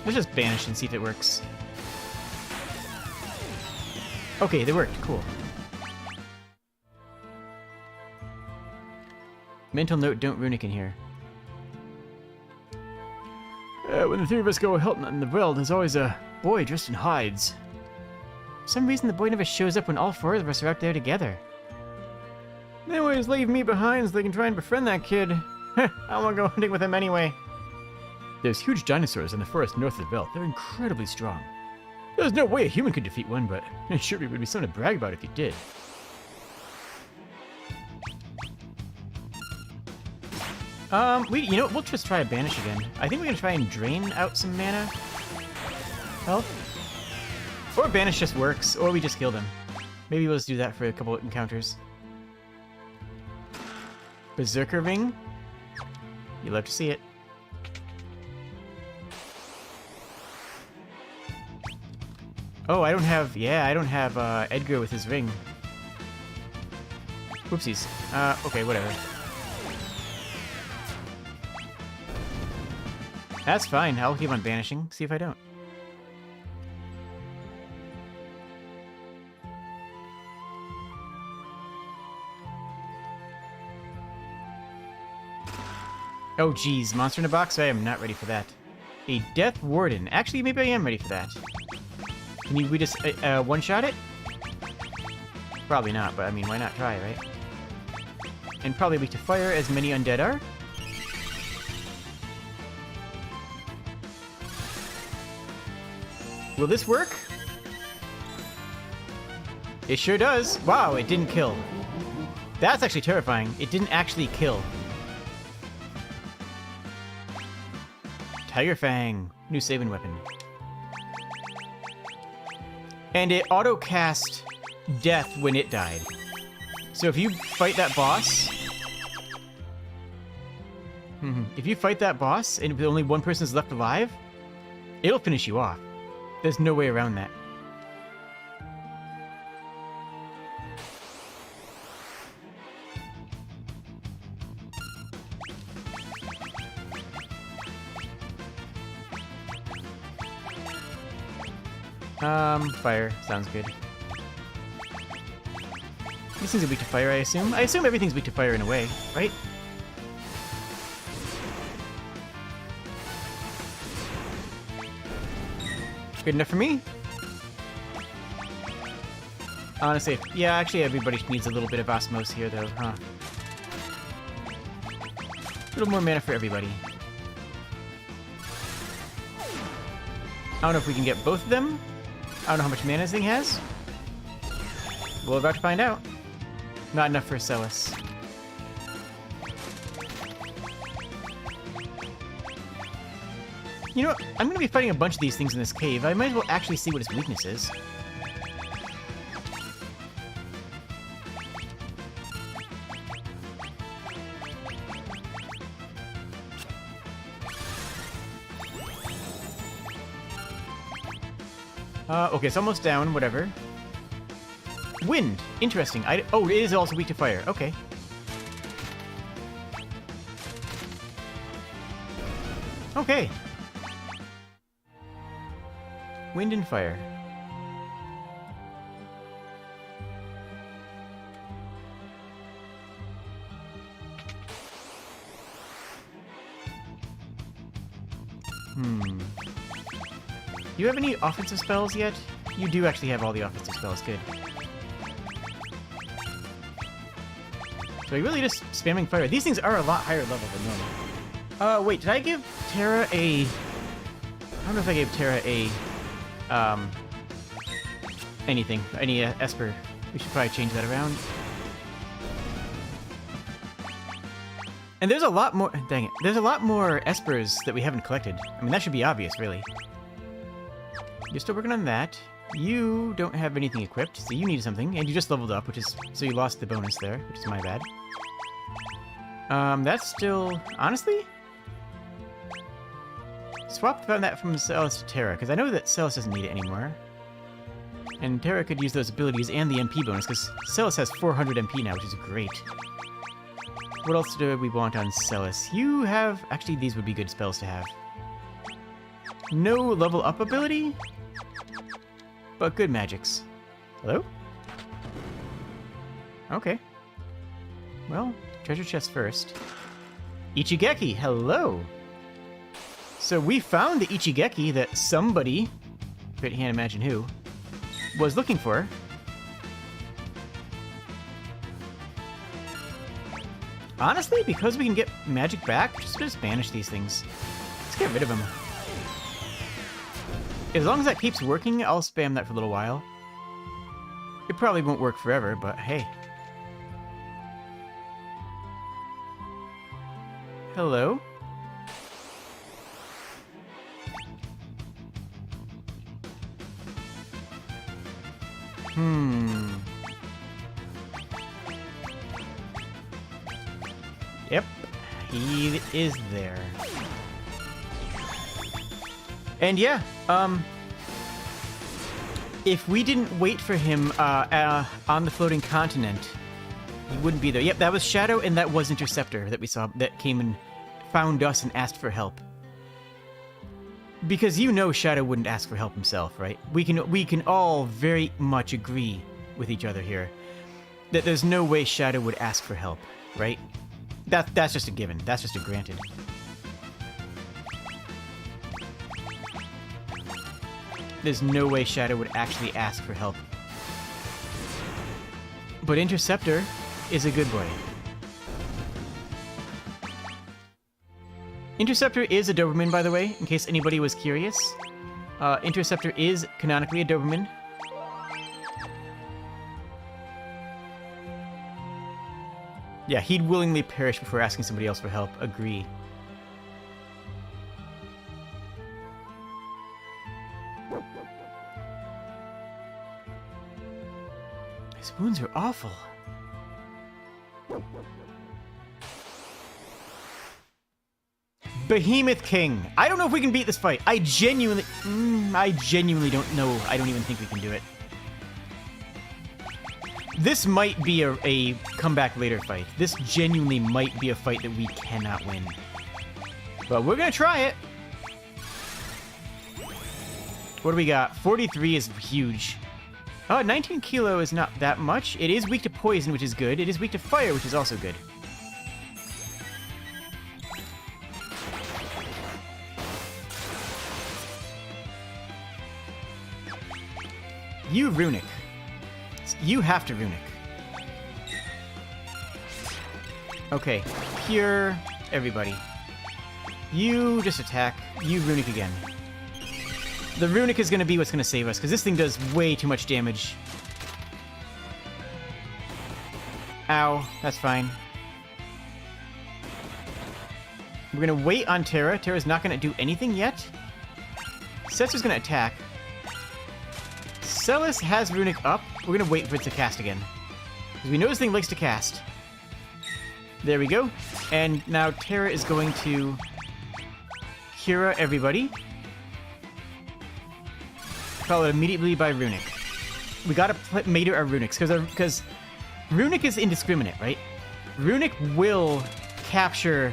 Speaker 1: Let's just banish and see if it works. Okay, they worked. Cool. Mental note, don't runic in here. When the 3 of us go hunting in the world, there's always a boy dressed in hides. For some reason, the boy never shows up when all 4 of us are out there together. They always leave me behind so they can try and befriend that kid. I don't want to go hunting with him anyway. There's huge dinosaurs in the forest north of the belt. They're incredibly strong. There's no way a human could defeat one, but it sure would be something to brag about if he did. You know what? We'll just try a banish again. I think we're gonna try and drain out some mana. Health. Or banish just works, or we just kill them. Maybe we'll just do that for a couple of encounters. Berserker Ring. You love to see it. Oh, I don't have Edgar with his ring. Oopsies. Okay, whatever. That's fine. I'll keep on banishing. See if I don't. Oh, geez. Monster in a box? I am not ready for that. A Death Warden. Actually, maybe I am ready for that. Can we just one-shot it? Probably not, but I mean, why not try, right? And probably weak to fire, as many undead are. Will this work? It sure does. Wow, it didn't kill. That's actually terrifying. It didn't actually kill. Tiger Fang. New saving weapon. And it auto-cast death when it died. So if you fight that boss... if you fight that boss and only one person is left alive, it'll finish you off. There's no way around that. Fire. Sounds good. These things are weak to fire, I assume? I assume everything's weak to fire in a way, right? Good enough for me? Honestly, yeah, actually everybody needs a little bit of osmos here, though, huh? A little more mana for everybody. I don't know if we can get both of them. I don't know how much mana this thing has. We're about to find out. Not enough for Celis. You know what? I'm gonna be fighting a bunch of these things in this cave. I might as well actually see what its weakness is. Okay, it's almost down, whatever. Wind! Interesting. Oh, it is also weak to fire. Okay. Okay. Wind and fire. Do you have any offensive spells yet? You do actually have all the offensive spells. Good. So you're really just spamming fire. These things are a lot higher level than normal. Wait, did I give Terra a... I don't know if I gave Terra a... anything. Any Esper. We should probably change that around. And there's a lot more... Dang it. There's a lot more Espers that we haven't collected. I mean, that should be obvious, really. You're still working on that. You don't have anything equipped, so you need something. And you just leveled up, which is... So you lost the bonus there, which is my bad. That's still... Honestly? Swap that from Celis to Terra, because I know that Celis doesn't need it anymore. And Terra could use those abilities and the MP bonus, because Celis has 400 MP now, which is great. What else do we want on Celis? You have... Actually, these would be good spells to have. No level up ability? But good magics. Hello? Okay. Well, treasure chest first. Ichigeki, hello! So we found the Ichigeki that somebody, I can't imagine who, was looking for. Honestly, because we can get magic back, just banish these things. Let's get rid of them. As long as that keeps working, I'll spam that for a little while. It probably won't work forever, but hey. Hello? Yep, he is there. And yeah, if we didn't wait for him on the floating continent, he wouldn't be there. Yep, that was Shadow, and that was Interceptor that we saw that came and found us and asked for help. Because you know Shadow wouldn't ask for help himself, right? We can all very much agree with each other here that there's no way Shadow would ask for help, right? That's just a given. That's just a granted. There's no way Shadow would actually ask for help. But Interceptor is a good boy. Interceptor is a Doberman, by the way, in case anybody was curious. Interceptor is canonically a Doberman. Yeah, he'd willingly perish before asking somebody else for help. Agree. His wounds are awful. Behemoth King. I don't know if we can beat this fight. I genuinely don't know. I don't even think we can do it. This might be a comeback later fight. This genuinely might be a fight that we cannot win. But we're gonna try it. What do we got? 43 is huge. Oh, 19 kilo is not that much. It is weak to poison, which is good. It is weak to fire, which is also good. You Runic. You have to Runic. Okay, pure everybody. You just attack. You Runic again. The Runic is going to be what's going to save us, because this thing does way too much damage. Ow, that's fine. We're going to wait on Terra. Terra's not going to do anything yet. Setzer's going to attack. Celis has Runic up. We're going to wait for it to cast again, because we know this thing likes to cast. There we go. And now Terra is going to Cura everybody. Followed immediately by Runic. We gotta meter our Runics, because Runic is indiscriminate, right? Runic will capture...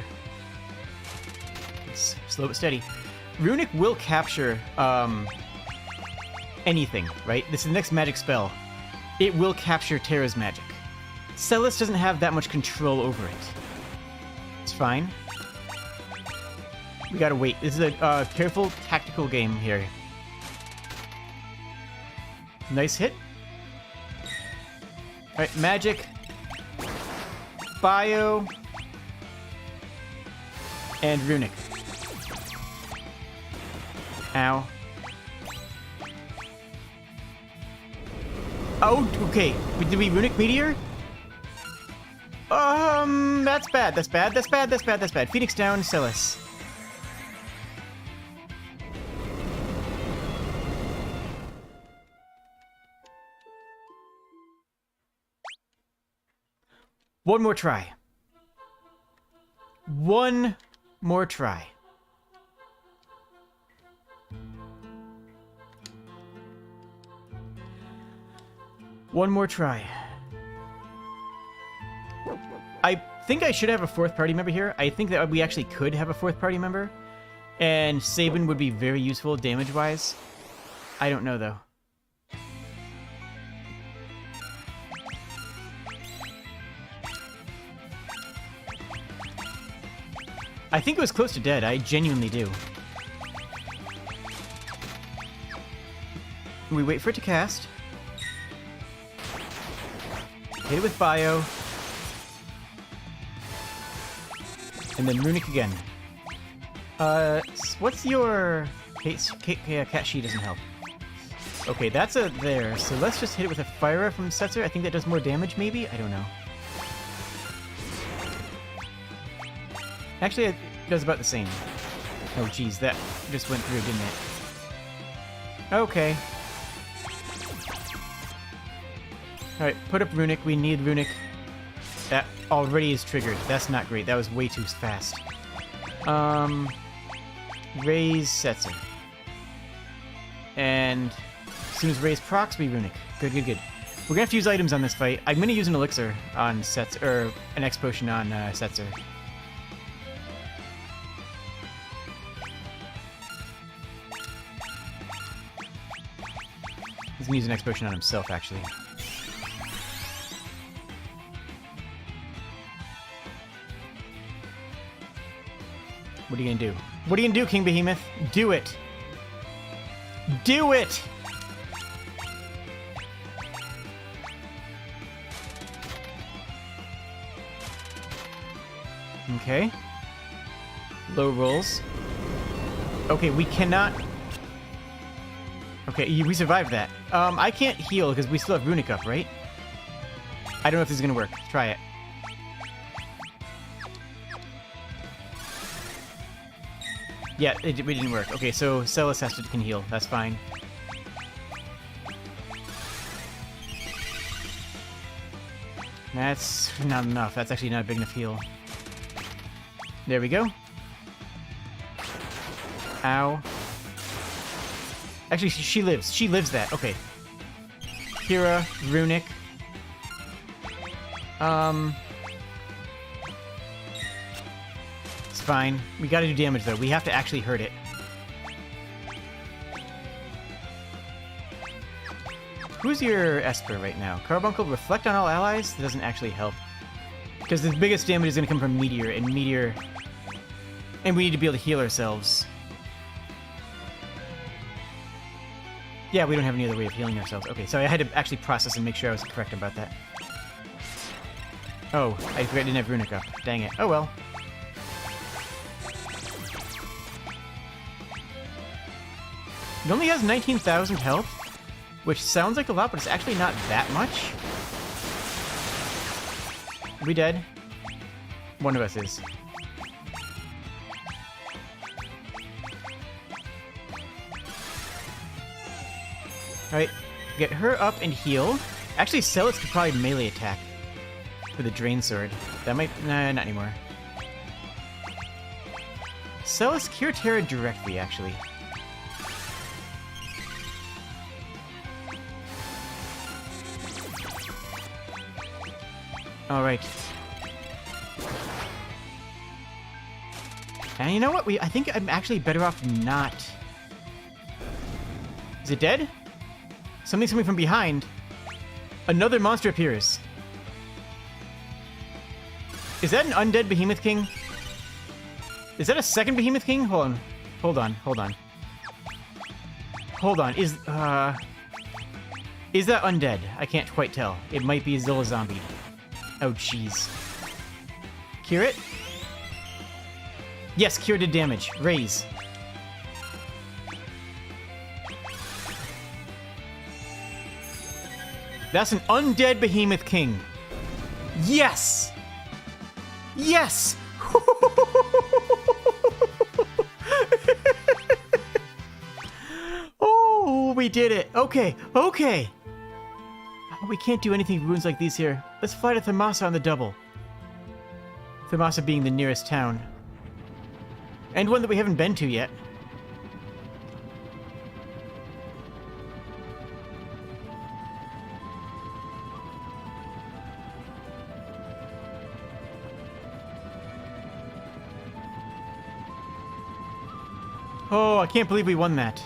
Speaker 1: It's slow but steady. Runic will capture anything, right? This is the next magic spell. It will capture Terra's magic. Celis doesn't have that much control over it. It's fine. We gotta wait. This is a careful, tactical game here. Nice hit. Alright, magic. Bio. And Runic. Ow. Oh, okay. Did we Runic Meteor? That's bad. That's bad. That's bad. That's bad. That's bad. Phoenix down, Celis. One more try. One more try. One more try. I think I should have a fourth party member here. I think that we actually could have a fourth party member. And Sabin would be very useful damage-wise. I don't know, though. I think it was close to dead. I genuinely do. We wait for it to cast. Hit it with Bio. And then Runic again. What's your... Cat She doesn't help. Okay, that's a there. So let's just hit it with a Fire from Setzer. I think that does more damage, maybe? I don't know. Actually, it does about the same. Oh, geez, that just went through, didn't it? Okay. Alright, put up Runic. We need Runic. That already is triggered. That's not great. That was way too fast. Raise Setzer. And as soon as Raise procs, we Runic. Good, good, good. We're gonna have to use items on this fight. I'm gonna use an elixir on Setzer, or an X potion on Setzer. He's gonna use an X potion on himself, actually. What are you gonna do? What are you gonna do, King Behemoth? Do it! Do it! Okay. Low rolls. Okay, we cannot... Okay, we survived that. I can't heal because we still have Runic up, right? I don't know if this is gonna work. Try it. Yeah, it didn't work. Okay, so Celis can heal. That's fine. That's not enough. That's actually not a big enough heal. There we go. Ow. Actually, she lives. She lives that. Okay. Kira, Runic. It's fine. We gotta do damage, though. We have to actually hurt it. Who's your Esper right now? Carbuncle, reflect on all allies? That doesn't actually help. Because the biggest damage is gonna come from Meteor, and Meteor... And we need to be able to heal ourselves. Yeah, we don't have any other way of healing ourselves. Okay, so I had to actually process and make sure I was correct about that. Oh, I didn't have Runic up. Dang it. Oh well. It only has 19,000 health, which sounds like a lot, but it's actually not that much. Are we dead? One of us is. Alright, get her up and heal. Actually, Celis could probably melee attack with a Drain Sword. That might... Nah, not anymore. Celis cure Terra directly, actually. Alright. And you know what? I think I'm actually better off not... Is it dead? Something's coming from behind. Another monster appears. Is that an undead Behemoth King? Is that a second Behemoth King? Hold on. Hold on. Hold on. Hold on. Is that undead? I can't quite tell. It might be Zilla Zombie. Oh, jeez. Cure it? Yes, cure did damage. Raise. That's an undead Behemoth King. Yes! Yes! Oh, we did it. Okay, okay. Oh, we can't do anything with runes like these here. Let's fly to Thamasa on the double. Thamasa being the nearest town. And one that we haven't been to yet. Oh, I can't believe we won that.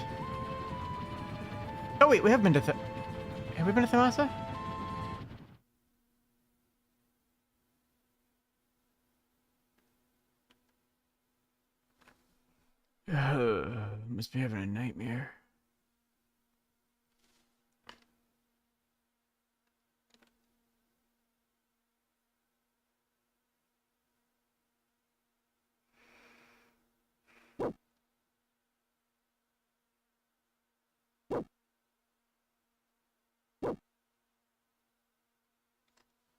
Speaker 1: Oh wait, we have been to have we been to Thamasa? Must be having a nightmare.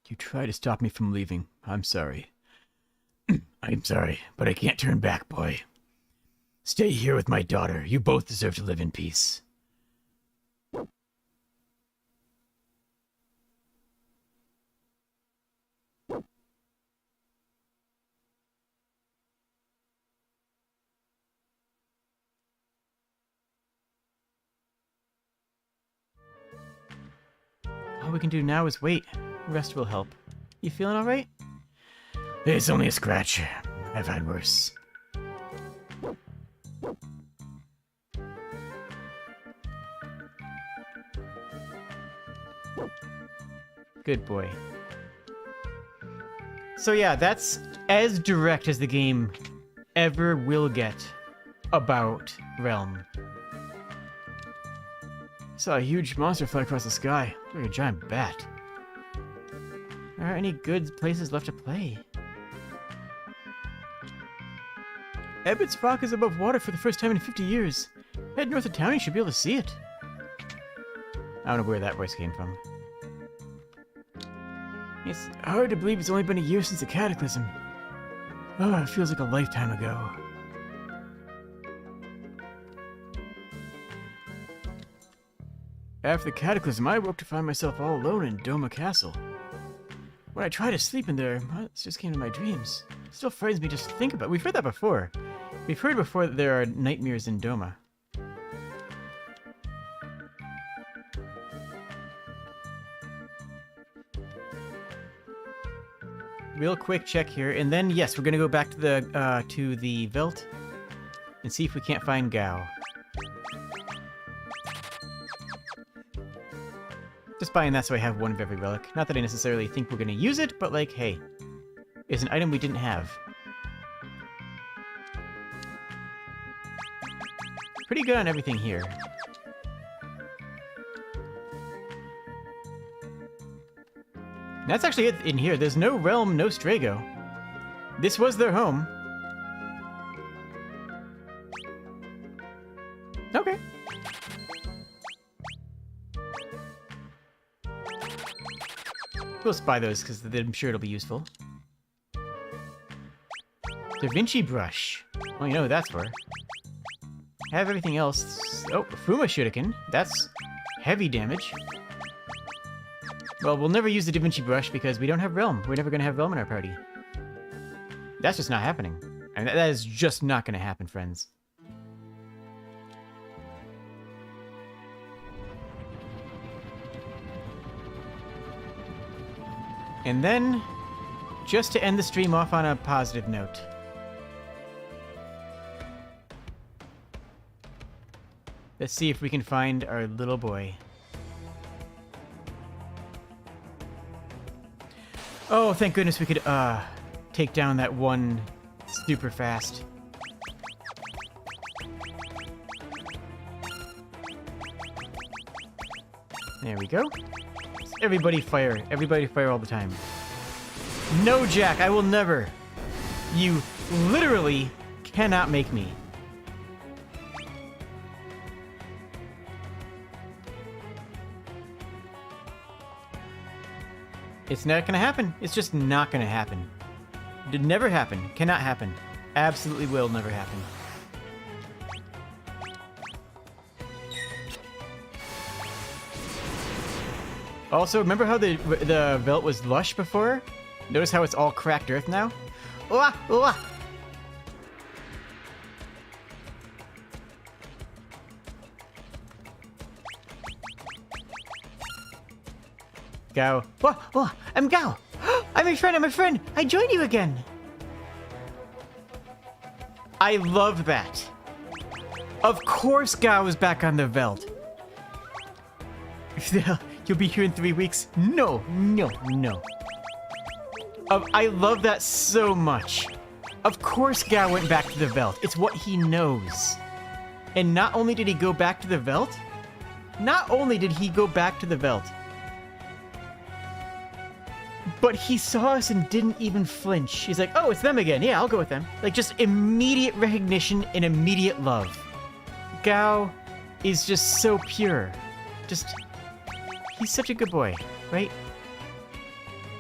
Speaker 1: You try to stop me from leaving. I'm sorry. I'm sorry, but I can't turn back, boy. Stay here with my daughter. You both deserve to live in peace. All we can do now is wait. Rest will help. You feeling alright? It's only a scratch. I've had worse. Good boy. So yeah, that's as direct as the game ever will get about Realm. Saw a huge monster fly across the sky, like a giant bat. There aren't any good places left to play. Ebbett's Rock is above water for the first time in 50 years. Head north of town, you should be able to see it. I don't know where that voice came from. It's hard to believe it's only been a year since the Cataclysm. Oh, it feels like a lifetime ago. After the Cataclysm, I woke to find myself all alone in Doma Castle. When I tried to sleep in there, it just came to my dreams. It still frightens me just to think about it. We've heard that before. We've heard before that there are nightmares in Doma. Real quick check here, and then yes, we're gonna go back to the Velt and see if we can't find Gao. Just buying that so I have one of every relic. Not that I necessarily think we're gonna use it, but like, hey, it's an item we didn't have. Pretty good on everything here. That's actually it in here. There's no realm, no Strago. This was their home. Okay. We'll spy those because I'm sure it'll be useful. Da Vinci brush. Well, you know what that's for. Have everything else. Oh, Fuma Shuriken. That's heavy damage. Well, we'll never use the Da Vinci brush because we don't have Realm. We're never going to have Realm in our party. That's just not happening. I mean, that is just not going to happen, friends. And then, just to end the stream off on a positive note. Let's see if we can find our little boy. Oh, thank goodness we could, take down that one super fast. There we go. Everybody fire. Everybody fire all the time. No, Jack, I will never. You literally cannot make me. It's not gonna happen. It's just not gonna happen. Did never happen. Cannot happen. Absolutely will never happen. Also, remember how the Velt was lush before? Notice how it's all cracked earth now? Ooh, ooh. Gao. Oh, oh, I'm Gao. I'm a friend. I joined you again. I love that. Of course Gao is back on the Veld. You'll be here in 3 weeks. No. I love that so much. Of course Gao went back to the Veld. It's what he knows. And not only did he go back to the Veld, but he saw us and didn't even flinch. He's like, oh, it's them again. Yeah, I'll go with them. Like, just immediate recognition and immediate love. Gao is just so pure. He's such a good boy, right?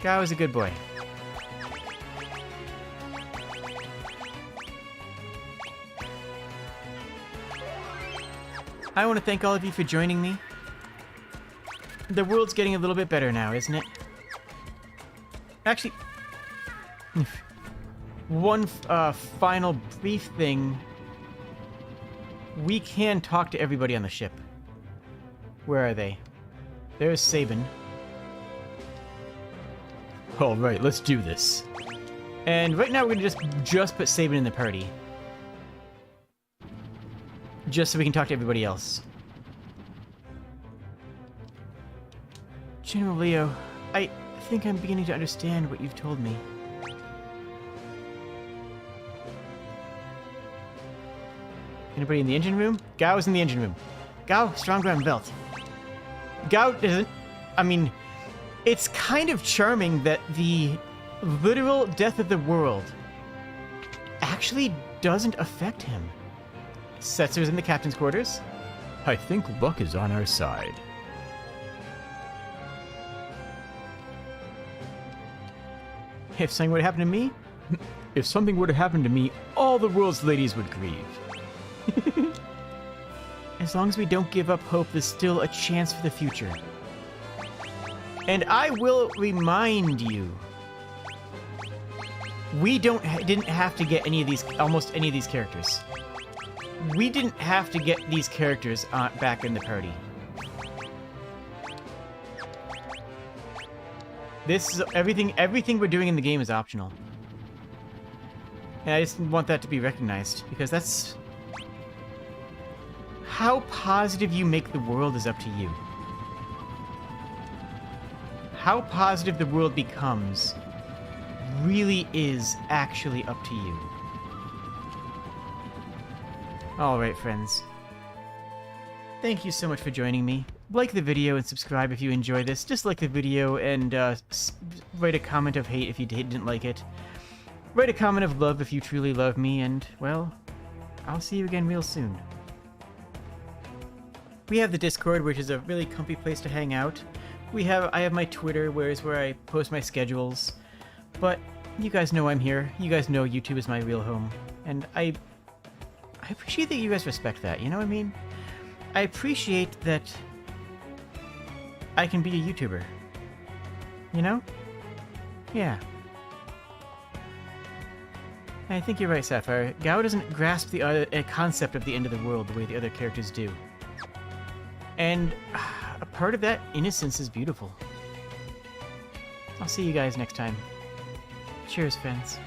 Speaker 1: Gao is a good boy. I want to thank all of you for joining me. The world's getting a little bit better now, isn't it? Actually, one final brief thing. We can talk to everybody on the ship. Where are they? There's Sabin. All right, let's do this. And right now we're gonna just put Sabin in the party. Just so we can talk to everybody else. General Leo, I think I'm beginning to understand what you've told me. Anybody in the engine room? Gao's in the engine room. Gao, stronger on Velt. Gao doesn't... I mean, it's kind of charming that the literal death of the world actually doesn't affect him. Setzer's in the captain's quarters. I think luck is on our side. If something were to happen to me,
Speaker 2: If something were to happen to me, all the world's ladies would grieve.
Speaker 1: as long as we don't give up hope, there's still a chance for the future. And I will remind you, we didn't have to get almost any of these characters. We didn't have to get these characters back in the party. This is everything we're doing in the game is optional. And I just want that to be recognized, because that's... How positive you make the world is up to you. How positive the world becomes really is actually up to you. Alright, friends. Thank you so much for joining me. Like the video and subscribe if you enjoy this. Dislike the video and write a comment of hate if you didn't like it. Write a comment of love if you truly love me, and, well, I'll see you again real soon. We have the Discord, which is a really comfy place to hang out. I have my Twitter, where I post my schedules. But you guys know I'm here. You guys know YouTube is my real home. And I appreciate that you guys respect that, you know what I mean? I appreciate that I can be a YouTuber. You know? Yeah. I think you're right, Sapphire. Gao doesn't grasp the concept of the end of the world the way the other characters do. And a part of that innocence is beautiful. I'll see you guys next time. Cheers, friends.